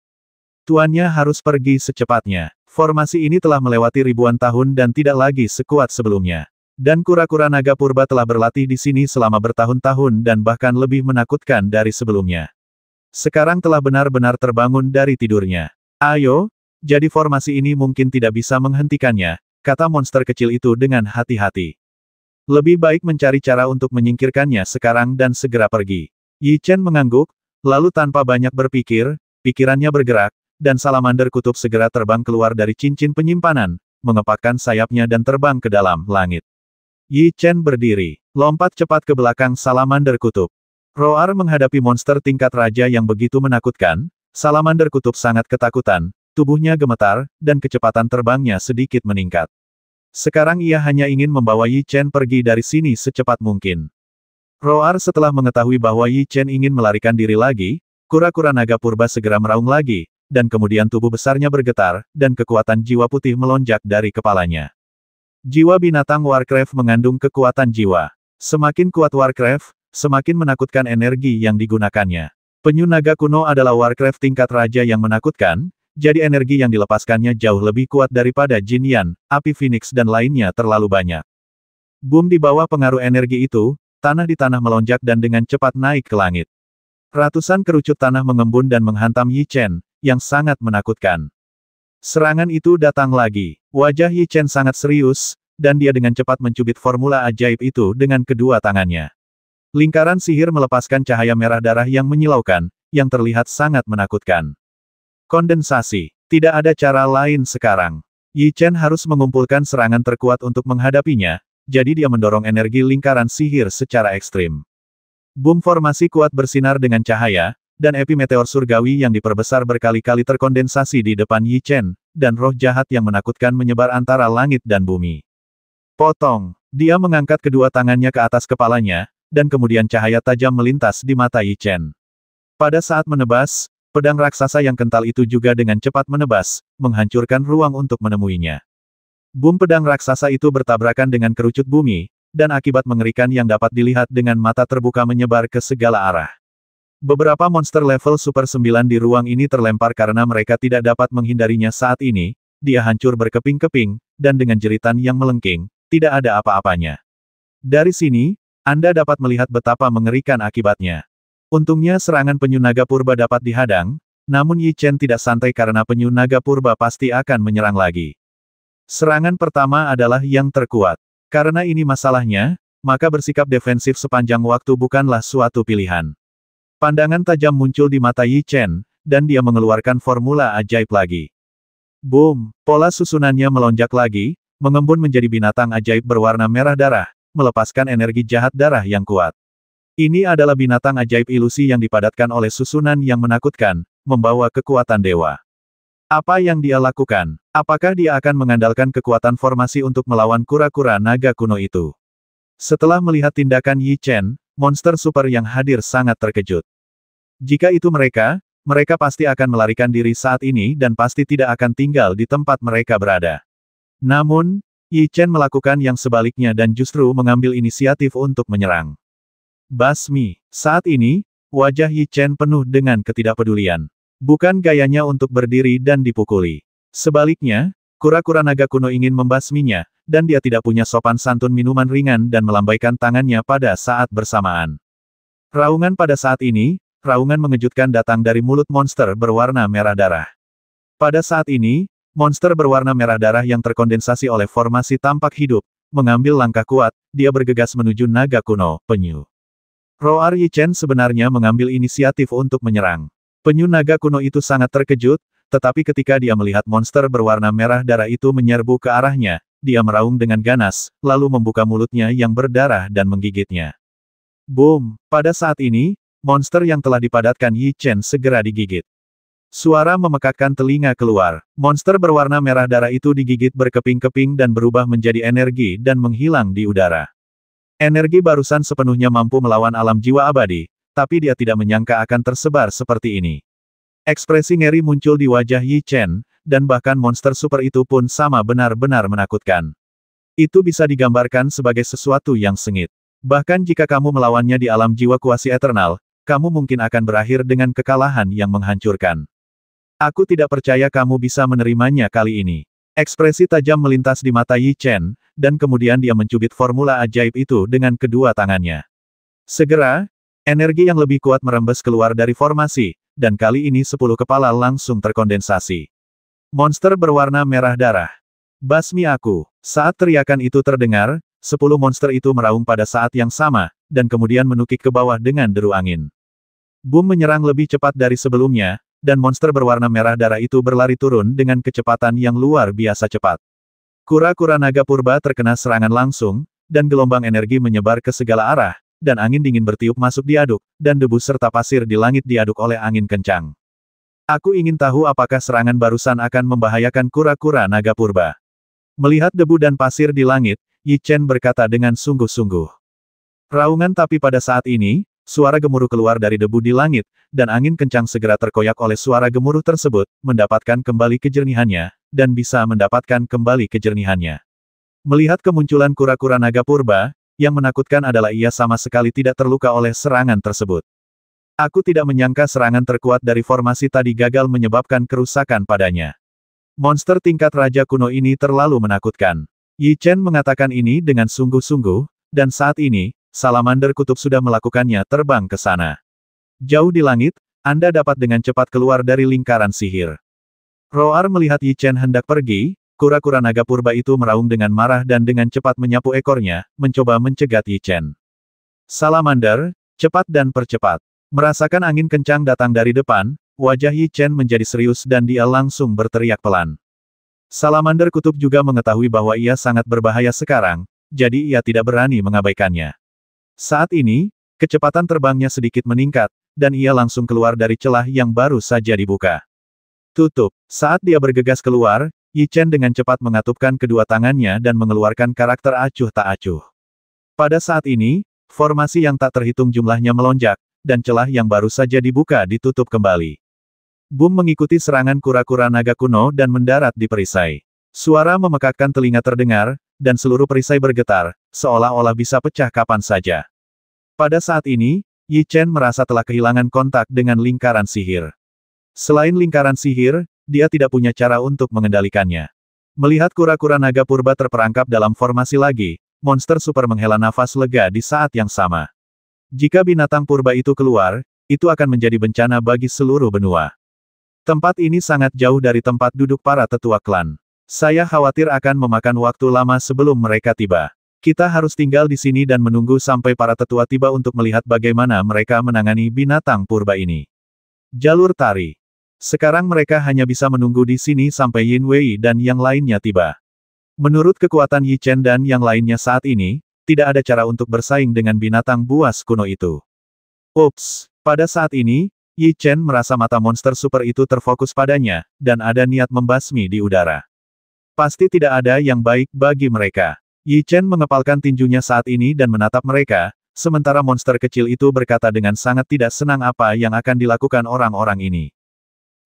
Tuannya harus pergi secepatnya. Formasi ini telah melewati ribuan tahun dan tidak lagi sekuat sebelumnya. Dan kura-kura naga purba telah berlatih di sini selama bertahun-tahun dan bahkan lebih menakutkan dari sebelumnya. Sekarang telah benar-benar terbangun dari tidurnya. Ayo, jadi formasi ini mungkin tidak bisa menghentikannya, kata monster kecil itu dengan hati-hati. Lebih baik mencari cara untuk menyingkirkannya sekarang dan segera pergi. Yi Chen mengangguk, lalu tanpa banyak berpikir, pikirannya bergerak, dan salamander kutub segera terbang keluar dari cincin penyimpanan, mengepakkan sayapnya dan terbang ke dalam langit. Yi Chen berdiri, lompat cepat ke belakang salamander kutub. Roar menghadapi monster tingkat raja yang begitu menakutkan, salamander kutub sangat ketakutan, tubuhnya gemetar, dan kecepatan terbangnya sedikit meningkat. Sekarang ia hanya ingin membawa Yi Chen pergi dari sini secepat mungkin. Roar setelah mengetahui bahwa Yi Chen ingin melarikan diri lagi, kura-kura naga purba segera meraung lagi, dan kemudian tubuh besarnya bergetar, dan kekuatan jiwa putih melonjak dari kepalanya. Jiwa binatang Warcraft mengandung kekuatan jiwa. Semakin kuat Warcraft, semakin menakutkan energi yang digunakannya. Penyu naga kuno adalah Warcraft tingkat raja yang menakutkan, jadi energi yang dilepaskannya jauh lebih kuat daripada Jin Yan, api Phoenix dan lainnya terlalu banyak. Boom di bawah pengaruh energi itu, tanah di tanah melonjak dan dengan cepat naik ke langit. Ratusan kerucut tanah mengembun dan menghantam Yi Chen, yang sangat menakutkan. Serangan itu datang lagi. Wajah Yi Chen sangat serius, dan dia dengan cepat mencubit formula ajaib itu dengan kedua tangannya. Lingkaran sihir melepaskan cahaya merah darah yang menyilaukan, yang terlihat sangat menakutkan. Kondensasi. Tidak ada cara lain sekarang. Yi Chen harus mengumpulkan serangan terkuat untuk menghadapinya, jadi dia mendorong energi lingkaran sihir secara ekstrim. Boom formasi kuat bersinar dengan cahaya, dan epi meteor surgawi yang diperbesar berkali-kali terkondensasi di depan Yi Chen, dan roh jahat yang menakutkan menyebar antara langit dan bumi. Potong. Dia mengangkat kedua tangannya ke atas kepalanya, dan kemudian cahaya tajam melintas di mata Yi Chen. Pada saat menebas, Pedang raksasa yang kental itu juga dengan cepat menebas, menghancurkan ruang untuk menemuinya. Boom pedang raksasa itu bertabrakan dengan kerucut bumi, dan akibat mengerikan yang dapat dilihat dengan mata terbuka menyebar ke segala arah. Beberapa monster level Super 9 di ruang ini terlempar karena mereka tidak dapat menghindarinya saat ini, dia hancur berkeping-keping, dan dengan jeritan yang melengking, tidak ada apa-apanya. Dari sini, Anda dapat melihat betapa mengerikan akibatnya. Untungnya serangan penyu naga purba dapat dihadang, namun Yi Chen tidak santai karena penyu naga purba pasti akan menyerang lagi. Serangan pertama adalah yang terkuat. Karena ini masalahnya, maka bersikap defensif sepanjang waktu bukanlah suatu pilihan. Pandangan tajam muncul di mata Yi Chen, dan dia mengeluarkan formula ajaib lagi. Boom! Pola susunannya melonjak lagi, mengembun menjadi binatang ajaib berwarna merah darah, melepaskan energi jahat darah yang kuat. Ini adalah binatang ajaib ilusi yang dipadatkan oleh susunan yang menakutkan, membawa kekuatan dewa. Apa yang dia lakukan? Apakah dia akan mengandalkan kekuatan formasi untuk melawan kura-kura naga kuno itu? Setelah melihat tindakan Yi Chen, monster super yang hadir sangat terkejut. Jika itu mereka pasti akan melarikan diri saat ini dan pasti tidak akan tinggal di tempat mereka berada. Namun, Yi Chen melakukan yang sebaliknya dan justru mengambil inisiatif untuk menyerang. Basmi. Saat ini, wajah Yi Chen penuh dengan ketidakpedulian. Bukan gayanya untuk berdiri dan dipukuli. Sebaliknya, kura-kura naga kuno ingin membasminya, dan dia tidak punya sopan santun minuman ringan dan melambaikan tangannya pada saat bersamaan. Raungan pada saat ini, raungan mengejutkan datang dari mulut monster berwarna merah darah. Pada saat ini, monster berwarna merah darah yang terkondensasi oleh formasi tampak hidup, mengambil langkah kuat, dia bergegas menuju naga kuno, penyu. Roar Yi Chen sebenarnya mengambil inisiatif untuk menyerang. Penyu naga kuno itu sangat terkejut, tetapi ketika dia melihat monster berwarna merah darah itu menyerbu ke arahnya, dia meraung dengan ganas, lalu membuka mulutnya yang berdarah dan menggigitnya. Boom! Pada saat ini, monster yang telah dipadatkan Yi Chen segera digigit. Suara memekakkan telinga keluar. Monster berwarna merah darah itu digigit berkeping-keping dan berubah menjadi energi dan menghilang di udara. Energi barusan sepenuhnya mampu melawan alam jiwa abadi, tapi dia tidak menyangka akan tersebar seperti ini. Ekspresi ngeri muncul di wajah Yi Chen, dan bahkan monster super itu pun sama benar-benar menakutkan. Itu bisa digambarkan sebagai sesuatu yang sengit. Bahkan jika kamu melawannya di alam jiwa kuasi eternal, kamu mungkin akan berakhir dengan kekalahan yang menghancurkan. Aku tidak percaya kamu bisa menerimanya kali ini. Ekspresi tajam melintas di mata Yi Chen, dan kemudian dia mencubit formula ajaib itu dengan kedua tangannya. Segera, energi yang lebih kuat merembes keluar dari formasi, dan kali ini 10 kepala langsung terkondensasi. Monster berwarna merah darah. Basmi aku. Saat teriakan itu terdengar, 10 monster itu meraung pada saat yang sama, dan kemudian menukik ke bawah dengan deru angin. Boom menyerang lebih cepat dari sebelumnya, dan monster berwarna merah darah itu berlari turun dengan kecepatan yang luar biasa cepat. Kura-kura naga purba terkena serangan langsung, dan gelombang energi menyebar ke segala arah, dan angin dingin bertiup masuk diaduk, dan debu serta pasir di langit diaduk oleh angin kencang. Aku ingin tahu apakah serangan barusan akan membahayakan kura-kura naga purba. Melihat debu dan pasir di langit, Yi Chen berkata dengan sungguh-sungguh. Raungan tapi pada saat ini, suara gemuruh keluar dari debu di langit, dan angin kencang segera terkoyak oleh suara gemuruh tersebut, mendapatkan kembali kejernihannya, dan bisa mendapatkan kembali kejernihannya. Melihat kemunculan kura-kura naga purba, yang menakutkan adalah ia sama sekali tidak terluka oleh serangan tersebut. Aku tidak menyangka serangan terkuat dari formasi tadi gagal menyebabkan kerusakan padanya. Monster tingkat Raja kuno ini terlalu menakutkan. Yi Chen mengatakan ini dengan sungguh-sungguh, dan saat ini, salamander kutub sudah melakukannya terbang ke sana. Jauh di langit, Anda dapat dengan cepat keluar dari lingkaran sihir. Roar melihat Yi Chen hendak pergi, kura-kura naga purba itu meraung dengan marah dan dengan cepat menyapu ekornya, mencoba mencegat Yi Chen. Salamander, cepat dan percepat. Merasakan angin kencang datang dari depan, wajah Yi Chen menjadi serius dan dia langsung berteriak pelan. Salamander kutub juga mengetahui bahwa ia sangat berbahaya sekarang, jadi ia tidak berani mengabaikannya. Saat ini, kecepatan terbangnya sedikit meningkat, dan ia langsung keluar dari celah yang baru saja dibuka. Tutup. Saat dia bergegas keluar, Yi Chen dengan cepat mengatupkan kedua tangannya dan mengeluarkan karakter acuh tak acuh. Pada saat ini, formasi yang tak terhitung jumlahnya melonjak, dan celah yang baru saja dibuka ditutup kembali. Boom mengikuti serangan kura-kura naga kuno dan mendarat di perisai. Suara memekakkan telinga terdengar, dan seluruh perisai bergetar, seolah-olah bisa pecah kapan saja. Pada saat ini, Yi Chen merasa telah kehilangan kontak dengan lingkaran sihir. Selain lingkaran sihir, dia tidak punya cara untuk mengendalikannya. Melihat kura-kura naga purba terperangkap dalam formasi lagi, monster super menghela nafas lega di saat yang sama. Jika binatang purba itu keluar, itu akan menjadi bencana bagi seluruh benua. Tempat ini sangat jauh dari tempat duduk para tetua klan. Saya khawatir akan memakan waktu lama sebelum mereka tiba. Kita harus tinggal di sini dan menunggu sampai para tetua tiba untuk melihat bagaimana mereka menangani binatang purba ini. Jalur tari. Sekarang mereka hanya bisa menunggu di sini sampai Yin Wei dan yang lainnya tiba. Menurut kekuatan Yi Chen dan yang lainnya saat ini, tidak ada cara untuk bersaing dengan binatang buas kuno itu. Ups, pada saat ini, Yi Chen merasa mata monster super itu terfokus padanya, dan ada niat membasmi di udara. Pasti tidak ada yang baik bagi mereka. Yi Chen mengepalkan tinjunya saat ini dan menatap mereka, sementara monster kecil itu berkata dengan sangat tidak senang apa yang akan dilakukan orang-orang ini.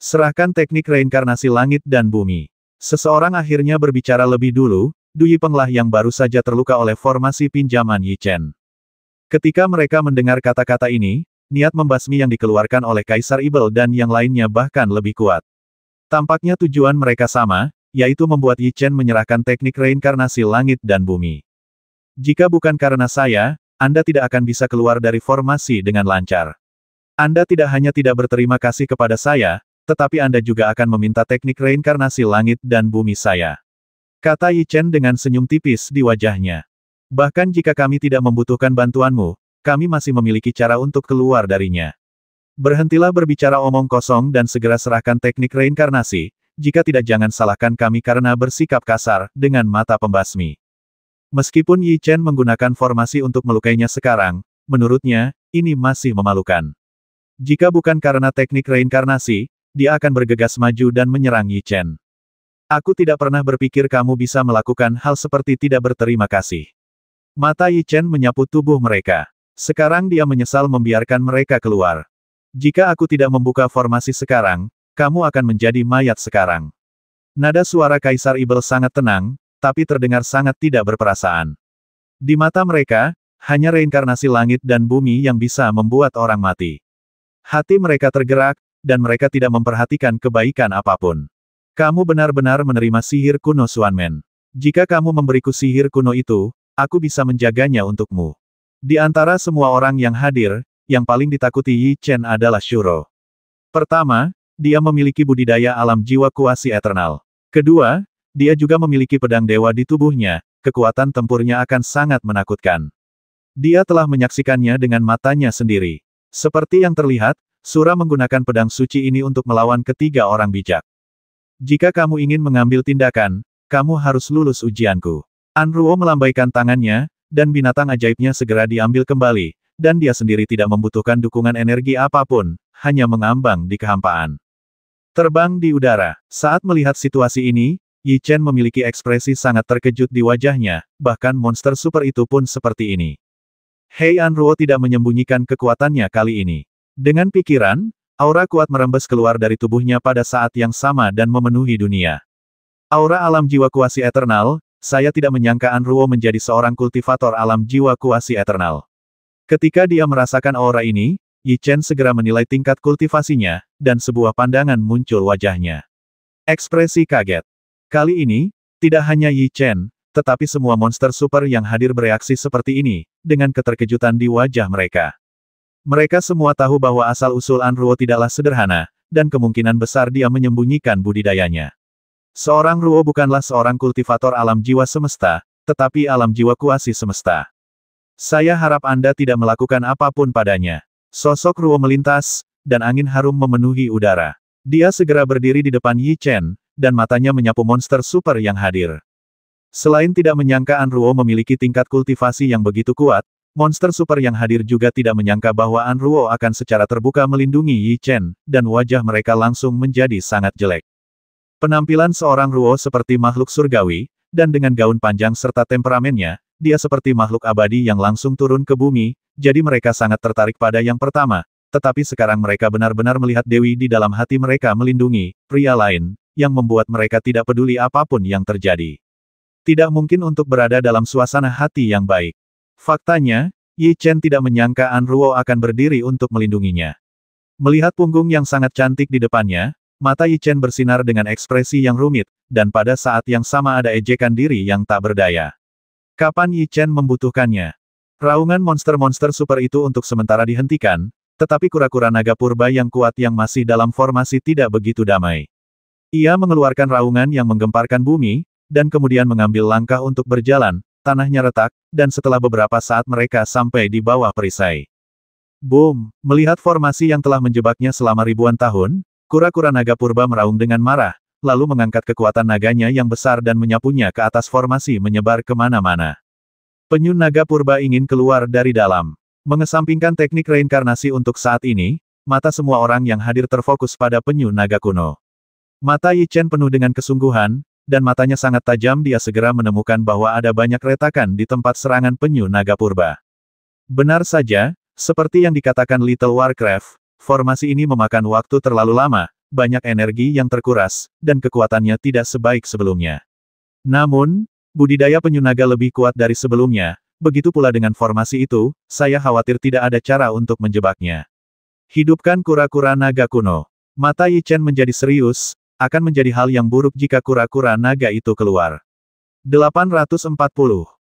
Serahkan teknik reinkarnasi langit dan bumi. Seseorang akhirnya berbicara lebih dulu, Du Yipenglah yang baru saja terluka oleh formasi pinjaman Yi Chen. Ketika mereka mendengar kata-kata ini, niat membasmi yang dikeluarkan oleh Kaisar Ibel dan yang lainnya bahkan lebih kuat. Tampaknya tujuan mereka sama, yaitu membuat Yi Chen menyerahkan teknik reinkarnasi langit dan bumi. Jika bukan karena saya, Anda tidak akan bisa keluar dari formasi dengan lancar. Anda tidak hanya tidak berterima kasih kepada saya, tetapi Anda juga akan meminta teknik reinkarnasi langit dan bumi saya. Kata Yi Chen dengan senyum tipis di wajahnya. Bahkan jika kami tidak membutuhkan bantuanmu, kami masih memiliki cara untuk keluar darinya. Berhentilah berbicara omong kosong dan segera serahkan teknik reinkarnasi. Jika tidak jangan salahkan kami karena bersikap kasar, dengan mata pembasmi. Meskipun Yi Chen menggunakan formasi untuk melukainya sekarang, menurutnya, ini masih memalukan. Jika bukan karena teknik reinkarnasi, dia akan bergegas maju dan menyerang Yi Chen. Aku tidak pernah berpikir kamu bisa melakukan hal seperti tidak berterima kasih. Mata Yi Chen menyapu tubuh mereka. Sekarang dia menyesal membiarkan mereka keluar. Jika aku tidak membuka formasi sekarang, kamu akan menjadi mayat sekarang. Nada suara Kaisar Ibel sangat tenang, tapi terdengar sangat tidak berperasaan. Di mata mereka, hanya reinkarnasi langit dan bumi yang bisa membuat orang mati. Hati mereka tergerak, dan mereka tidak memperhatikan kebaikan apapun. Kamu benar-benar menerima sihir kuno Xuanmen. Jika kamu memberiku sihir kuno itu, aku bisa menjaganya untukmu. Di antara semua orang yang hadir, yang paling ditakuti Yi Chen adalah Shuro. Pertama, dia memiliki budidaya alam jiwa kuasi eternal. Kedua, dia juga memiliki pedang dewa di tubuhnya, kekuatan tempurnya akan sangat menakutkan. Dia telah menyaksikannya dengan matanya sendiri. Seperti yang terlihat, Sura menggunakan pedang suci ini untuk melawan ketiga orang bijak. Jika kamu ingin mengambil tindakan, kamu harus lulus ujianku. Anruo melambaikan tangannya, dan binatang ajaibnya segera diambil kembali, dan dia sendiri tidak membutuhkan dukungan energi apapun, hanya mengambang di kehampaan. Terbang di udara. Saat melihat situasi ini, Yi Chen memiliki ekspresi sangat terkejut di wajahnya, bahkan monster super itu pun seperti ini. Hei Anruo tidak menyembunyikan kekuatannya kali ini. Dengan pikiran, aura kuat merembes keluar dari tubuhnya pada saat yang sama dan memenuhi dunia. Aura alam jiwa kuasi eternal, saya tidak menyangka Anruo menjadi seorang kultivator alam jiwa kuasi eternal. Ketika dia merasakan aura ini, Yi Chen segera menilai tingkat kultivasinya, dan sebuah pandangan muncul wajahnya. Ekspresi kaget. Kali ini, tidak hanya Yi Chen, tetapi semua monster super yang hadir bereaksi seperti ini, dengan keterkejutan di wajah mereka. Mereka semua tahu bahwa asal-usul Anruo tidaklah sederhana, dan kemungkinan besar dia menyembunyikan budidayanya. Seorang Ruo bukanlah seorang kultivator alam jiwa semesta, tetapi alam jiwa kuasi semesta. Saya harap Anda tidak melakukan apapun padanya. Sosok Ruo melintas, dan angin harum memenuhi udara. Dia segera berdiri di depan Yi Chen, dan matanya menyapu monster super yang hadir. Selain tidak menyangka Anruo memiliki tingkat kultivasi yang begitu kuat, monster super yang hadir juga tidak menyangka bahwa Anruo akan secara terbuka melindungi Yi Chen, dan wajah mereka langsung menjadi sangat jelek. Penampilan seorang Ruo seperti makhluk surgawi, dan dengan gaun panjang serta temperamennya, dia seperti makhluk abadi yang langsung turun ke bumi, jadi mereka sangat tertarik pada yang pertama, tetapi sekarang mereka benar-benar melihat Dewi di dalam hati mereka melindungi pria lain, yang membuat mereka tidak peduli apapun yang terjadi. Tidak mungkin untuk berada dalam suasana hati yang baik. Faktanya, Yi Chen tidak menyangka An Ruo akan berdiri untuk melindunginya. Melihat punggung yang sangat cantik di depannya, mata Yi Chen bersinar dengan ekspresi yang rumit, dan pada saat yang sama ada ejekan diri yang tak berdaya. Kapan Yi Chen membutuhkannya? Raungan monster-monster super itu untuk sementara dihentikan, tetapi kura-kura naga purba yang kuat yang masih dalam formasi tidak begitu damai. Ia mengeluarkan raungan yang menggemparkan bumi, dan kemudian mengambil langkah untuk berjalan, tanahnya retak, dan setelah beberapa saat mereka sampai di bawah perisai. Boom! Melihat formasi yang telah menjebaknya selama ribuan tahun, kura-kura naga purba meraung dengan marah, lalu mengangkat kekuatan naganya yang besar dan menyapunya ke atas formasi menyebar kemana-mana. Penyu naga purba ingin keluar dari dalam. Mengesampingkan teknik reinkarnasi untuk saat ini, mata semua orang yang hadir terfokus pada penyu naga kuno. Mata Yi Chen penuh dengan kesungguhan, dan matanya sangat tajam. Dia segera menemukan bahwa ada banyak retakan di tempat serangan penyu naga purba. Benar saja, seperti yang dikatakan Little Warcraft, formasi ini memakan waktu terlalu lama, banyak energi yang terkuras, dan kekuatannya tidak sebaik sebelumnya. Namun, budidaya penyu naga lebih kuat dari sebelumnya. Begitu pula dengan formasi itu, saya khawatir tidak ada cara untuk menjebaknya. Hidupkan kura-kura naga kuno. Mata Yi Chen menjadi serius, akan menjadi hal yang buruk jika kura-kura naga itu keluar. 840.